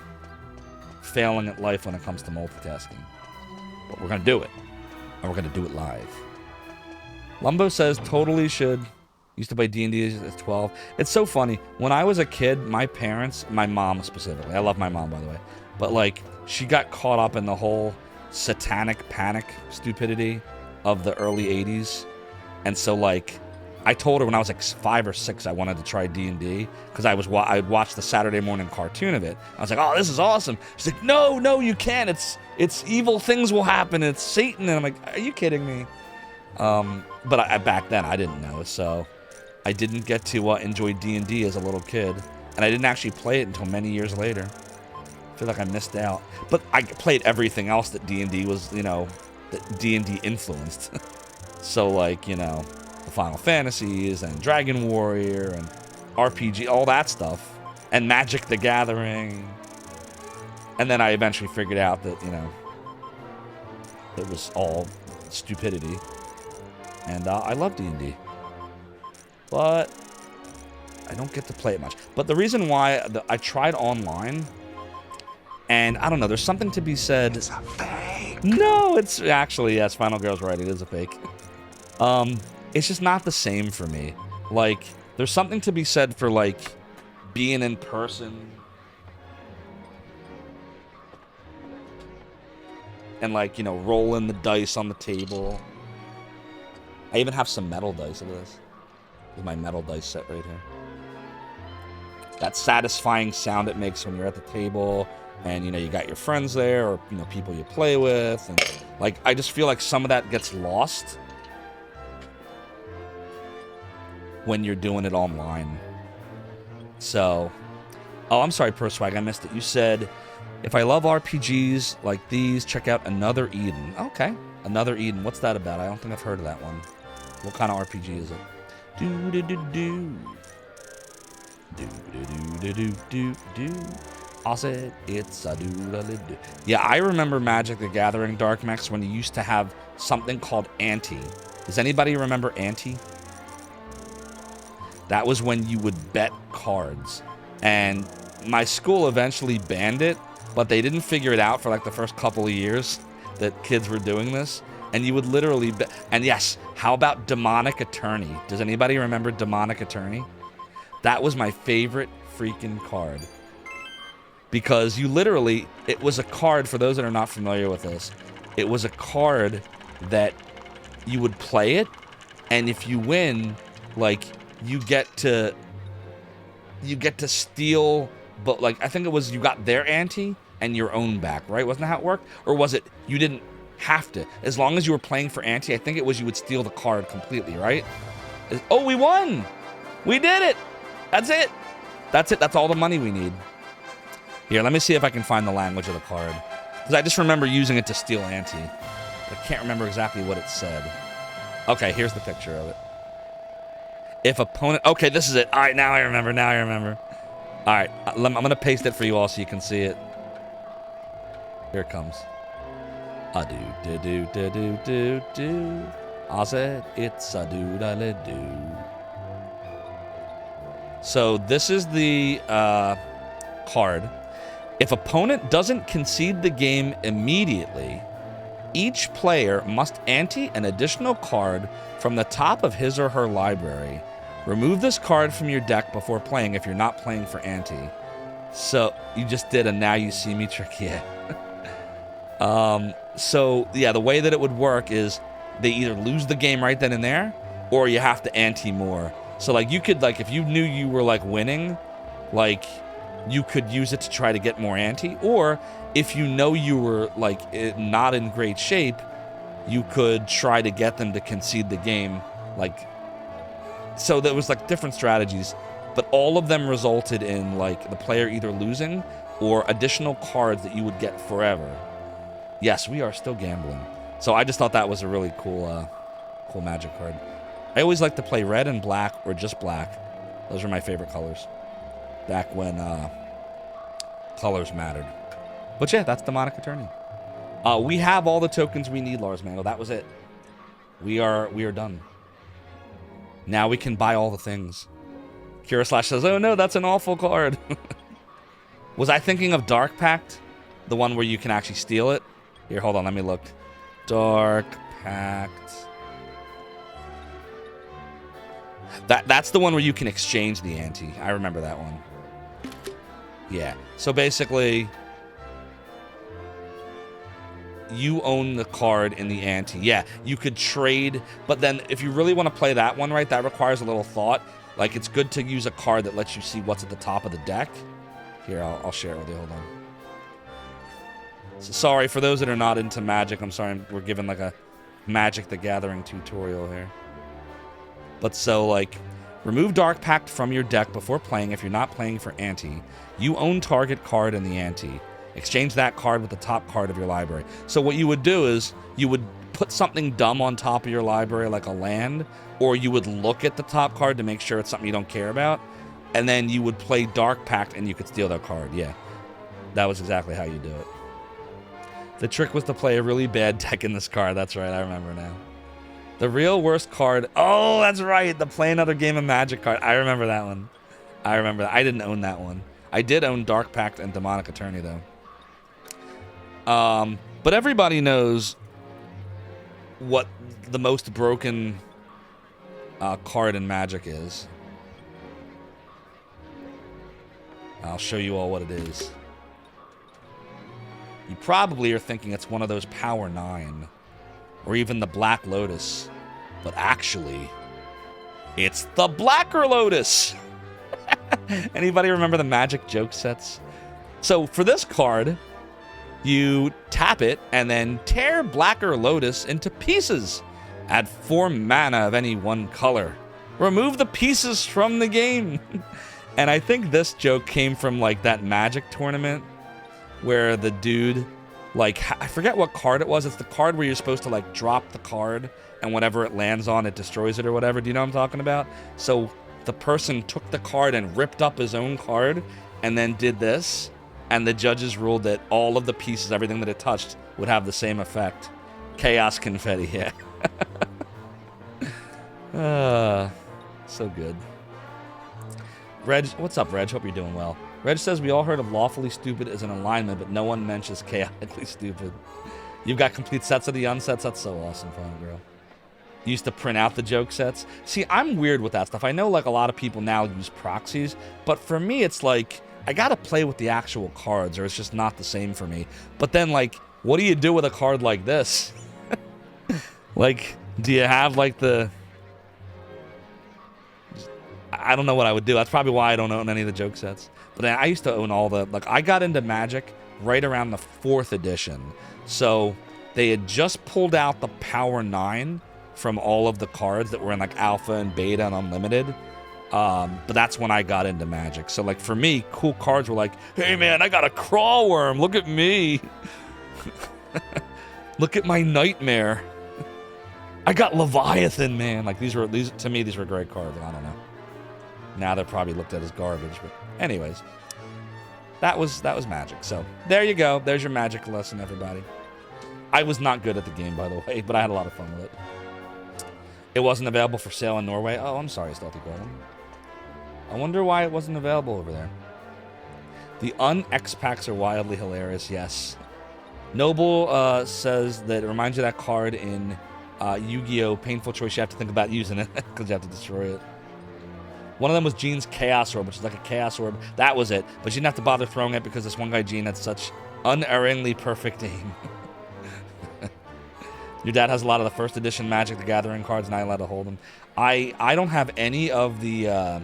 failing at life when it comes to multitasking. But we're going to do it. And we're going to do it live. Lumbo says totally should. Used to play D&D at 12. It's so funny. When I was a kid, my parents, my mom specifically, I love my mom, by the way, but, like, she got caught up in the whole satanic panic stupidity of the early 80s. And so, like, I told her when I was, like, 5 or 6 I wanted to try D&D because I'd watch the Saturday morning cartoon of it. I was like, oh, this is awesome. She's like, no, you can't. It's evil things will happen. It's Satan. And I'm like, are you kidding me? But back then, I didn't know, so I didn't get to enjoy D&D as a little kid. And I didn't actually play it until many years later. I feel like I missed out. But I played everything else that D&D was, you know, that D&D influenced. So, like, you know, the Final Fantasies and Dragon Warrior and RPG, all that stuff. And Magic the Gathering. And then I eventually figured out that, you know, it was all stupidity. And I love D&D. But I don't get to play it much. But the reason why I tried online, and I don't know, there's something to be said. It's a fake. No, it's actually, yes, Final Girl's right, it is a fake. It's just not the same for me. Like, there's something to be said for, like, being in person. And, like, you know, rolling the dice on the table. I even have some metal dice. Look at this. This is my metal dice set right here. That satisfying sound it makes when you're at the table and, you know, you got your friends there or, you know, people you play with. And, like, I just feel like some of that gets lost when you're doing it online. So, oh, I'm sorry, Perswag, I missed it. You said, if I love RPGs like these, check out Another Eden. Okay, Another Eden. What's that about? I don't think I've heard of that one. What kind of RPG is it? Do-do-do-do. Do-do-do-do-do-do. I said, it's a do-do-do-do. Yeah, I remember Magic the Gathering Dark Mechs when you used to have something called Ante. Does anybody remember Ante? That was when you would bet cards. And my school eventually banned it, but they didn't figure it out for like the first couple of years that kids were doing this. And you would literally bet. And yes, how about Demonic Attorney? Does anybody remember Demonic Attorney? That was my favorite freaking card. Because you literally, it was a card, for those that are not familiar with this, it was a card that you would play it, and if you win, like, you get to steal, but like, I think it was you got their ante and your own back, right? Wasn't that how it worked? Or was it you didn't have to? As long as you were playing for ante, I think it was you would steal the card completely, right? Oh, we won! We did it! That's it! That's it, that's all the money we need. Here, let me see if I can find the language of the card. Because I just remember using it to steal ante. I can't remember exactly what it said. Okay, here's the picture of it. If opponent... Okay, this is it. All right, now I remember. All right, I'm going to paste it for you all so you can see it. Here it comes. A-do-do-do-do-do-do. I said it's a-do-da-le-do. So this is the card. If opponent doesn't concede the game immediately, each player must ante an additional card from the top of his or her library. Remove this card from your deck before playing if you're not playing for ante. So you just did a now you see me trick, yeah. So yeah, the way that it would work is they either lose the game right then and there, or you have to ante more. So like you could, like, if you knew you were like winning, like you could use it to try to get more ante, or if you know you were like not in great shape, you could try to get them to concede the game. Like, so there was like different strategies, but all of them resulted in like the player either losing or additional cards that you would get forever. Yes, we are still gambling. So I just thought that was a really cool, cool Magic card. I always like to play red and black or just black. Those are my favorite colors. Back when colors mattered. But yeah, that's Demonic Attorney. We have all the tokens we need, Lars Mandel. That was it. We are done. Now we can buy all the things. Kira Slash says, oh no, that's an awful card. Was I thinking of Dark Pact? The one where you can actually steal it? Here, hold on, let me look. Dark Pact. That's the one where you can exchange the ante. I remember that one. Yeah. So basically, you own the card in the ante. Yeah, you could trade, but then if you really want to play that one right, that requires a little thought. Like, it's good to use a card that lets you see what's at the top of the deck. Here, I'll share it with you. Hold on. So, sorry, for those that are not into Magic, I'm sorry, we're giving like a Magic the Gathering tutorial here. But so, like, remove Dark Pact from your deck before playing if you're not playing for ante. You own target card in the ante. Exchange that card with the top card of your library. So what you would do is you would put something dumb on top of your library, like a land, or you would look at the top card to make sure it's something you don't care about, and then you would play Dark Pact and you could steal that card. Yeah, that was exactly how you do it. The trick was to play a really bad deck in this card. That's right, I remember now. The real worst card. Oh, that's right. The Play Another Game of Magic card. I remember that one. I remember that. I didn't own that one. I did own Dark Pact and Demonic Attorney, though. But everybody knows what the most broken card in Magic is. I'll show you all what it is. You probably are thinking it's one of those Power 9. Or even the Black Lotus. But actually, it's the Blacker Lotus! Anybody remember the Magic joke sets? So for this card, you tap it and then tear Blacker Lotus into pieces. Add 4 mana of any one color. Remove the pieces from the game. And I think this joke came from like that Magic tournament where the dude, like, I forget what card it was. It's the card where you're supposed to like drop the card and whatever it lands on, it destroys it or whatever. Do you know what I'm talking about? So the person took the card and ripped up his own card and then did this. And the judges ruled that all of the pieces, everything that it touched, would have the same effect. Chaos confetti, yeah. So good. Reg, what's up, Reg? Hope you're doing well. Reg says, we all heard of lawfully stupid as an alignment, but no one mentions chaotically stupid. You've got complete sets of the unsets? That's so awesome, Fun Girl. You used to print out the joke sets. See, I'm weird with that stuff. I know like a lot of people now use proxies, but for me, it's like, I gotta play with the actual cards, or it's just not the same for me. But then, like, what do you do with a card like this? Like, do you have, like, the... I don't know what I would do. That's probably why I don't own any of the joke sets. But I used to own all the... Like, I got into Magic right around the 4th edition. So, they had just pulled out the Power 9 from all of the cards that were in, like, Alpha and Beta and Unlimited. But that's when I got into Magic. So, like, for me, cool cards were like, hey, man, I got a Crawl Worm. Look at me. Look at my Nightmare. I got Leviathan, man. Like, these to me, these were great cards. I don't know. Now they're probably looked at as garbage. But anyways, that was Magic. So, there you go. There's your Magic lesson, everybody. I was not good at the game, by the way, but I had a lot of fun with it. It wasn't available for sale in Norway. Oh, I'm sorry, Stealthy Golem. I wonder why it wasn't available over there. The un-X packs are wildly hilarious, yes. Noble says that it reminds you of that card in Yu-Gi-Oh! Painful Choice. You have to think about using it because you have to destroy it. One of them was Gene's Chaos Orb, which is like a Chaos Orb. That was it. But you didn't have to bother throwing it because this one guy, Gene, had such unerringly perfect aim. Your dad has a lot of the 1st edition Magic the Gathering cards, not allowed to hold them. I don't have any of the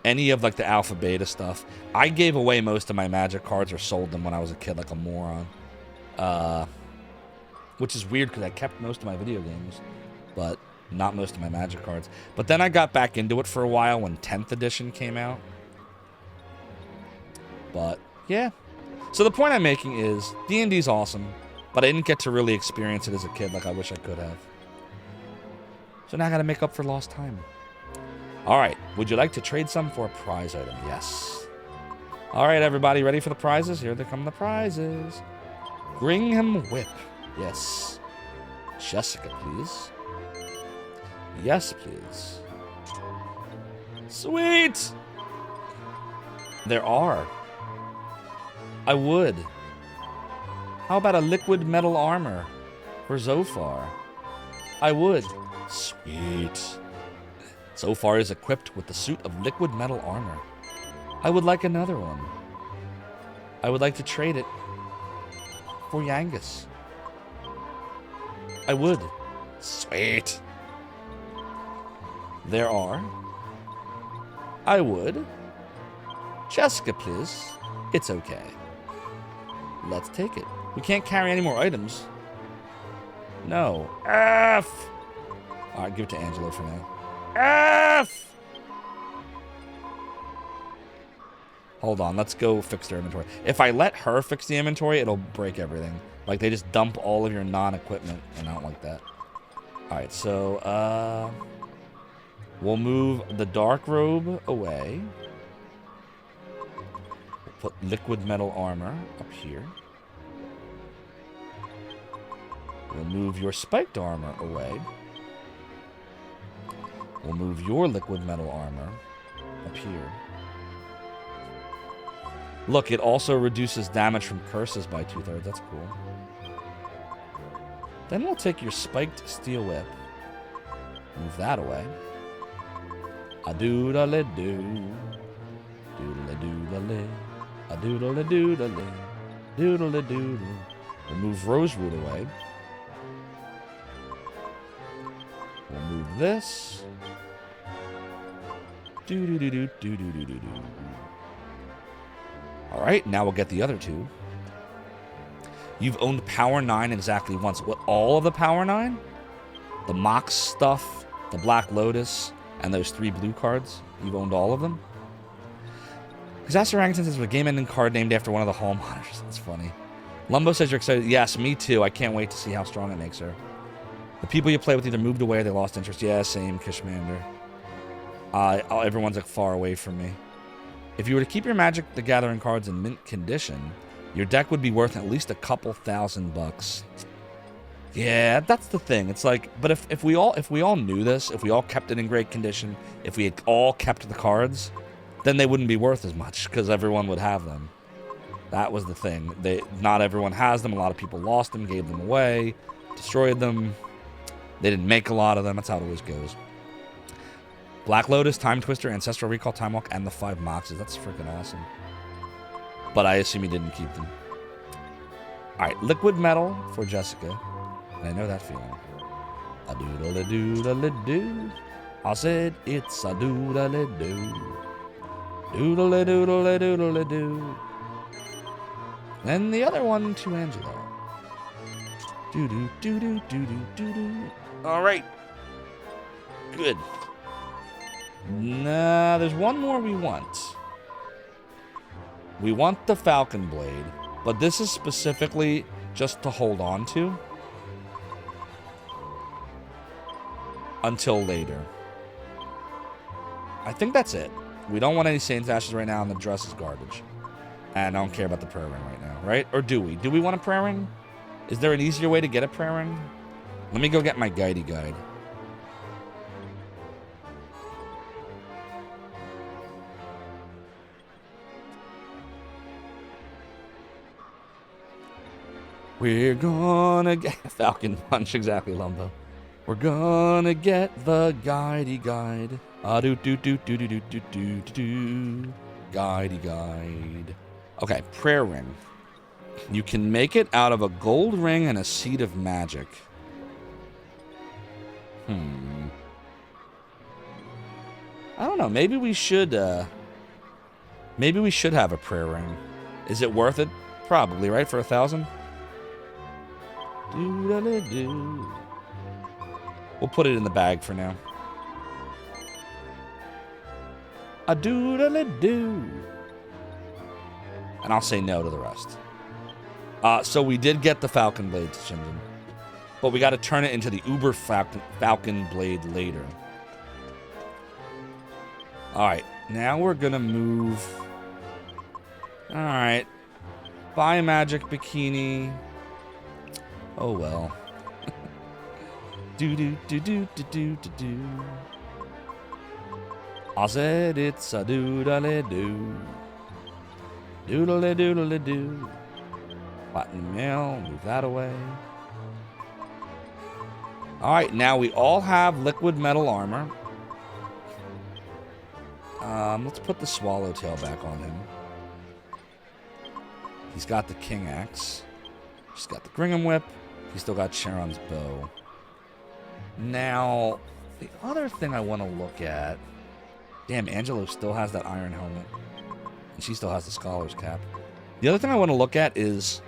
like the Alpha Beta stuff. I gave away most of my Magic cards or sold them when I was a kid like a moron. Which is weird because I kept most of my video games, but not most of my Magic cards. But then I got back into it for a while when 10th edition came out. But yeah. So the point I'm making is D&D's awesome, but I didn't get to really experience it as a kid like I wish I could have. So now I gotta make up for lost time. Alright, would you like to trade some for a prize item? Yes. Alright, everybody, ready for the prizes? Here they come, the prizes. Gringham Whip. Yes. Jessica, please. Yes, please. Sweet! There are. I would. How about a liquid metal armor for Zophar? I would. Sweet. Zophar is equipped with the suit of liquid metal armor. I would like another one. I would like to trade it for Yangus. I would. Sweet. There are. I would. Jessica, please. It's okay. Let's take it. We can't carry any more items. No. F! Alright, give it to Angelo for now. F! Hold on, let's go fix their inventory. If I let her fix the inventory, it'll break everything. Like, they just dump all of your non-equipment, and I don't like that. Alright, so, we'll move the dark robe away. We'll put liquid metal armor up here. We'll move your spiked armor away. We'll move your liquid metal armor up here. Look, it also reduces damage from curses by 2/3. That's cool. Then we'll take your spiked steel whip. Move that away. A-doodle-a-doo. Doodle-a-doodle-a. A-doodle-a-doodle-a. Doodle-a-doodle. We'll move Roseroot away. We'll move this. Do-do-do-do-do-do-do-do. Alright, now we'll get the other two. You've owned Power 9 exactly once. What, all of the Power 9? The Mox stuff, the Black Lotus, and those 3 blue cards? You've owned all of them? Disaster Orangutan says a game-ending card named after one of the Hall monitors. That's funny. Lumbo says you're excited. Yes, me too. I can't wait to see how strong it makes her. The people you play with either moved away or they lost interest. Yeah, same, Kishmander. Everyone's like far away from me. If you were to keep your Magic the Gathering cards in mint condition, your deck would be worth at least a couple $1,000. Yeah, that's the thing. It's like, but if we all knew this, if we all kept it in great condition, if we had all kept the cards, then they wouldn't be worth as much because everyone would have them. That was the thing. Not everyone has them. A lot of people lost them, gave them away, destroyed them. They didn't make a lot of them. That's how it always goes. Black Lotus, Time Twister, Ancestral Recall, Time Walk, and the 5 Moxes. That's freaking awesome. But I assume he didn't keep them. Alright, Liquid Metal for Jessica. And I know that feeling. A doodle-a-doodle-a-doo. I said it's a doodle-a-doo. Doodle-a-doodle-a-doodle-a-doo. And the other one to Angelo. Doo-doo-doo-doo-doo-doo-doo. Alright. Good. Nah, there's one more we want. We want the Falcon Blade, but this is specifically just to hold on to until later. I think that's it. We don't want any Saint's Ashes right now, and the dress is garbage. And I don't care about the prayer ring right now, right? Or do we? Do we want a prayer ring? Is there an easier way to get a prayer ring? Let me go get my guidey guide. We're gonna get Falcon Punch, exactly, Lumbo. We're gonna get the guidey guide. Do do do do do do do do do. Guidey guide. Okay, prayer ring. You can make it out of a gold ring and a seed of magic. I don't know. Maybe we should have a prayer ring. Is it worth it? Probably, right? For 1,000? Do-da-da-do. We'll put it in the bag for now. A do-da-da-do. And I'll say no to the rest. So we did get the Falcon Blade, Shinjin. But we got to turn it into the Uber Falcon Blade later. Alright, now we're going to move... Alright. Buy Magic Bikini. Oh well. Do do do do do do do do. I said it's a doodly-doo. Doodly-doodly-doo. Platinum mail, move that away. Alright, now we all have liquid metal armor. Let's put the swallowtail back on him. He's got the king axe. He's got the Gringham whip. He's still got Charon's bow. Now, the other thing I want to look at... Damn, Angelo still has that iron helmet. And she still has the scholar's cap. The other thing I want to look at is...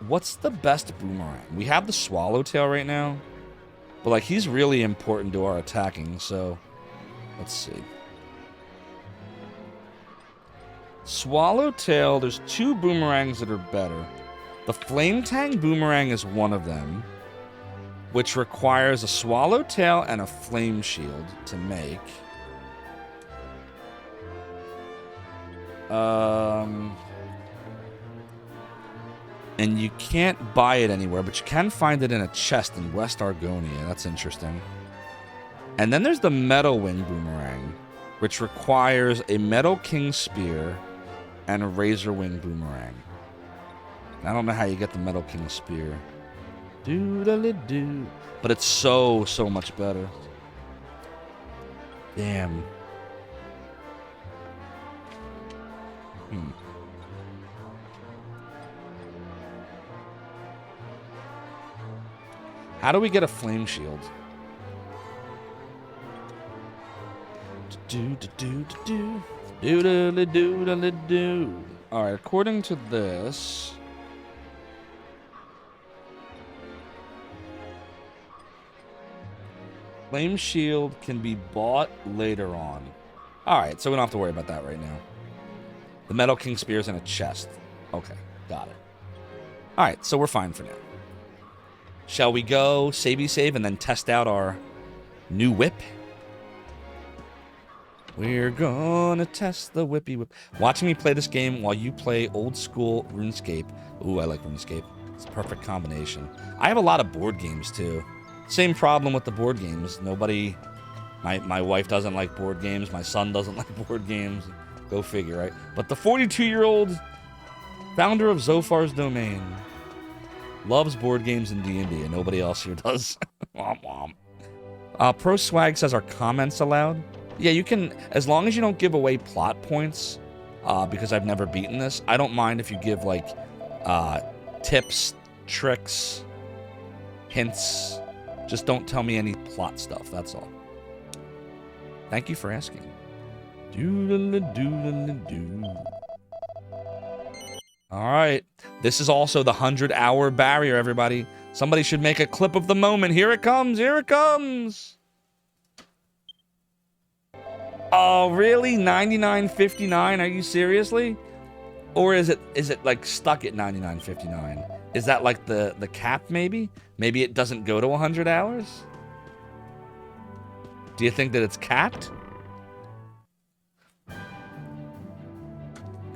What's the best boomerang? We have the swallowtail right now. But, like, he's really important to our attacking, so... Let's see. Swallowtail, there's two boomerangs that are better. The Flame Tang boomerang is one of them, which requires a swallowtail and a flame shield to make. And you can't buy it anywhere, but you can find it in a chest in West Argonia. That's interesting. And then there's the Metal Wing boomerang, which requires a Metal King spear and a Razor Wing boomerang. I don't know how you get the Metal King spear. Doodly-doo. But it's so much better. Damn. How do we get a flame shield? Do-do-do-do-do. Doodly-doodly-doo. Alright, according to this... Flame shield can be bought later on. Alright, so we don't have to worry about that right now. The Metal King Spear's in a chest. Okay, got it. Alright, so we're fine for now. Shall we go save and then test out our new whip? We're gonna test the whippy whip. Watching me play this game while you play old school RuneScape. Ooh, I like RuneScape. It's a perfect combination. I have a lot of board games too. Same problem with the board games. Nobody... My wife doesn't like board games. My son doesn't like board games. Go figure, right? But the 42-year-old founder of Zophar's Domain loves board games and D&D, and nobody else here does. Womp womp. Pro Swag says, are comments allowed? Yeah, you can, as long as you don't give away plot points, because I've never beaten this. I don't mind if you give, like, tips, tricks, hints. Just don't tell me any plot stuff, that's all. Thank you for asking. Doodle-a-doodle-a-doo. Alright. This is also the 100-hour barrier, everybody. Somebody should make a clip of the moment. Here it comes! Here it comes! Oh, really? 99.59? Are you seriously? Or is it like stuck at 99.59? Is that like the cap maybe? Maybe it doesn't go to 100 hours? Do you think that it's capped?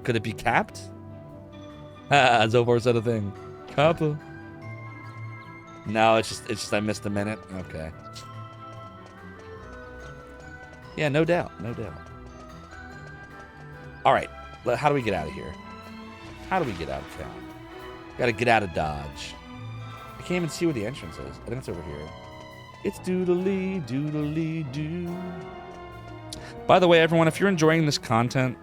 Could it be capped? Zophar said a thing. Kappa. No, it's just I missed a minute. Okay. Yeah, no doubt, no doubt. All right, how do we get out of here? How do we get out of town? Gotta get out of Dodge. I can't even see where the entrance is. I think it's over here. It's doodly doodly doo. By the way, everyone, if you're enjoying this content,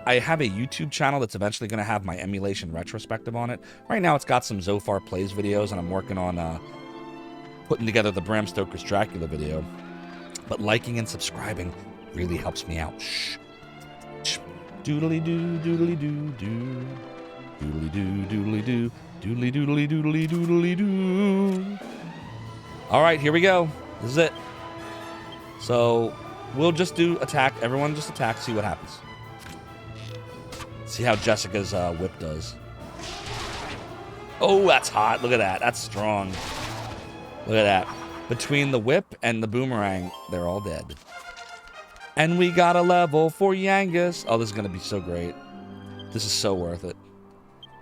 I have a YouTube channel that's eventually going to have my emulation retrospective on it. Right now, it's got some Zophar Plays videos, and I'm working on putting together the Bram Stoker's Dracula video. But liking and subscribing really helps me out. Shh. Shh. Doodly doo, doodly doo, doo. Doodly doo, doodly doo. Doodly doodly doodly doodly doo. All right, here we go. This is it. So we'll just do attack. Everyone just attack, see what happens. See how Jessica's whip does. Oh, that's hot. Look at that. That's strong. Look at that. Between the whip and the boomerang, they're all dead. And we got a level for Yangus. Oh, this is going to be so great. This is so worth it.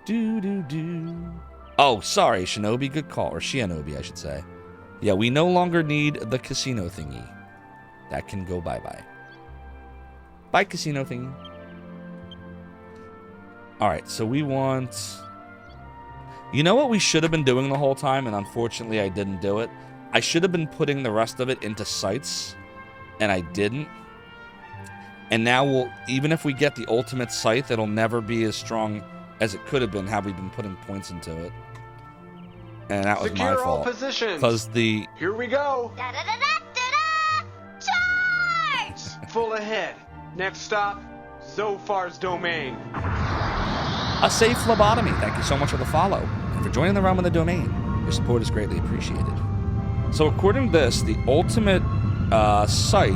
Do-do-do. Oh, sorry, Shinobi. Good call. Or Shianobi, I should say. Yeah, we no longer need the casino thingy. that can go bye-bye. Bye, casino thingy. All right, so we want... You know what we should have been doing the whole time, and unfortunately I didn't do it? I should have been putting the rest of it into sights, and I didn't. And now we'll, even if we get the ultimate scythe, it'll never be as strong as it could have been had we been putting points into it. And that was Secure my all fault. positions. Because the... Here we go. Charge! Full ahead. Next stop, Zophar's domain. A safe phlebotomy. Thank you so much for the follow. And for joining the realm of the domain. Your support is greatly appreciated. So according to this, the ultimate scythe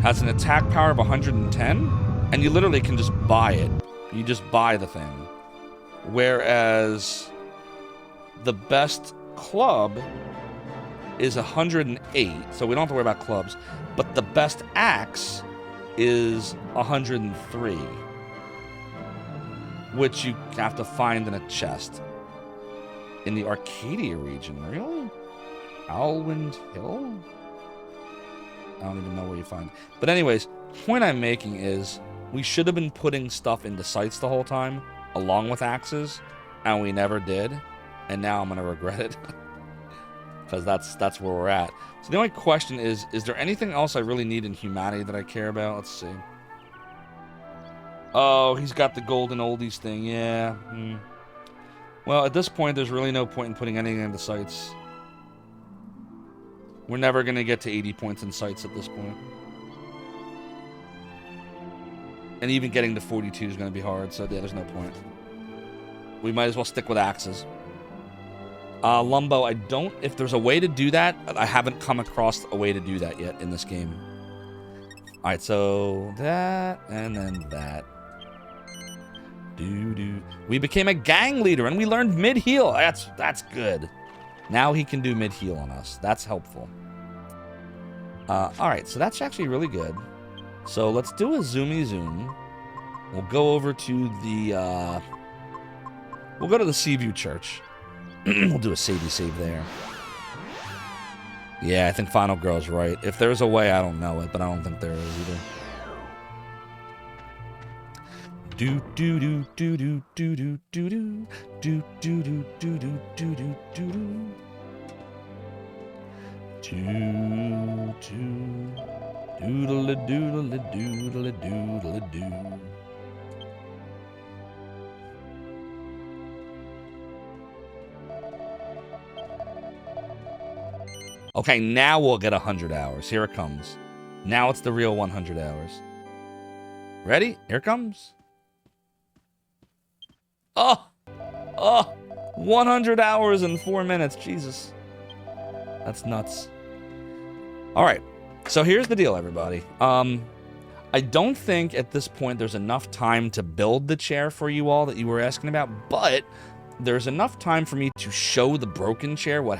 has an attack power of 110. And you literally can just buy it. You just buy the thing. Whereas the best club is 108. So we don't have to worry about clubs. But the best axe is 103. Which you have to find in a chest. In the Arcadia region, really? Alwind Hill? I don't even know where you find it. But anyways, point I'm making is we should have been putting stuff into sights the whole time, along with axes, and we never did. And now I'm going to regret it. Because that's where we're at. So the only question is there anything else I really need in humanity that I care about? Let's see. Oh, he's got the golden oldies thing, yeah. Well, at this point, there's really no point in putting anything into sights. We're never going to get to 80 points in sights at this point. And even getting to 42 is going to be hard, so yeah, there's no point. We might as well stick with axes. Lumbo, I don't... If there's a way to do that, I haven't come across a way to do that yet in this game. Alright, so that, and then that. We became a gang leader, and we learned mid-heal. That's good. Now he can do mid-heal on us. That's helpful. Alright, so that's actually really good. So let's do a zoomy zoom. We'll go over to the... we'll go to the Seaview Church. We'll do a save there. Yeah, I think Final Girl's right. If there's a way, I don't know it, but I don't think there is either. Do do do do do do do do do do do do do do do do do doodle doodle doodle doodle doo. Okay, now we'll get 100 hours. Here it comes. Now it's the real 100 hours. Ready? Here it comes. Oh! 100 hours in 4 minutes. Jesus. That's nuts. Alright. So here's the deal, everybody. I don't think at this point there's enough time to build the chair for you all that you were asking about, but there's enough time for me to show the broken chair what happened.